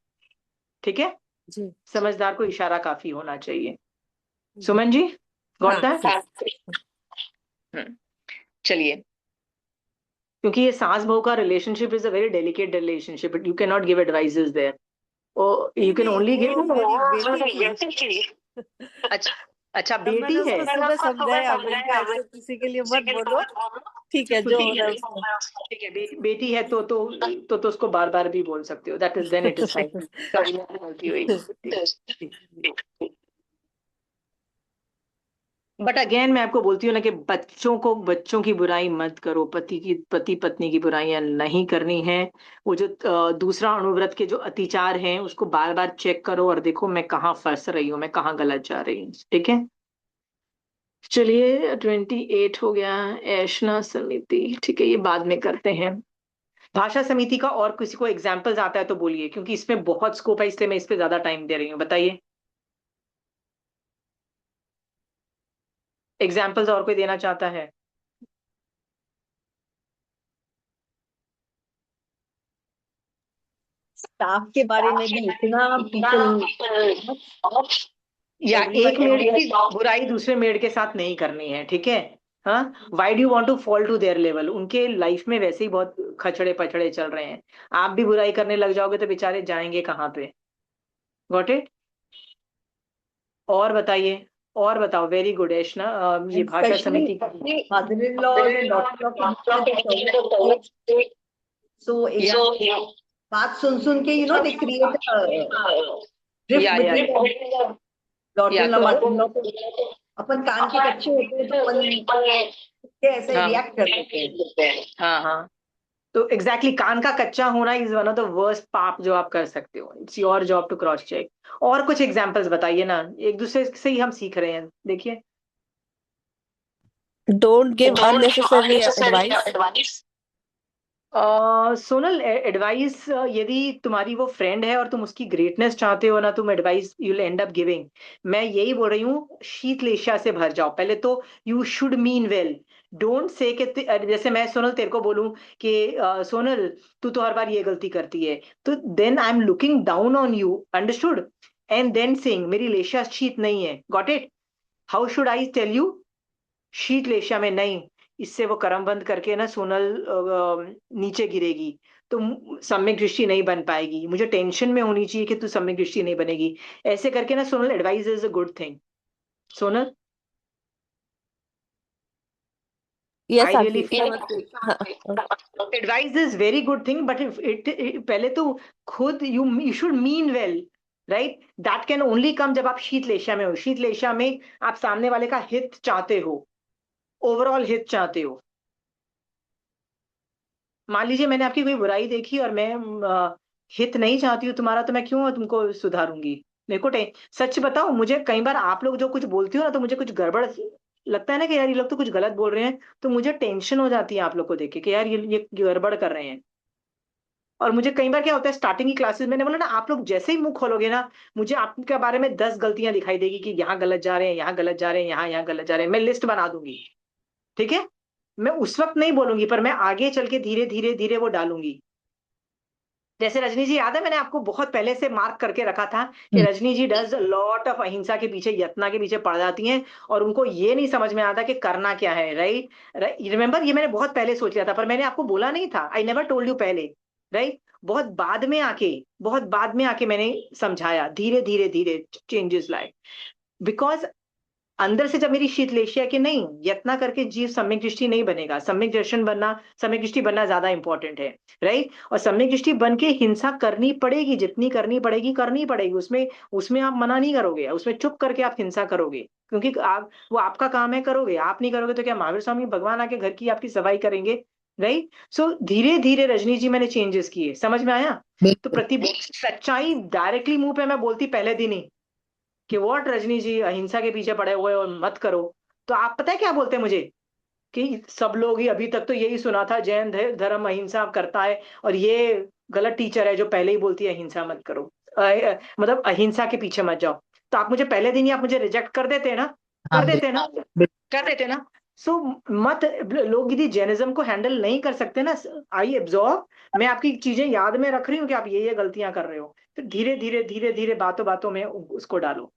ठीक है, जी, समझदार को इशारा काफी होना चाहिए। Suman ji, got that? चलिए, क्योंकि ये सास बहू का relationship is a very delicate relationship, you can not give advices there, और यू कैन ओनली गिव। अच्छा, अच्छा अब बेटी मैंने है। उसको सुबह समझाया, मैंने कहा ऐसे किसी के लिए मत बोलो, ठीक है जो ठीक है है, उसको। ठीक है, बेटी है तो उसको बार बार भी बोल सकते हो, that is then it is fine. गलती हुई, ठीक। बट अगेन मैं आपको बोलती हूँ ना कि बच्चों की बुराई मत करो, पति पत्नी की बुराइयां नहीं करनी है। वो जो दूसरा अणुव्रत के जो अतिचार हैं उसको बार बार चेक करो और देखो मैं कहाँ फंस रही हूँ, मैं कहाँ गलत जा रही हूँ, ठीक है। चलिए 28 हो गया। ऐशना समिति, ठीक है, ये बाद में करते हैं। भाषा समिति का और किसी को एग्जाम्पल्स आता है तो बोलिए, क्योंकि इसमें बहुत स्कोप है, इसलिए मैं इस पे ज्यादा टाइम दे रही हूँ, बताइए एग्जाम्पल्स और कोई देना चाहता है। स्टाफ के बारे में भी इतना पीपल, या एक एवरीवन मेड की बुराई दूसरे मेड के साथ नहीं करनी है, ठीक है। हाँ, why do want to fall to their level, उनके लाइफ में वैसे ही बहुत खचड़े पचड़े चल रहे हैं, आप भी बुराई करने लग जाओगे तो बेचारे जाएंगे कहाँ पे। Got it. और बताइए, और बताओ, वेरी गुड ऐशना। ये एंड भाषा स्पेशली समिति का mother in law and daughter के बीच में जो चौड़े, सो एक बात सुन सुन के दे क्रिएट ड्रिफ्ट या बिटवीन डॉटर या इन लॉ तो मदर इन लॉ। अपन कान के कच्चे होते हैं तो अपन के ऐसे हाँ रिएक्ट कर देते हैं। हाँ हाँ, तो एग्जैक्टली exactly, कान का कच्चा होना is one of the worst पाप जो आप कर सकते हो। It's your job to cross check. और कुछ एग्जांपल्स बताइए ना, एक दूसरे से ही हम सीख रहे हैं, देखिए। Don't give unnecessary advice. Sonal, advice यदि तुम्हारी वो फ्रेंड है और तुम उसकी ग्रेटनेस चाहते हो ना, तुम advice you will and up giving. मैं यही बोल रही हूँ, शीतलेशा से भर जाओ पहले तो। You should mean well. Don't say कि जैसे मैं सोनल तेरे को बोलूं कि सोनल तू तो हर बार ये गलती करती है, तो then I am looking down on you, understood. And then saying मेरी लेशा शीत नहीं है, got it. How should I tell you? शीतलेशा में नहीं, इससे वो करम बंद करके ना सोनल नीचे गिरेगी, तो सम्यक दृष्टि नहीं बन पाएगी, मुझे टेंशन में होनी चाहिए कि तू सम्यक दृष्टि नहीं बनेगी। ऐसे करके ना Sonal, advice is a good thing. Sonal, Yes, I really Auntie. Feel advice is very good thing, but it पहले तो खुद you should mean well, right. That can only come जब आप शीतलेशा में हो। शीतलेशा में आप सामने वाले का हित चाहते हो, ओवरऑल हित चाहते हो। मान लीजिए मैंने आपकी कोई बुराई देखी और मैं हित नहीं चाहती हूँ तुम्हारा, तो मैं क्यों तुमको सुधारूंगी? मेरे को सच बताओ, मुझे कई बार आप लोग जो कुछ बोलती हो ना, तो मुझे कुछ गड़बड़ लगता है ना कि यार ये लोग तो कुछ गलत बोल रहे हैं, तो मुझे टेंशन हो जाती है आप लोग को देख के कि यार ये गड़बड़ कर रहे हैं। और मुझे कई बार क्या होता है, स्टार्टिंग की क्लासेस मैंने बोला ना, आप लोग जैसे ही मुंह खोलोगे ना, मुझे आपके बारे में 10 गलतियां दिखाई देगी कि यहाँ गलत जा रहे हैं, यहाँ गलत जा रहे हैं, यहाँ गलत जा रहे हैं, मैं लिस्ट बना दूंगी, ठीक है। मैं उस वक्त नहीं बोलूंगी, पर मैं आगे चल के धीरे धीरे धीरे वो डालूंगी। जैसे रजनी जी, याद है मैंने आपको बहुत पहले से मार्क करके रखा था कि रजनी जी डज लॉट ऑफ अहिंसा के पीछे, यत्ना के पीछे पड़ जाती हैं, और उनको ये नहीं समझ में आता कि करना क्या है, राइट। रिमेंबर, ये मैंने बहुत पहले सोच लिया था, पर मैंने आपको बोला नहीं था, आई नेवर टोल्ड यू पहले, राइट। बहुत बाद में आके मैंने समझाया, धीरे धीरे धीरे चेंजेस लाए। बिकॉज अंदर से जब मेरी शीतलेशिया कि नहीं, यत्ना करके जीव सम्यक दृष्टि नहीं बनेगा, सम्यक दर्शन बनना, सम्यक दृष्टि बनना ज्यादा इंपॉर्टेंट है, राइट। और सम्यक दृष्टि बन के हिंसा करनी पड़ेगी, जितनी करनी पड़ेगी करनी पड़ेगी, उसमें उसमें आप मना नहीं करोगे, उसमें चुप करके आप हिंसा करोगे, क्योंकि आप, वो आपका काम है, करोगे। आप नहीं करोगे तो क्या महावीर स्वामी भगवान आके घर की आपकी सफाई करेंगे, राइट। सो धीरे धीरे रजनी जी मैंने चेंजेस किए, समझ में आया। तो बिल्कुल। प्रति सच्चाई डायरेक्टली मुंह पे मैं बोलती पहले दिन ही कि व्हाट रजनी जी अहिंसा के पीछे पड़े हुए और मत करो, तो आप पता है क्या बोलते हैं मुझे, कि सब लोग ही अभी तक तो यही सुना था, जैन धर्म अहिंसा करता है, और ये गलत टीचर है जो पहले ही बोलती है अहिंसा मत करो, मतलब अहिंसा के पीछे मत जाओ। तो आप मुझे पहले दिन ही आप मुझे रिजेक्ट कर देते हैं ना, हाँ कर देते हैं ना, बिल्कुल। कर देते हैं ना। सो मत, लोग यदि जैनिज्म को हैंडल नहीं कर सकते ना, आई एब्जॉर्ब, मैं आपकी चीजें याद में रख रही हूँ कि आप ये गलतियां कर रहे हो, तो धीरे धीरे धीरे धीरे बातों बातों में उसको डालो,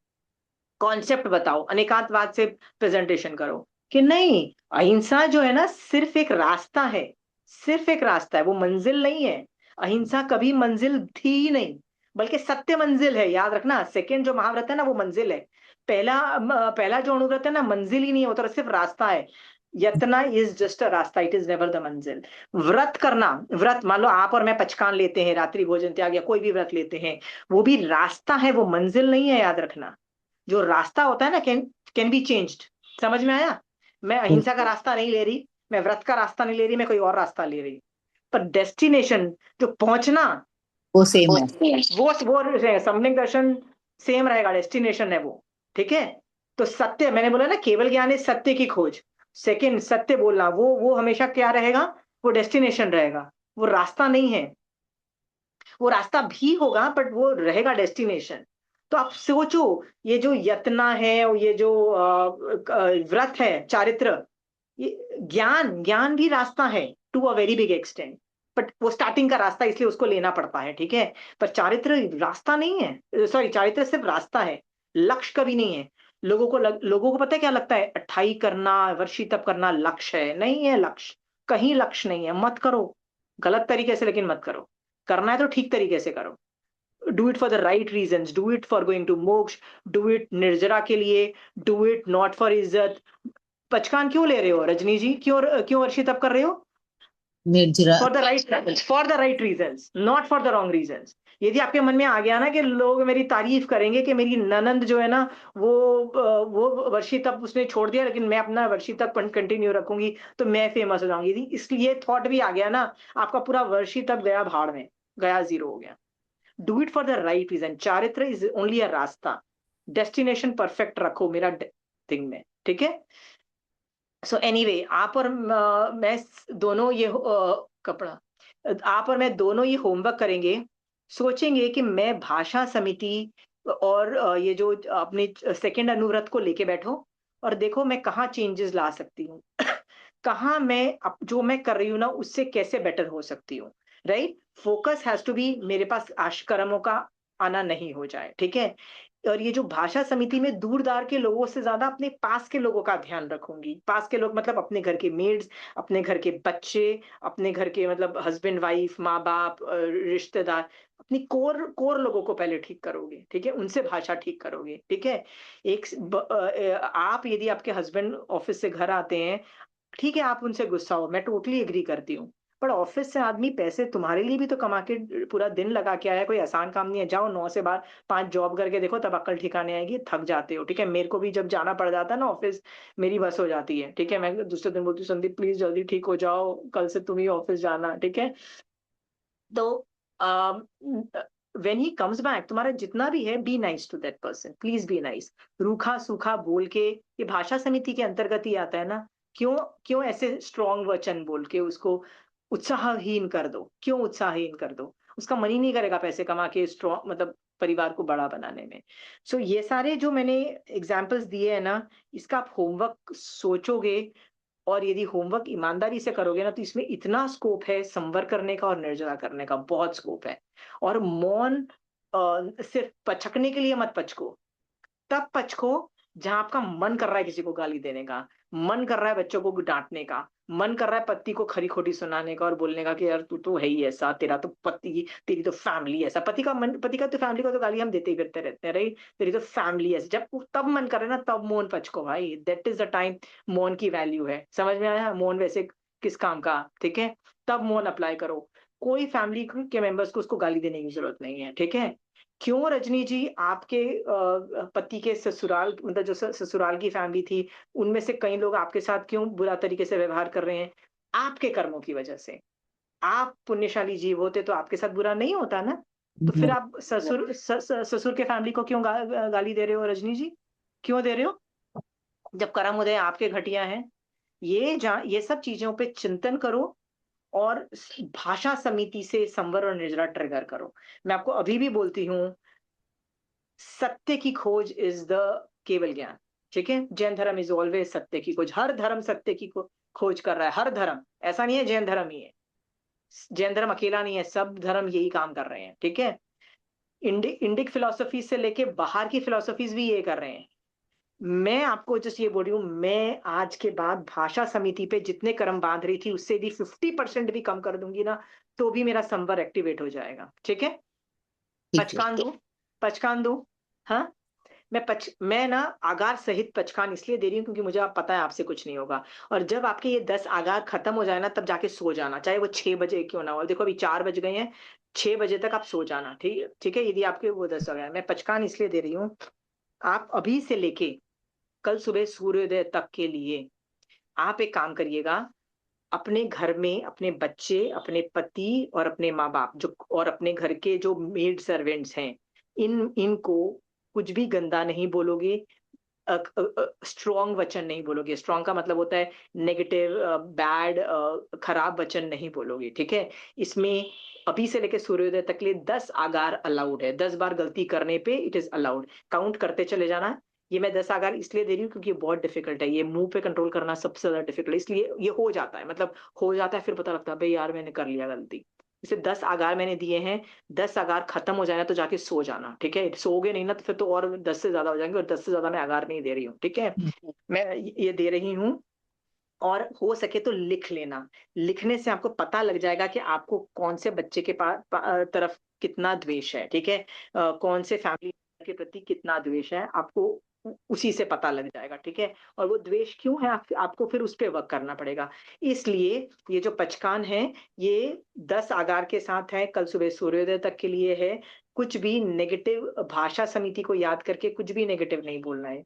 कॉन्सेप्ट बताओ, अनेकांतवाद से प्रेजेंटेशन करो कि नहीं, अहिंसा जो है ना सिर्फ एक रास्ता है, सिर्फ एक रास्ता है, वो मंजिल नहीं है। अहिंसा कभी मंजिल थी ही नहीं, बल्कि सत्य मंजिल है। याद रखना, सेकंड जो महाव्रत है ना वो मंजिल है, पहला जो अणुव्रत है ना मंजिल ही नहीं है, वो तो सिर्फ रास्ता है। यतना इज जस्ट अ रास्ता, इट इज नेवर द मंजिल। व्रत करना, व्रत मान लो आप और मैं पचकान लेते हैं, रात्रि भोजन त्याग या कोई भी व्रत लेते हैं, वो भी रास्ता है, वो मंजिल नहीं है। याद रखना, जो रास्ता होता है ना कैन बी चेंज्ड। समझ में आया? मैं अहिंसा का रास्ता नहीं ले रही, मैं व्रत का रास्ता नहीं ले रही, मैं कोई और रास्ता ले रही, पर डेस्टिनेशन जो पहुंचना वो सेम है। वो समलिंग दर्शन सेम रहेगा, डेस्टिनेशन है वो। ठीक है, तो सत्य मैंने बोला ना, केवल ज्ञान है सत्य की खोज। सेकंड, सत्य बोलना, वो हमेशा क्या रहेगा, वो डेस्टिनेशन रहेगा, वो रास्ता नहीं है। वो रास्ता भी होगा बट वो रहेगा डेस्टिनेशन। तो आप सोचो, ये जो यत्ना है और ये जो व्रत है, चारित्र, ये ज्ञान ज्ञान भी रास्ता है to a very big extent, but वो स्टार्टिंग का रास्ता, इसलिए उसको लेना पड़ता है। ठीक है, पर चारित्र रास्ता नहीं है, सॉरी, चारित्र सिर्फ रास्ता है, लक्ष्य कभी नहीं है। लोगों को पता है क्या लगता है, 28 करना, वर्षी तप करना लक्ष्य है। नहीं है लक्ष्य, कहीं लक्ष्य नहीं है। मत करो गलत तरीके से, लेकिन मत करो। करना है तो ठीक तरीके से करो। Do it for the right reasons, do it for going to moksha, do it nirjara के लिए, डू इट नॉट फॉर इज्जत। पचकान क्यों ले रहे हो रजनी जी, क्यों क्यों वर्षी तप कर रहे हो? निर्जरा। For the right reasons, for the right reasons, not for the wrong reasons. यदि आपके मन में आ गया ना कि लोग मेरी तारीफ करेंगे कि मेरी ननंद जो है ना वो वर्षी तप उसने छोड़ दिया, लेकिन मैं अपना वर्षी तप कंटिन्यू रखूंगी तो मैं फेमस हो जाऊंगी, इसलिए थॉट भी आ गया ना, आपका पूरा वर्षी तप गया भाड़ में, गया, जीरो हो गया। Do it for the right reason. Charitra is only a rasta, destination perfect रखो मेरा थिंग में। ठीक है, सो एनीवे, आप और मैं दोनों ये कपड़ा आप और मैं दोनों ये होमवर्क करेंगे, सोचेंगे कि मैं भाषा समिति और ये जो अपने सेकंड अनुव्रत को लेके बैठो और देखो मैं कहाँ चेंजेस ला सकती हूँ, कहाँ मैं जो मैं कर रही हूँ ना उससे कैसे बेटर हो सकती हूँ। Right, focus has to be, मेरे पास आश्कर्मों का आना नहीं हो जाए। ठीक है, और ये जो भाषा समिति में दूर दार के लोगों से ज्यादा अपने पास के लोगों का ध्यान रखूंगी। पास के लोग मतलब अपने घर के मेड्स, अपने घर के बच्चे, अपने घर के मतलब हस्बैंड वाइफ, माँ बाप, रिश्तेदार, अपनी कोर कोर लोगों को पहले ठीक करोगे। ठीक है, उनसे भाषा ठीक करोगे। ठीक है, आप यदि आपके हस्बैंड ऑफिस से घर आते हैं, ठीक है आप उनसे गुस्सा हो, मैं टोटली एग्री करती हूँ, पर ऑफिस से आदमी पैसे तुम्हारे लिए भी तो कमा के पूरा दिन लगा के आया, कोई आसान काम नहीं है। जाओ 9 से 5 जॉब करके देखो, तब अक्ल ठिकाने आएगी, थक जाते हो। ठीक है, मेरे को भी जब जाना पड़ जाता है ना ऑफिस, मेरी बस हो जाती है। ठीक है, मैं दूसरे दिन बोलती हूँ संदीप प्लीज जल्दी ठीक हो जाओ, कल से तुम ही ऑफिस जाना। ठीक है, तो वेन ही कम्स बैक, तुम्हारा जितना भी है, be nice to that person, please be nice. रूखा सूखा बोल के, ये भाषा समिति के अंतर्गत ही आता है ना, क्यों क्यों ऐसे स्ट्रॉन्ग वचन बोल के उसको उत्साहहीन कर दो, क्यों उत्साहहीन कर दो? उसका मन ही नहीं करेगा पैसे कमा के स्ट्रॉन्ग मतलब परिवार को बड़ा बनाने में। सो ये सारे जो मैंने एग्जाम्पल्स दिए हैं ना, इसका आप होमवर्क सोचोगे, और यदि होमवर्क ईमानदारी से करोगे ना, तो इसमें इतना स्कोप है संवर करने का और निर्जरा करने का, बहुत स्कोप है। और मौन सिर्फ पचकने के लिए मत पचको, तब पचको जहां आपका मन कर रहा है किसी को गाली देने का, मन कर रहा है बच्चों को डांटने का, मन कर रहा है पति को खरी खोटी सुनाने का और बोलने का कि यार तू तो है ही ऐसा, तेरा तो पति, तेरी तो फैमिली ऐसा। पति का तो फैमिली को तो गाली हम देते ही फिरते रहते हैं, राइट, तेरी तो फैमिली ऐसी। जब तब मन करे ना, तब मौन पचको भाई, दैट इज द टाइम मौन की वैल्यू है। समझ में आया मौन वैसे किस काम का? ठीक है, तब मौन अप्लाई करो। कोई फैमिली के मेंबर्स को उसको गाली देने की जरूरत नहीं है। ठीक है, क्यों रजनी जी आपके पति के ससुराल, मतलब जो ससुराल की फैमिली थी, उनमें से कई लोग आपके साथ क्यों बुरा तरीके से व्यवहार कर रहे हैं? आपके कर्मों की वजह से। आप पुण्यशाली जीव होते तो आपके साथ बुरा नहीं होता ना, तो फिर आप ससुर के फैमिली को क्यों गाली दे रहे हो रजनी जी? क्यों दे रहे हो जब कर्म उदय आपके घटिया हैं? ये सब चीजों पे चिंतन करो और भाषा समिति से संवर और निर्जरा ट्रिगर करो। मैं आपको अभी भी बोलती हूँ, सत्य की खोज इज द केवल ज्ञान। ठीक है, जैन धर्म इज ऑलवेज सत्य की खोज, हर धर्म सत्य की खोज कर रहा है, हर धर्म। ऐसा नहीं है जैन धर्म ही है, जैन धर्म अकेला नहीं है, सब धर्म यही काम कर रहे हैं। ठीक है, इंडिक फिलोसफी से लेके बाहर की फिलोसफीज भी ये कर रहे हैं। मैं आपको जस्ट ये बोल रही हूँ, मैं आज के बाद भाषा समिति पे जितने कर्म बांध रही थी उससे यदि 50% भी कम कर दूंगी ना, तो भी मेरा संवर एक्टिवेट हो जाएगा। ठीक है, ठीक है। पचकान दूं? हाँ, मैं ना आगार सहित पचकान इसलिए दे रही हूँ क्योंकि मुझे आप पता है आपसे कुछ नहीं होगा। और जब आपके ये 10 आगार खत्म हो जाए ना, तब जाके सो जाना, चाहे वो 6 बजे क्यों ना हो। देखो अभी 4 बज गए हैं, 6 बजे तक आप सो जाना, ठीक ठीक है। यदि आपके वो 10 हो गया, मैं पचकान इसलिए दे रही हूँ, आप अभी से लेके कल सुबह सूर्योदय तक के लिए आप एक काम करिएगा। अपने घर में अपने बच्चे, अपने पति और अपने माँ बाप जो, और अपने घर के जो मेड सर्वेंट्स हैं, इनको कुछ भी गंदा नहीं बोलोगे, स्ट्रॉन्ग वचन नहीं बोलोगे। स्ट्रॉन्ग का मतलब होता है नेगेटिव, बैड, खराब वचन नहीं बोलोगे, ठीक है। इसमें अभी से लेके सूर्योदय तक के लिए 10 आगार अलाउड है। 10 बार गलती करने पे इट इज अलाउड, काउंट करते चले जाना। ये मैं 10 आगार इसलिए दे रही हूँ क्योंकि ये बहुत डिफिकल्ट है, ये मुंह पे कंट्रोल करना सबसे ज्यादा डिफिकल्ट है। इसलिए ये हो जाता है, मतलब हो जाता है, फिर पता लगता है भाई यार मैंने कर लिया गलती। इसे 10 आगार मैंने दिए हैं। 10 आगार खत्म हो जाए ना तो जाके सो जाना, ठीक है। सोओगे नहीं ना तो फिर तो और 10 से ज्यादा हो जाएंगे, और 10 से ज्यादा मैं आगार नहीं दे रही हूँ, ठीक है। मैं ये दे रही हूँ। और हो सके तो लिख लेना। लिखने से आपको पता लग जाएगा कि आपको कौन से बच्चे के पास तरफ कितना द्वेष है, ठीक है। कौन से फैमिली के प्रति कितना द्वेष है, आपको उसी से पता लग जाएगा, ठीक है। और वो द्वेष क्यों है, आपको फिर उस पर वर्क करना पड़ेगा। इसलिए ये जो पचकान है, ये 10 आगार के साथ है, कल सुबह सूर्योदय तक के लिए है। कुछ भी नेगेटिव, भाषा समिति को याद करके कुछ भी नेगेटिव नहीं बोलना है।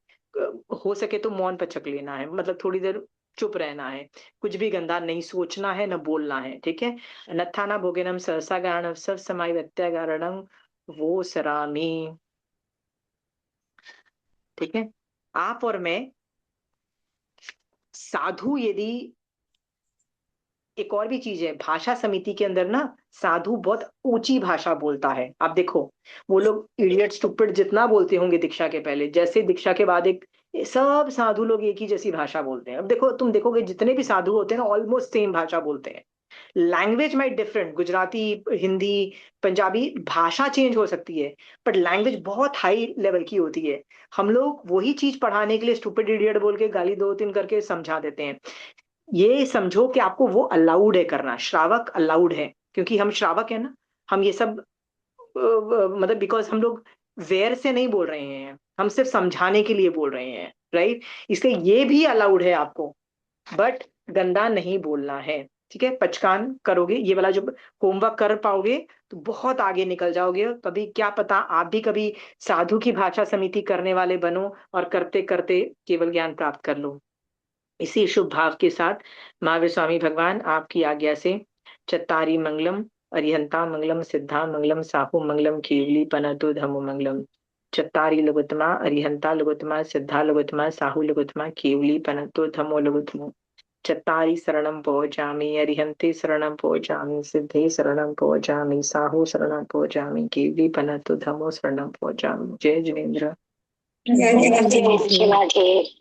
हो सके तो मौन पचक लेना है, मतलब थोड़ी देर चुप रहना है। कुछ भी गंदा नहीं सोचना है, न बोलना है, ठीक है। नत्थाना भोगेनम सहसा गारणम सब समाय व्यत्यागारणम वो सरामी, ठीक है। आप और मैं, साधु यदि, एक और भी चीज है भाषा समिति के अंदर ना, साधु बहुत ऊंची भाषा बोलता है। आप देखो वो लोग इडियट स्टूपिड जितना बोलते होंगे दीक्षा के पहले, जैसे दीक्षा के बाद एक, सब साधु लोग एक ही जैसी भाषा बोलते हैं। अब देखो तुम देखोगे जितने भी साधु होते हैं ना, ऑलमोस्ट सेम भाषा बोलते हैं। Language might different, Gujarati, Hindi, Punjabi, भाषा चेंज हो सकती है, बट लैंग्वेज बहुत हाई लेवल की होती है। हम लोग वही चीज पढ़ाने के लिए स्टूपिड इडियट बोल के गाली 2-3 करके समझा देते हैं। ये समझो कि आपको वो अलाउड है करना, श्रावक अलाउड है, क्योंकि हम श्रावक है ना। हम ये सब मतलब बिकॉज हम लोग वेर से नहीं बोल रहे हैं, हम सिर्फ समझाने के लिए बोल रहे हैं, राइट। इसलिए ये भी अलाउड है आपको, बट गंदा नहीं बोलना है, ठीक है। पचकान करोगे, ये वाला जो होमवर्क कर पाओगे तो बहुत आगे निकल जाओगे। कभी क्या पता आप भी कभी साधु की भाषा समिति करने वाले बनो, और करते करते केवल ज्ञान प्राप्त कर लो। इसी शुभ भाव के साथ महावीर स्वामी भगवान आपकी आज्ञा से चत्तारी मंगलम, अरिहंता मंगलम, सिद्धा मंगलम, साहु मंगलम, केवली पनतु धम्म मंगलम। चत्तारी लघुत्तमा, अरिहंता लघुत्तमा, सिद्धा लघुत्तमा, साहु लघुत्तमा, केवली पनतु धम्मो लघुत्तमो। चत्तारी शरणं पौजामि, अरिहंते शरणं पौजामि, सिद्धे शरणं पौजामि, साहु शरणं पौजामि, केवली पनतु धम्मो शरणं पौजामि। जय जिनेन्द्र। जय जय जय।